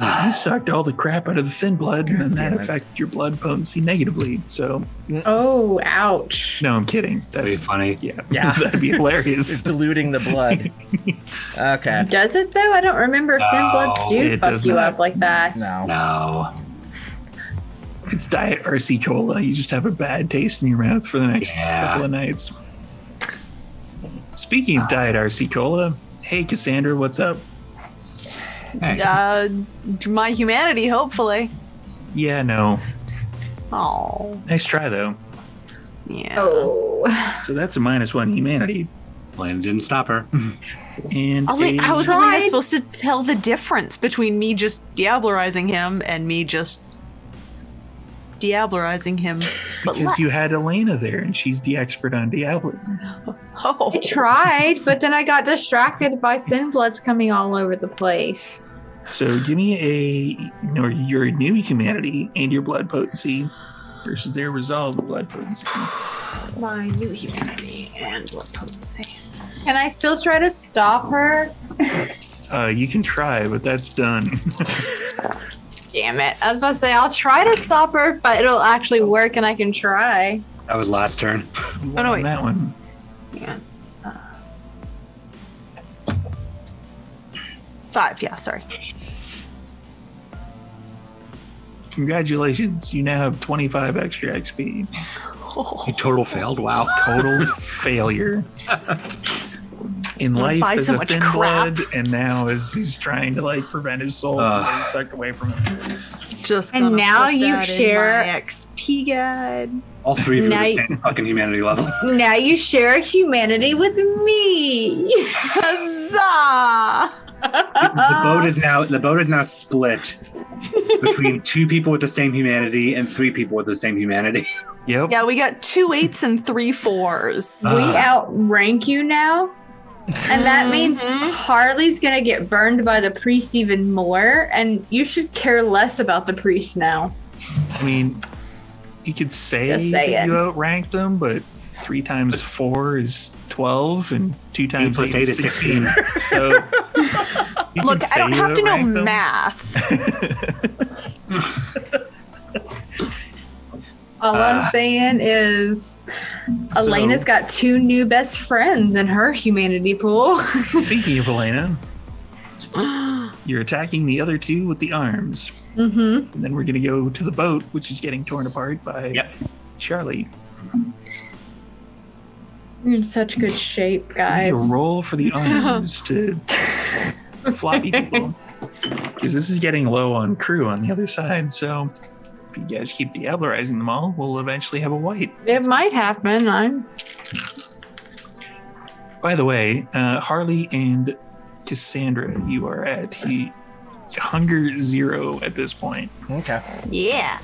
You sucked all the crap out of the thin blood, and then that damn it. affected your blood potency negatively. So, Oh, ouch. no, I'm kidding. That'd be That's funny. yeah, Yeah. that'd be It's hilarious. diluting the blood. Okay. Does it though? I don't remember if thin bloods do it fuck does you not. up like that. No. No. It's Diet RC Cola. You just have a bad taste in your mouth for the next couple of nights. Speaking of Diet RC Cola, hey Cassandra, what's up? Hey. My humanity, hopefully. Yeah, no. Oh, Nice try though. yeah. Oh. So that's a -1 humanity. Lana didn't stop her. And How was Tried. Elena supposed to tell the difference between me just diablerizing him and me just diablerizing him? But because you had less? Elena there and she's the expert on Diablo. Oh, I tried, but then I got distracted by thin bloods coming all over the place. So give me your new humanity and your blood potency versus their resolved blood potency. my new humanity and blood potency. Can I still try to stop her? You can try, but that's done. Damn it. I was about to say, I'll try to stop her, but it'll actually work and I can try. That was last turn. no, wait. That one. Yeah. 5, yeah, sorry. Congratulations. You now have 25 extra XP. You total failed. Wow. Total failure. In life buy as so a much thin crap. blood, and now as he's trying to prevent his soul from getting sucked away from him. Just And gonna now put you that in share- my XP guide. All three of you are the Night. same fucking humanity level. Now you share humanity with me. Huzzah! The boat is now split between 2 people with the same humanity and 3 people with the same humanity. Yep. Yeah, we got 2 8s and 3 4s. We outrank you now. And that means Harley's gonna get burned by the priest even more, and you should care less about the priest now. I mean, you could say Just that saying. you outranked them, but 3 times 4 is 12, and 2 times 8 plus 8 is 16. So, you Look, could I don't say you have to know outranked them. math. All I'm saying is Elena's got 2 new best friends in her humanity pool. Speaking of Elena, you're attacking the other 2 with the arms. Mm-hmm. And then we're going to go to the boat, which is getting torn apart by Charlie. You're in such good shape, You guys. roll for the arms to floppy people. Because this is getting low on crew on the other side, so if you guys keep diablerizing them all, we'll eventually have a white. It might happen. By the way, Harley and Cassandra, you are at hunger 0 at this point. Okay. Yeah.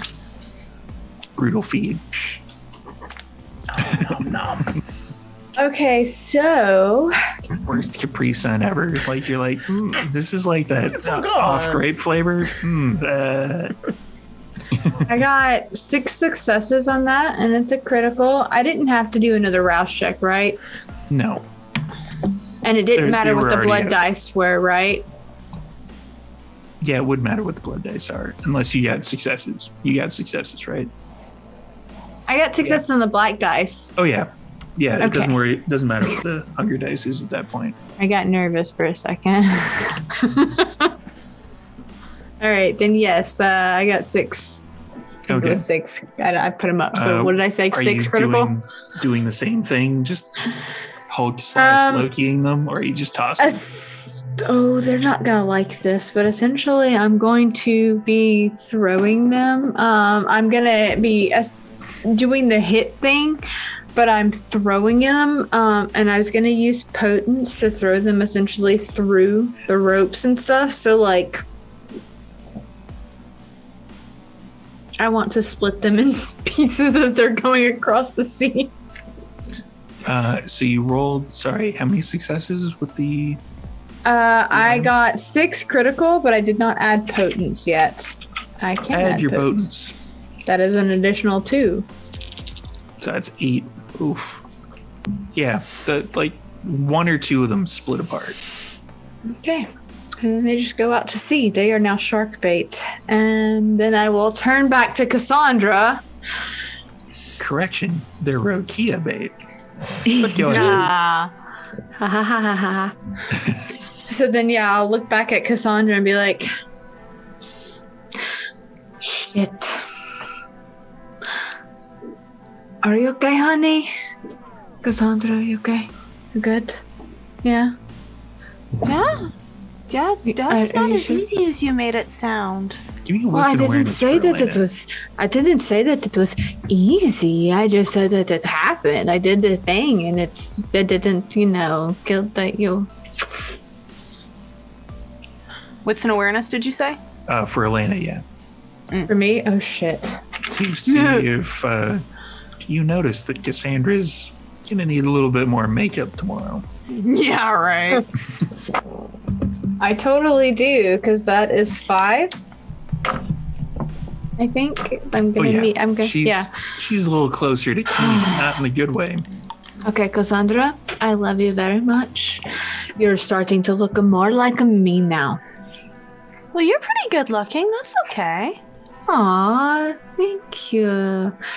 Brutal feed. Okay, so Worst Capri Sun ever. You're like, this is like that so good. off grape flavor. I got 6 successes on that, and it's a critical. I didn't have to do another rouse check, right? No. And it didn't They matter were what the already blood out. dice were, right? Yeah, it would matter what the blood dice are, unless you got successes. You got successes, right? I got successes on the black dice. Oh yeah, yeah. It Okay. doesn't worry. It doesn't matter what the hunger dice is at that point. I got nervous for a second. All right, then yes, I got 6. It Okay. was 6. I put them up. So what did I say? Are 6 you critical? doing the same thing? Just Hulk / Lokiing them, or are you just tossing? They're not gonna like this, but essentially, I'm going to be throwing them. I'm gonna be doing the hit thing, but I'm throwing them. And I was gonna use potence to throw them essentially through the ropes and stuff. So I want to split them in pieces as they're going across the sea. So you rolled. Sorry, how many successes with the? I got 6 critical, but I did not add potence yet. I can Add add your potence. potence. That is an additional 2. So that's 8. Oof. Yeah, the 1 or 2 of them split apart. Okay. And then they just go out to sea. They are now shark bait. And then I will turn back to Cassandra. Correction, they're Rokia bait. But go ahead. Nah. Ha ha ha ha ha. So then, yeah, I'll look back at Cassandra and be like, shit. Are you okay, honey? Cassandra, you okay? You good? Yeah. Yeah. Yeah, that's Are not you as sure? easy as you made it sound. Give me a Well, I wits and didn't awareness say for that it Elena. was. I didn't say that it was easy. I just said that it happened. I did the thing, and it didn't, kill that you. What's an awareness, did you say? For Elena, yeah. For me, oh shit. To see if you notice that Cassandra's gonna need a little bit more makeup tomorrow. Yeah, right. I totally do, because that is 5. I think I'm gonna need. I'm gonna. She's, Yeah. she's a little closer to King, not in the good way. Okay, Cassandra, I love you very much. You're starting to look more like me now. Well, you're pretty good looking. That's okay. Aw, thank you.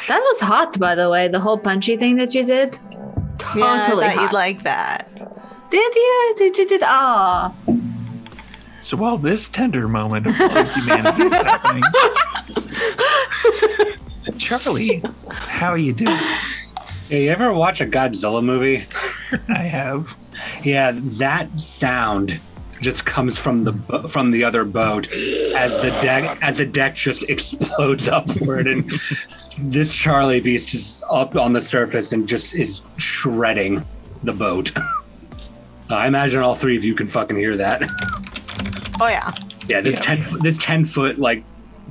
That was hot, by the way. The whole punchy thing that you did. Totally Yeah, I thought hot. you'd like that. Did you? Did you? Aw. So while this tender moment of love humanity is happening, Charlie, how are you doing? Yeah, you ever watch a Godzilla movie? I have. Yeah, that sound just comes from the other boat as the deck just explodes upward, and this Charlie beast is up on the surface and just is shredding the boat. I imagine all three of you can fucking hear that. Oh, yeah. Yeah, this Yeah. 10 foot like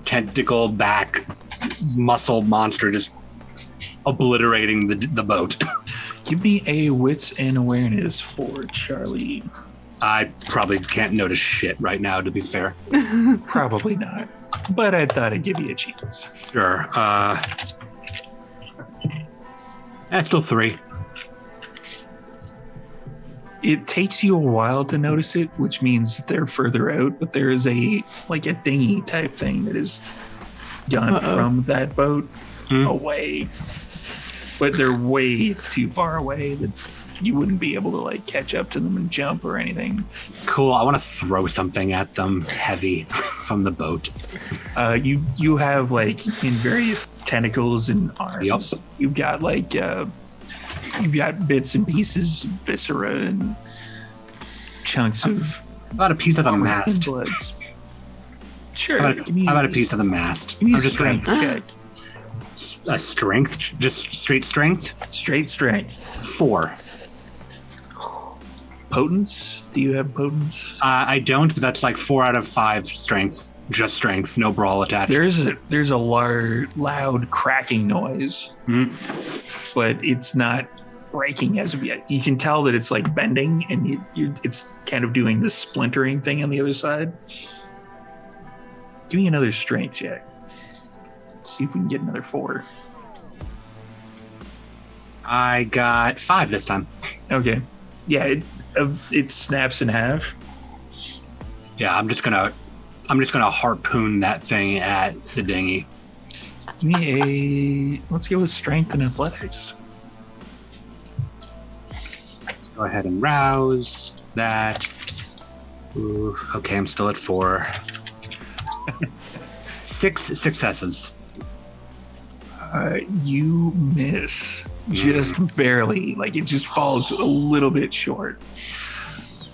tentacle back muscle monster just obliterating the boat. Give me a wits and awareness for Charlie. I probably can't notice shit right now, to be fair. Probably not, but I thought I'd give you a chance. Sure. That's still 3. It takes you a while to notice it, which means they're further out, but there is a dinghy type thing that is done from that boat away. But they're way too far away that you wouldn't be able to catch up to them and jump or anything. Cool. I want to throw something at them heavy from the boat. You have in various tentacles and arms. Yep. You've got you've got bits and pieces, viscera and chunks of How about a piece of the mast? bloods. Sure. How about a piece of the mast? Give me I'm a just gonna strength check. a strength, just straight strength. Straight strength. 4. Potence? Do you have potence? I don't, but that's 4 out of 5 strength. Just strength, no brawl attached. There's a loud cracking noise, but it's not breaking as of yet. You can tell that it's bending, and it's kind of doing this splintering thing on the other side. Give me another strength check. Let's see if we can get another 4. I got 5 this time. Okay. Yeah, it snaps in half. Yeah, I'm just gonna harpoon that thing at the dinghy. Give me let's go with strength and athletics. Go ahead and rouse that. Ooh, okay, I'm still at 4. 6 successes. You miss just barely. It just falls a little bit short.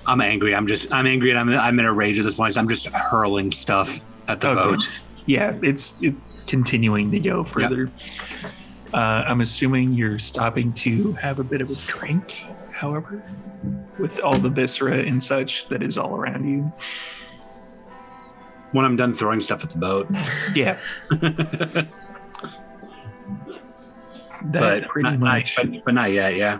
I'm angry. I'm angry, and I'm in a rage at this point. So I'm just hurling stuff at the boat. Yeah, it's continuing to go further. I'm assuming you're stopping to have a bit of a drink, however, with all the viscera and such that is all around you. When I'm done throwing stuff at the boat. Yeah. That pretty much but not yet, yeah.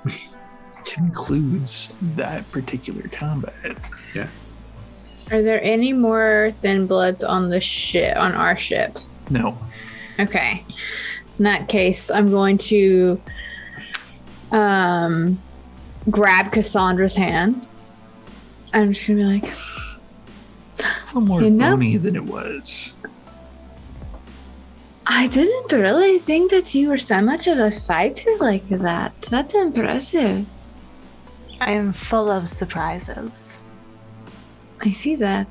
concludes that particular combat. Yeah. Are there any more thin bloods on the ship, on our ship? No. Okay. In that case, I'm going to grab Cassandra's hand. I'm just gonna be like, It's a little more bony than it was. I didn't really think that you were so much of a fighter like that. That's impressive. I am full of surprises. I see that.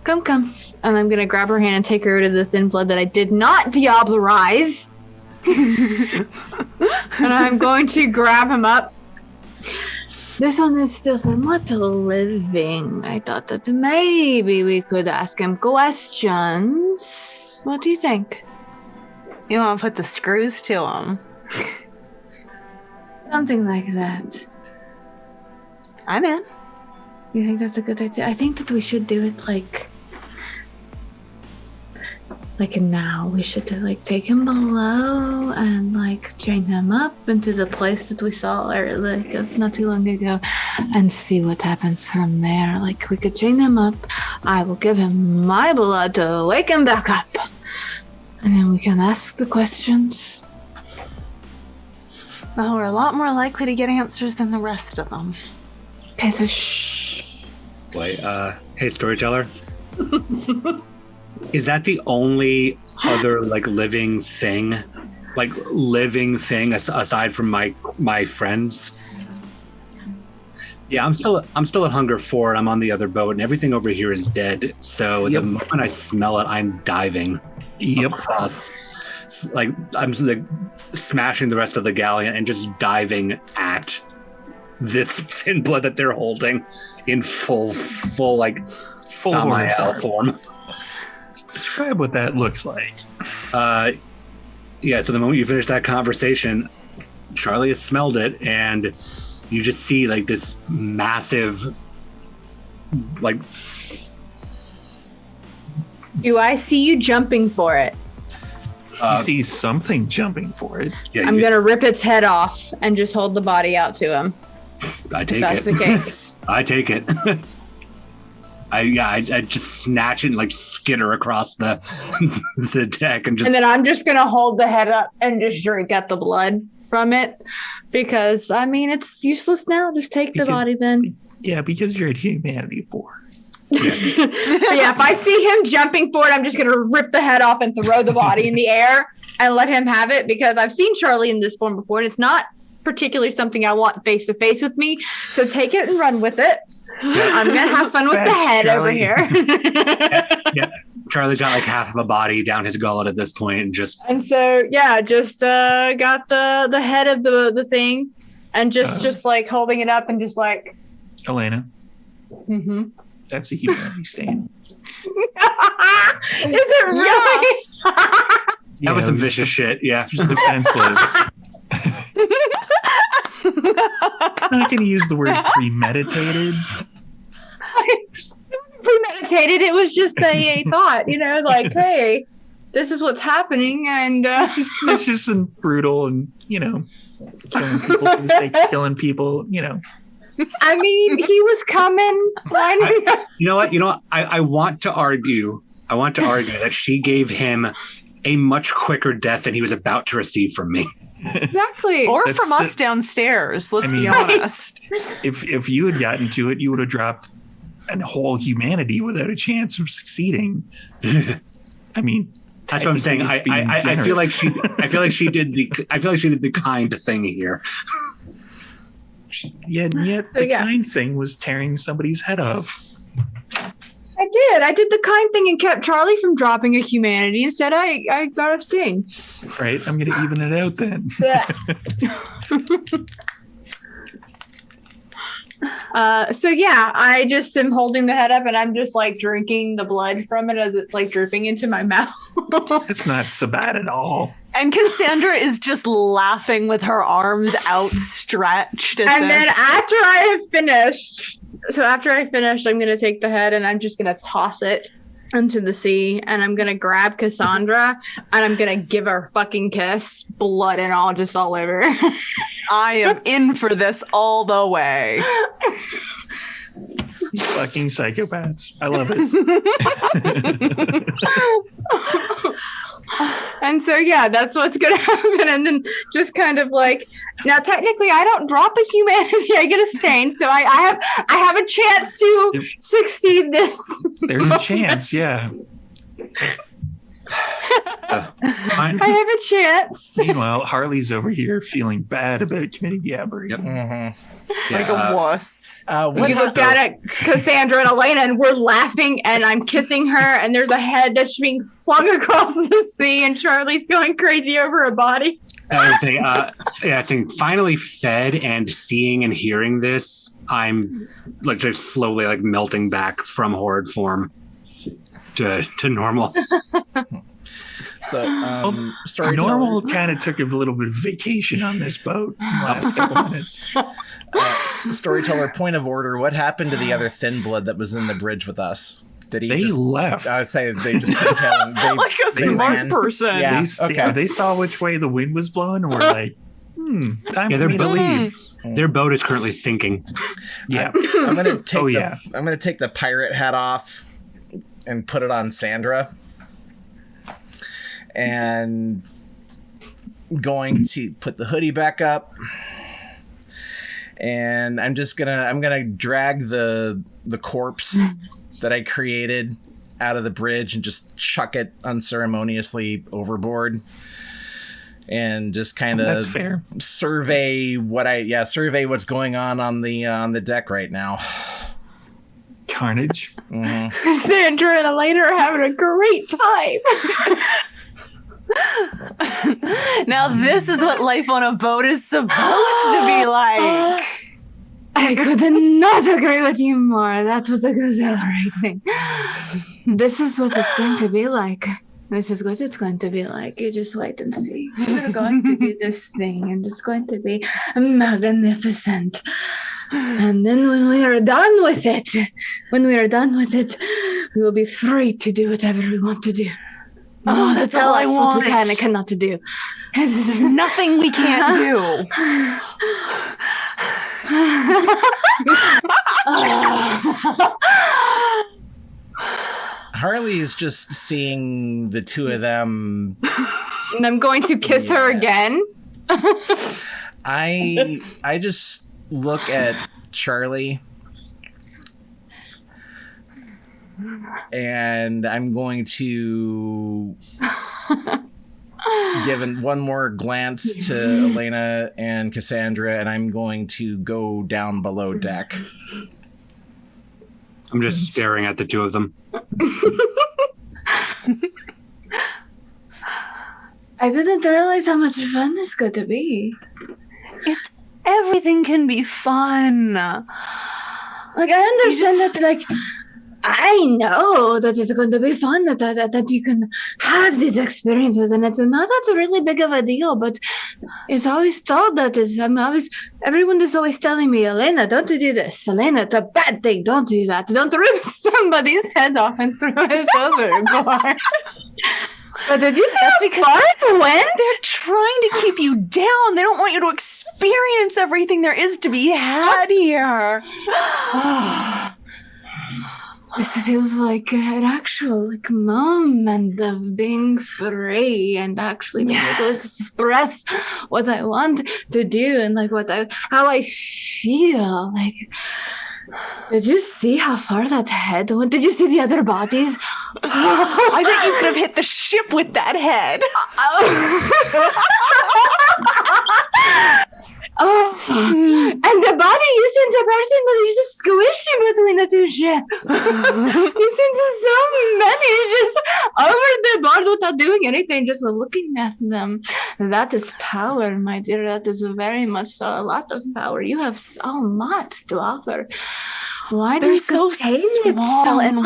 Come. And I'm gonna grab her hand and take her to the thin blood that I did not diablerize. And I'm going to grab him up. This one is still somewhat living. I thought that maybe we could ask him questions. What do you think? You want to put the screws to him? Something like that. I'm in. You think that's a good idea? I think that we should do it like now. We should take him below and chain him up into the place that we saw not too long ago, and see what happens from there. We could chain him up. I will give him my blood to wake him back up, and then we can ask the questions. Well, we're a lot more likely to get answers than the rest of them. Okay, so shh. Wait, hey, storyteller. Is that the only other living thing aside from my friends? Yeah, I'm still at Hunger 4 and I'm on the other boat and everything over here is dead. So the moment I smell it, I'm diving across. I'm smashing the rest of the galleon and just diving at this thin blood that they're holding in full Samael form. Describe what that looks like. Yeah, so the moment you finish that conversation, Charlie has smelled it, and you just see this massive, Do I see you jumping for it? You see something jumping for it. Yeah, I'm gonna rip its head off and just hold the body out to him. I take If that's it. the case. I take it. I just snatch it and skitter across the the deck and just. And then I'm just gonna hold the head up and just drink at the blood from it, because it's useless now. Just take the body then. Yeah, because you're at Humanity 4. Yeah, if I see him jumping for it, I'm just gonna rip the head off and throw the body in the air and let him have it, because I've seen Charlie in this form before and it's not particularly something I want face to face with me. So take it and run with it. I'm gonna have fun with the head Charlie. over here. Yeah. Charlie's got half of a body down his gullet at this point, and just. And so just got the head of the thing, and just holding it up and just Elena, mm-hmm. that's a humanity stain. Is it really? That was some vicious shit. Yeah. Just defenseless. I'm not going to use the word premeditated. Premeditated. It was just a thought, hey, this is what's happening, and It's just brutal and, killing people for the sake of killing people, I mean, he was coming. You know what? I want to argue that she gave him a much quicker death than he was about to receive from me. Exactly. Or from us downstairs, let's be honest. If you had gotten to it, you would have dropped a whole humanity without a chance of succeeding. I mean, that's what I'm saying. I feel like she did the kind thing here. Yet the kind thing was tearing somebody's head off. I did the kind thing and kept Charlie from dropping a humanity. Instead, I got a sting. Right, I'm going to even it out then. I just am holding the head up and I'm just drinking the blood from it as it's dripping into my mouth. It's not so bad at all. And Cassandra is just laughing with her arms outstretched. And then after I have finished, I'm going to take the head and I'm just going to toss it into the sea, and I'm going to grab Cassandra and I'm going to give her a fucking kiss, blood and all, just all over. I am in for this all the way. Fucking psychopaths. I love it. And so, that's what's going to happen. And then just kind of now technically I don't drop a humanity, I get a stain. So I have a chance to succeed this. There's a chance, yeah. I have a chance. Meanwhile, Harley's over here feeling bad about committing the aberration. Like a wuss. We looked at Cassandra and Elena, and we're laughing, and I'm kissing her, and there's a head that's being flung across the sea, and Charlie's going crazy over her body. I think finally fed and seeing and hearing this, I'm like just slowly like melting back from horde form to normal. So, storyteller. Normal kind of took a little bit of vacation on this boat in the last couple minutes. Storyteller, point of order. What happened to the other thin blood that was in the bridge with us? Did he? They left. I would say they just like a smart person. Yeah. They saw which way the wind was blowing, and were like, time for me to leave. Their boat is currently sinking. Yeah. I'm gonna take. I'm gonna take the pirate hat off and put it on Sandra, and going to put the hoodie back up. And I'm gonna drag the corpse that I created out of the bridge and just chuck it unceremoniously overboard, and just kind of that's fair. Survey what's going on the deck right now. Carnage. Cassandra and Elena are having a great time. Now this is what life on a boat is supposed to be like. I could not agree with you more. That was exhilarating. This is what it's going to be like. This is what it's going to be like. You just wait and see. We're going to do this thing, and it's going to be magnificent. And then when we are done with it, we will be free to do whatever we want to do. Oh, that's all I want. What we can and cannot to do. There's nothing we can't do. Harley is just seeing the two of them. And I'm going to kiss her again. I just look at Charlie, and I'm going to give one more glance to Elena and Cassandra, and I'm going to go down below deck. I'm just staring at the two of them. I didn't realize how much fun this got to be. Everything can be fun. Like, I understand that, like, I know that it's going to be fun, that you can have these experiences, and it's not that really big of a deal, but it's always told that everyone is always telling me, Elena, don't do this. Elena, it's a bad thing. Don't do that. Don't rip somebody's head off and throw it overboard. But did you see how far it went? They're trying to keep you down. They don't want you to experience everything there is to be had here. This feels like an actual moment of being free and actually being able to express what I want to do and like how I feel. Like, did you see how far that head went? Did you see the other bodies? I bet you could have hit the ship with that head. And the body you sent a person that is just squishy between the two ships. You sent so many just over the board without doing anything, just looking at them. That is power, my dear. That is very much so. A lot of power. You have so much to offer. Why do They're you so contain it small so and much?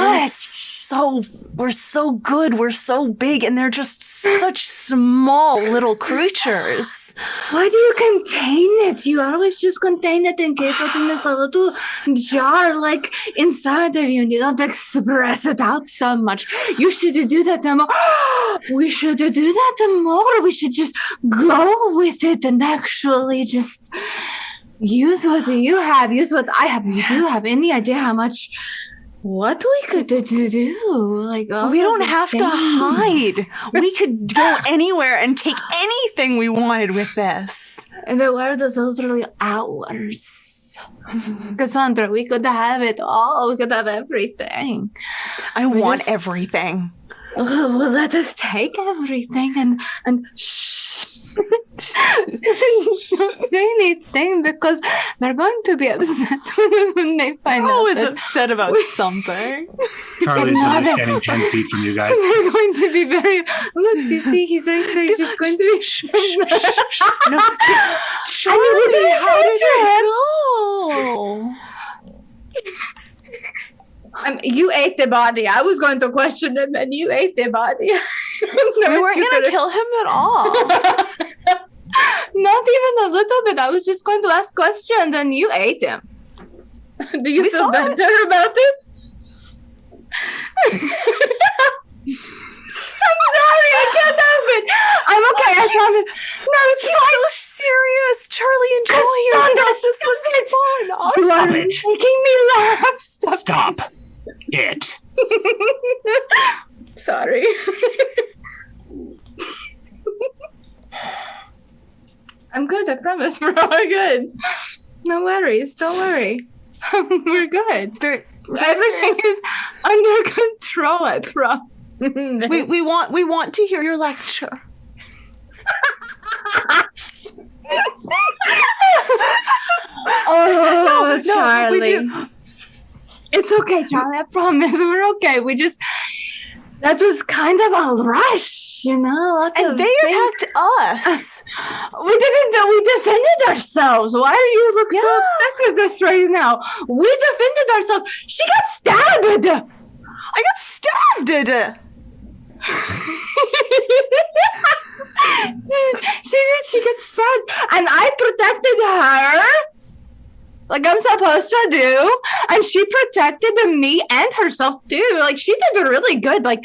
we're so good, we're so big, and they're just such small little creatures. Why do you contain it? You always just contain it and keep it in this little jar, like inside of you, and you don't express it out so much. You should do that more. We should do that more. We should just go with it and actually just use what you have, use what I have. You do have any idea how much what we could do? Like, we don't have to hide. We could go anywhere and take anything we wanted with this. And the world is literally ours. Cassandra, we could have it all. We could have everything. I want everything. well, let us take everything and don't do anything because they're going to be upset when they find out. Always that upset about something. Charlie's No, only no. standing 10 feet from you guys. They're going to be very. Look, do you see? He's right there. He's just going to be. No, Charlie, how did it go? You ate the body. I was going to question him, and you ate the body. We weren't going to kill him at all. Not even a little bit. I was just going to ask questions, and you ate him. Do you We feel saw better it. about it? I'm sorry. I can't help it. I'm okay. I promise. No, it's He's fine. so serious. Charlie, enjoy Cassandra, yourself. This was fun. Stop You're it. making me laugh. Stop it. Sorry. I'm good, I promise. We're all good. No worries, don't worry. We're good. Very Everything serious. is under control, I promise. We want to hear your lecture. Oh, Charlie. we do. It's okay, Charlie, I promise. We're okay. That was kind of a rush, you know? Lots And of they things. attacked us. We didn't do. We defended ourselves. Why are you look so Yeah. upset with us right now? We defended ourselves. She got stabbed. I got stabbed. She got stabbed, and I protected her, like I'm supposed to do, and she protected me and herself too. Like she did really good. Like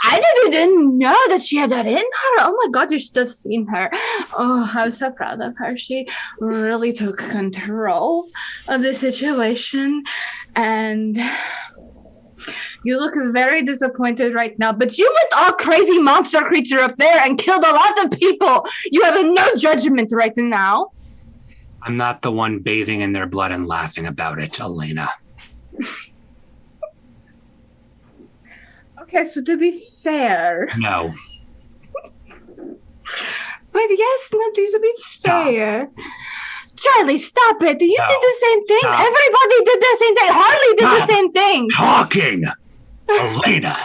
I didn't know that she had that in her. Oh my god, you should have seen her. Oh, I was so proud of her. She really took control of the situation, and you look very disappointed right now, but you went all crazy monster creature up there and killed a lot of people. You have no judgment right now. I'm not the one bathing in their blood and laughing about it, Elena. Okay, so to be fair, No. but yes, not to be fair. Charlie, stop it. You No. did the same thing. Stop. Everybody did the same thing. Harley did the Stop. same thing. Talking! Elena!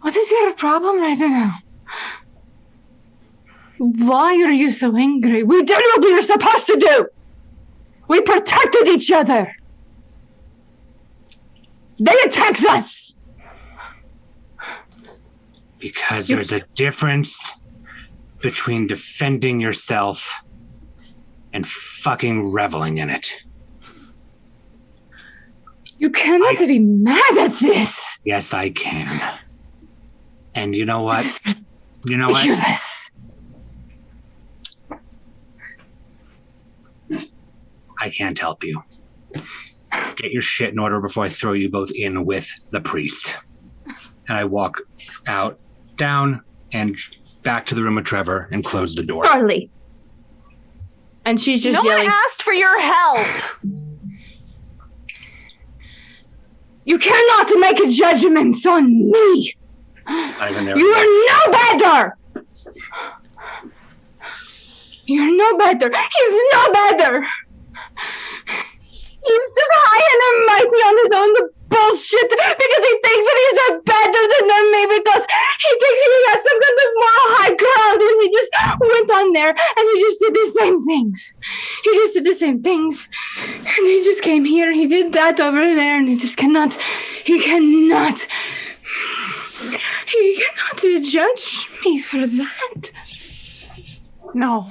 What is your problem right now? Why are you so angry? We did what we were supposed to do. We protected each other. They attacked us. Because there's a difference between defending yourself and fucking reveling in it. You cannot be mad at this. Yes, I can. And you know what? You know what? Ridiculous. I can't help you. Get your shit in order before I throw you both in with the priest. And I walk out, down, and back to the room with Trevor and close the door. Charlie. And she's just No one yelling. asked for your help. You cannot make judgments on me. Not even there. You are no better. You're no better. He's no better. He's just high and mighty on his own bullshit because he thinks that he's better than them, maybe because he thinks he has some kind of moral high ground, and he just went on there and he just did the same things. He just did the same things. And he just came here and he did that over there, and he just cannot judge me for that. No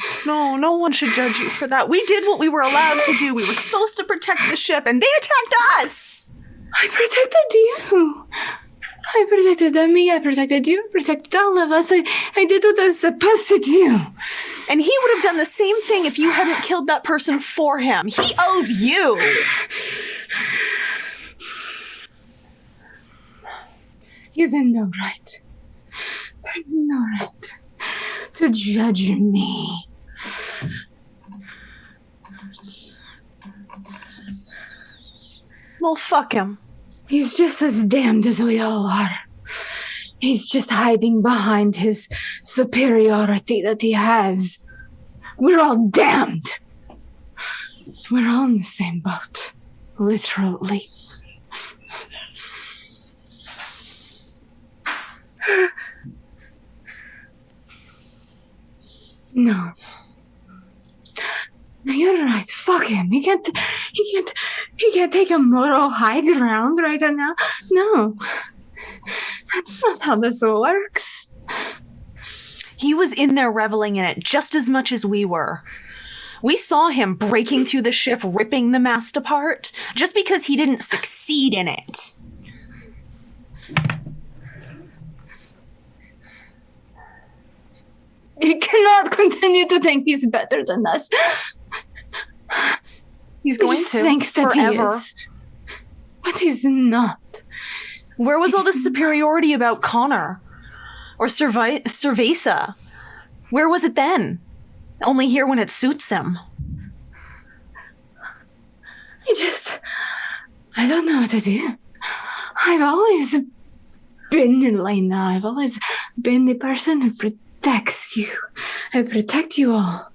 one should judge you for that. We did what we were allowed to do. We were supposed to protect the ship, and they attacked us. I protected you. I protected me. I protected you. I protected all of us. I did what I was supposed to do. And he would have done the same thing if you hadn't killed that person for him. He owes you. He's in no right. There's no right to judge me. Well, fuck him. He's just as damned as we all are. He's just hiding behind his superiority that he has. We're all damned. We're all in the same boat. Literally. No. No, you're right. Fuck him. He can't take a moral high ground right now. No. That's not how this works. He was in there reveling in it just as much as we were. We saw him breaking through the ship, ripping the mast apart, just because he didn't succeed in it. He cannot continue to think he's better than us. He's going He to thinks that forever. he is. But he's not. Where was all this superiority about Connor? Or Cerveza? Where was it then? Only here when it suits him. I don't know what to do. I've always been Elena. I've always been the person who protects you. I protect you all.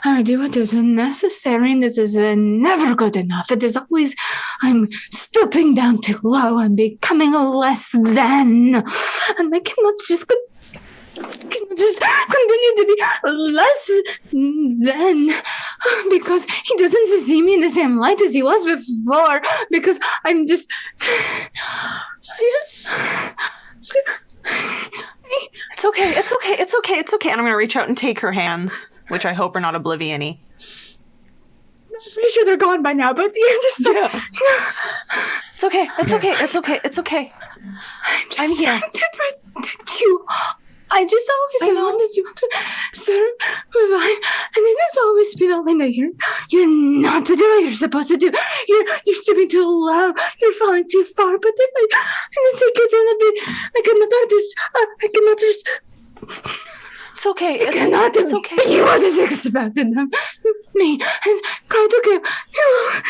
I do what is necessary, and it is never good enough. It is always, I'm stooping down too low. I'm becoming less than. And I cannot just continue to be less than because he doesn't see me in the same light as he was before, because I'm just It's okay. And I'm going to reach out and take her hands, which I hope are not oblivion-y. I'm pretty sure they're gone by now, but you're just It's okay. I'm here. trying to protect you. I just always wanted you to survive, and it has always been Elena. You're not doing what you're supposed to do. You're stooping too low. You're falling too far. But if I take it on a bit, I cannot just. It's okay. It's okay. Be what is expected of me, and try to give you.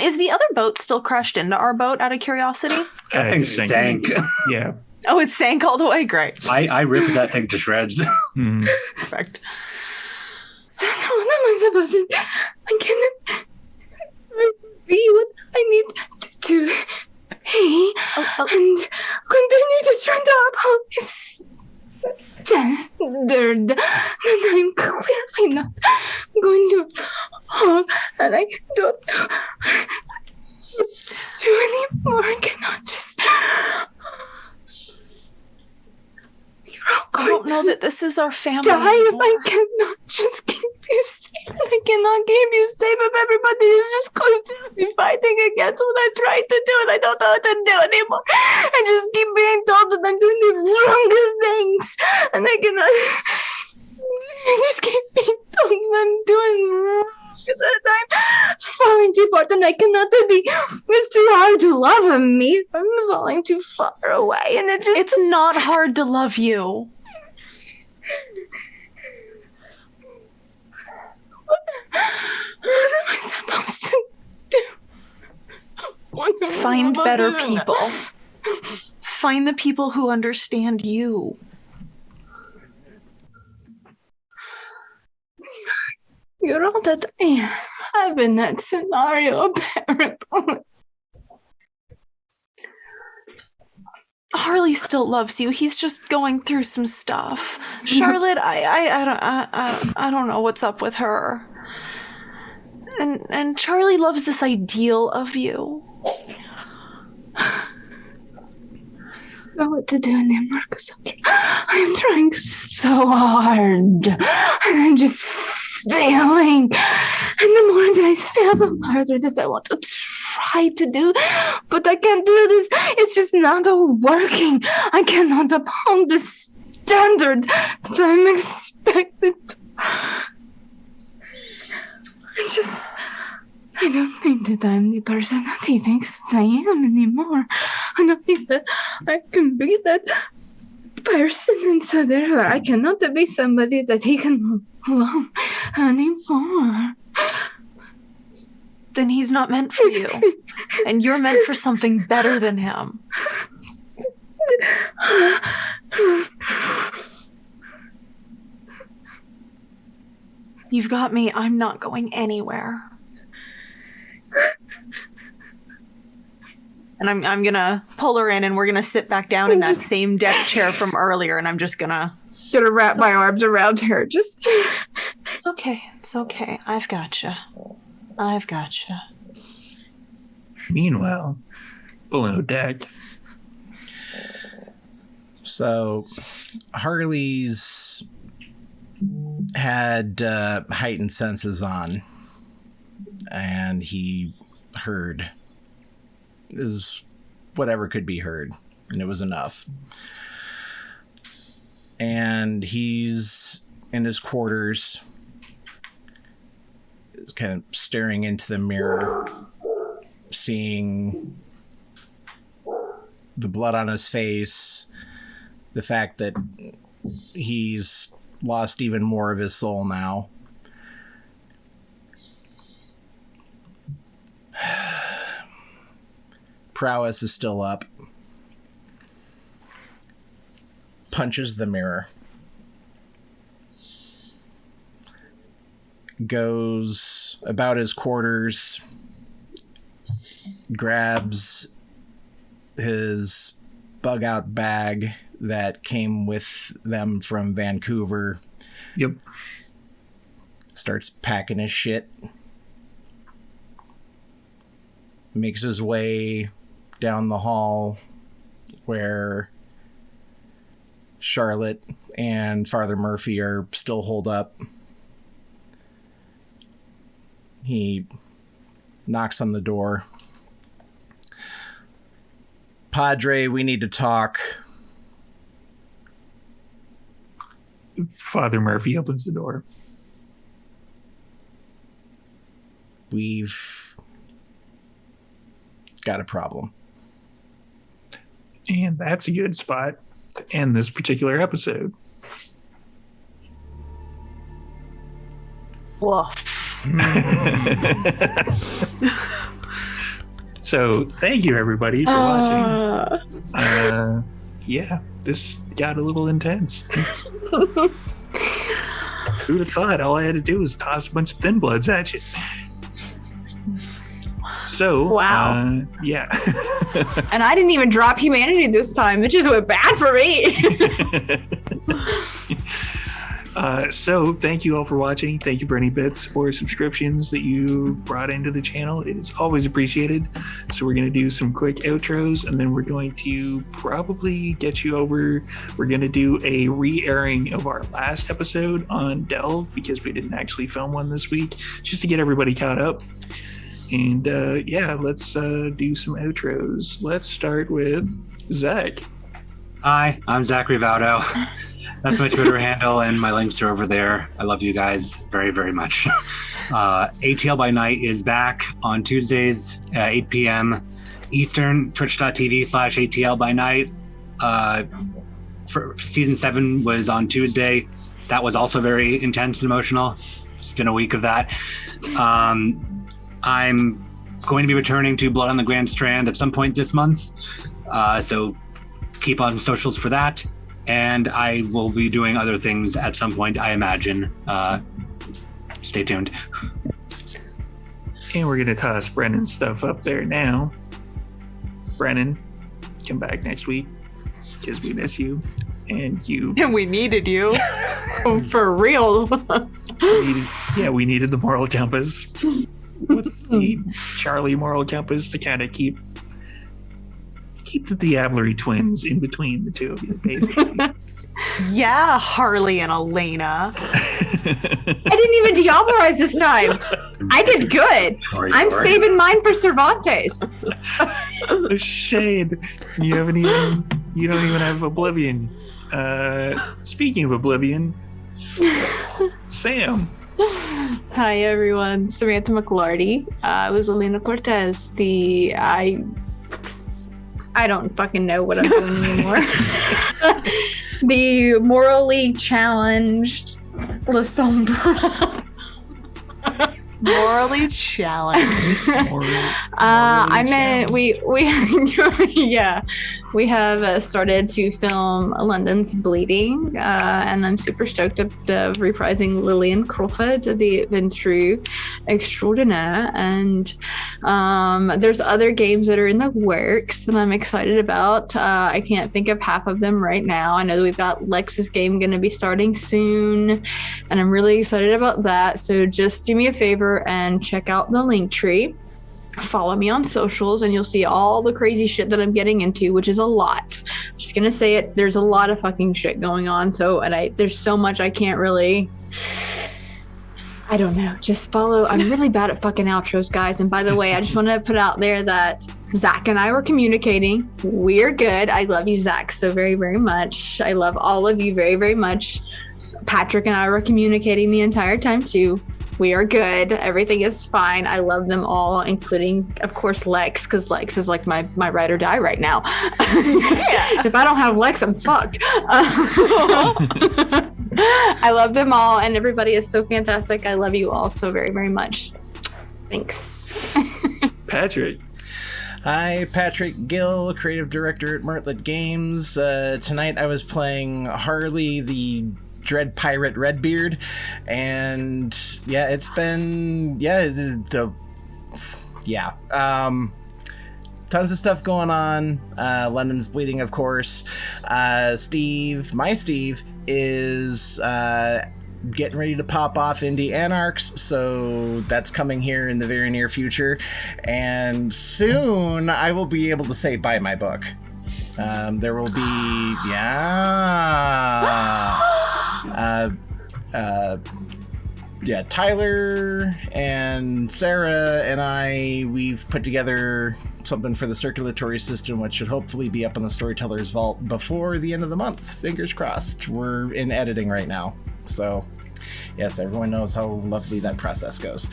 Is the other boat still crushed into our boat out of curiosity? That thing It's sank. Yeah. Oh, it sank all the way? Great. I ripped that thing to shreds. Mhm. Perfect. So what am I supposed to do? I cannot be what I need to be and continue to turn the upon standard that I'm clearly not going to hold, and I don't do anymore. I cannot just. I don't know that this is our family Die if anymore. I cannot just keep you safe. I cannot keep you safe if everybody is just constantly fighting against what I try to do, and I don't know what to do anymore. I just keep being told that I'm doing the wrongest things, and I cannot. I just keep being told that I'm doing wrong, that I'm falling too far, and I cannot be. It's too hard to love me. I'm falling too far away, and it just. It's not hard to love you. What am I supposed to do? Find better people. Find the people who understand you. You're all that I have in that scenario, apparently. Harley still loves you. He's just going through some stuff. Charlotte, I don't know what's up with her. And Charlie loves this ideal of you. I don't know what to do anymore because I'm trying so hard and I'm just failing. And the more that I fail, the harder that I want to try to do. But I can't do this. It's just not working. I cannot uphold the standard that I'm expected to. I don't think that I'm the person that he thinks that I am anymore. I don't think that I can be that person, and so therefore I cannot be somebody that he can love anymore. Then he's not meant for you. And you're meant for something better than him. You've got me. I'm not going anywhere. And I'm gonna pull her in, and we're gonna sit back down in that same deck chair from earlier, and I'm just gonna wrap my arms around her. Just It's okay. It's okay. I've gotcha. I've gotcha. Meanwhile, below deck. So, Harley's had heightened senses on, and he heard is whatever could be heard, and it was enough. And he's in his quarters, kind of staring into the mirror, seeing the blood on his face, the fact that he's lost even more of his soul now. Prowess is still up. Punches the mirror. Goes about his quarters. Grabs his bug out bag that came with them from Vancouver. Yep. Starts packing his shit. Makes his way down the hall where Charlotte and Father Murphy are still holed up. He knocks on the door. Padre, we need to talk. Father Murphy opens the door. We've got a problem. And that's a good spot to end this particular episode. Woof. So thank you everybody for watching. Yeah, this got a little intense. Who'd have thought all I had to do was toss a bunch of thin bloods at you? So, wow. Yeah. And I didn't even drop humanity this time. It just went bad for me. So thank you all for watching. Thank you for any bits or subscriptions that you brought into the channel. It is always appreciated. So we're going to do some quick outros, and then we're going to probably get you over. We're going to do a re-airing of our last episode on Delve because we didn't actually film one this week, just to get everybody caught up. And yeah, let's do some outros. Let's start with Zach. Hi, I'm Zachary Vaudo. That's my Twitter handle, and my links are over there. I love you guys very, very much. ATL by Night is back on Tuesdays at 8 p.m. Eastern, twitch.tv/ATL by Night. For season 7 was on Tuesday. That was also very intense and emotional. It's been a week of that. I'm going to be returning to Blood on the Grand Strand at some point this month. So keep on socials for that. And I will be doing other things at some point, I imagine. Stay tuned. And we're going to toss Brennan's stuff up there now. Brennan, come back next week because we miss you. And you. And we needed you. Oh, for real. We needed the moral compass. With the Charlie moral compass to kind of keep the Diablerie twins in between the two of you, basically. Yeah, Harley and Elena. I didn't even diablerize this time. I did good. I'm saving mine for Cervantes. The shade. You don't even have Oblivion. Speaking of Oblivion, Sam. Hi everyone, Samantha McLarty. I was Elena Cortez. I don't fucking know what I'm doing anymore. The morally challenged La Sombra. Morally challenged. I meant we yeah, we have started to film London's Bleeding, and I'm super stoked of reprising Lillian Crawford, the Ventru extraordinaire, and there's other games that are in the works that I'm excited about. I can't think of half of them right now. I know that we've got Lex's game going to be starting soon, and I'm really excited about that. So just do me a favor and check out the link tree. Follow me on socials and you'll see all the crazy shit that I'm getting into, which is a lot. I'm just gonna say it, there's a lot of fucking shit going on. There's so much I can't really, I don't know, just follow. I'm really bad at fucking outros, guys. And by the way, I just want to put out there that Zach and I were communicating. We're good. I love you, Zach, so very, very much. I love all of you very, very much. Patrick and I were communicating the entire time too. We are good. Everything is fine. I love them all, including, of course, Lex, because Lex is like my ride or die right now. If I don't have Lex, I'm fucked. I love them all, and everybody is so fantastic. I love you all so very, very much. Thanks. Patrick. Hi, Patrick Gill, creative director at Martlet Games. Tonight I was playing Harley, the Dread Pirate Redbeard, and yeah, it's been tons of stuff going on. London's Bleeding, of course. My Steve is getting ready to pop off Indie Anarchs, so that's coming here in the very near future, and soon I will be able to say buy my book. There will be Tyler and Sarah and we've put together something for the circulatory system, which should hopefully be up on the Storyteller's Vault before the end of the month. Fingers crossed. We're in editing right now, so yes, everyone knows how lovely that process goes.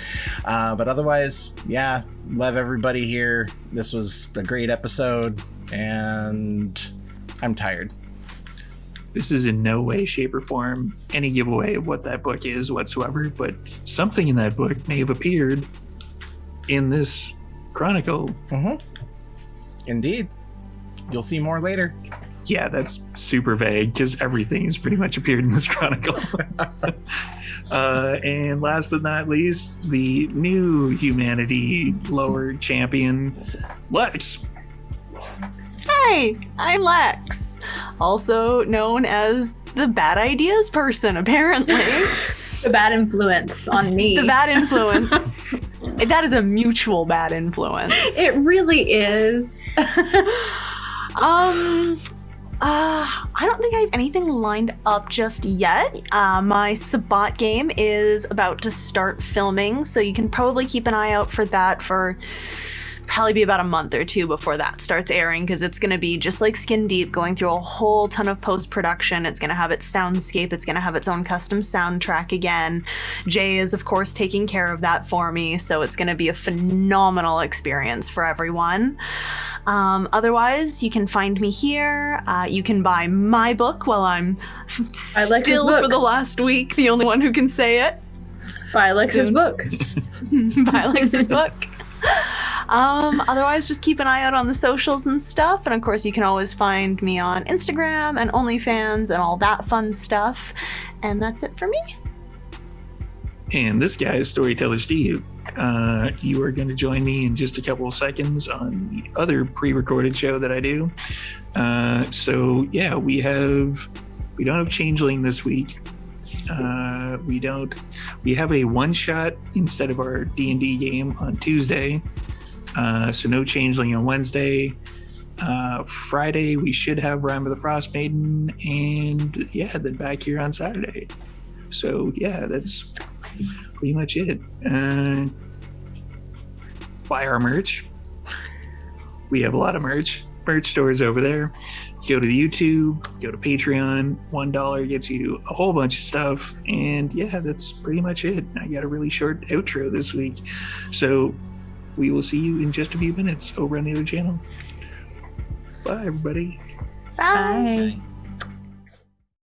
But otherwise, yeah, love everybody here. This was a great episode, and I'm tired. This is in no way, shape, or form any giveaway of what that book is whatsoever, but something in that book may have appeared in this chronicle. Mm-hmm. Indeed. You'll see more later. Yeah, that's super vague because everything has pretty much appeared in this chronicle. And last but not least, the new humanity lower champion, Lex. Hi, I'm Lex, also known as the bad ideas person, apparently. The bad influence on me. The bad influence. That is a mutual bad influence. It really is. I don't think I have anything lined up just yet. My Sabbat game is about to start filming, so you can probably keep an eye out for that for probably be about a month or two before that starts airing, because it's going to be just like Skin Deep, going through a whole ton of post-production. It's going to have its soundscape. It's going to have its own custom soundtrack again. Jay is, of course, taking care of that for me, so it's going to be a phenomenal experience for everyone. Otherwise, you can find me here. You can buy my book while I'm still for the last week the only one who can say it. Buy Alexa's book. Buy Alexa's book. Otherwise, just keep an eye out on the socials and stuff. And of course, you can always find me on Instagram and OnlyFans and all that fun stuff. And that's it for me. And this guy is Storyteller Steve. You are going to join me in just a couple of seconds on the other pre-recorded show that I do. So yeah, we don't have Changeling this week. We have a one-shot instead of our D&D game on Tuesday. So no Changeling on Wednesday. Friday we should have Rime of the Frost Maiden, and yeah, then back here on Saturday. So yeah, that's pretty much it. Buy our merch. We have a lot of merch stores over there. go to the YouTube, go to Patreon. $1 gets you a whole bunch of stuff. And yeah, that's pretty much it. I got a really short outro this week. So we will see you in just a few minutes over on the other channel. Bye, everybody. Bye. Bye.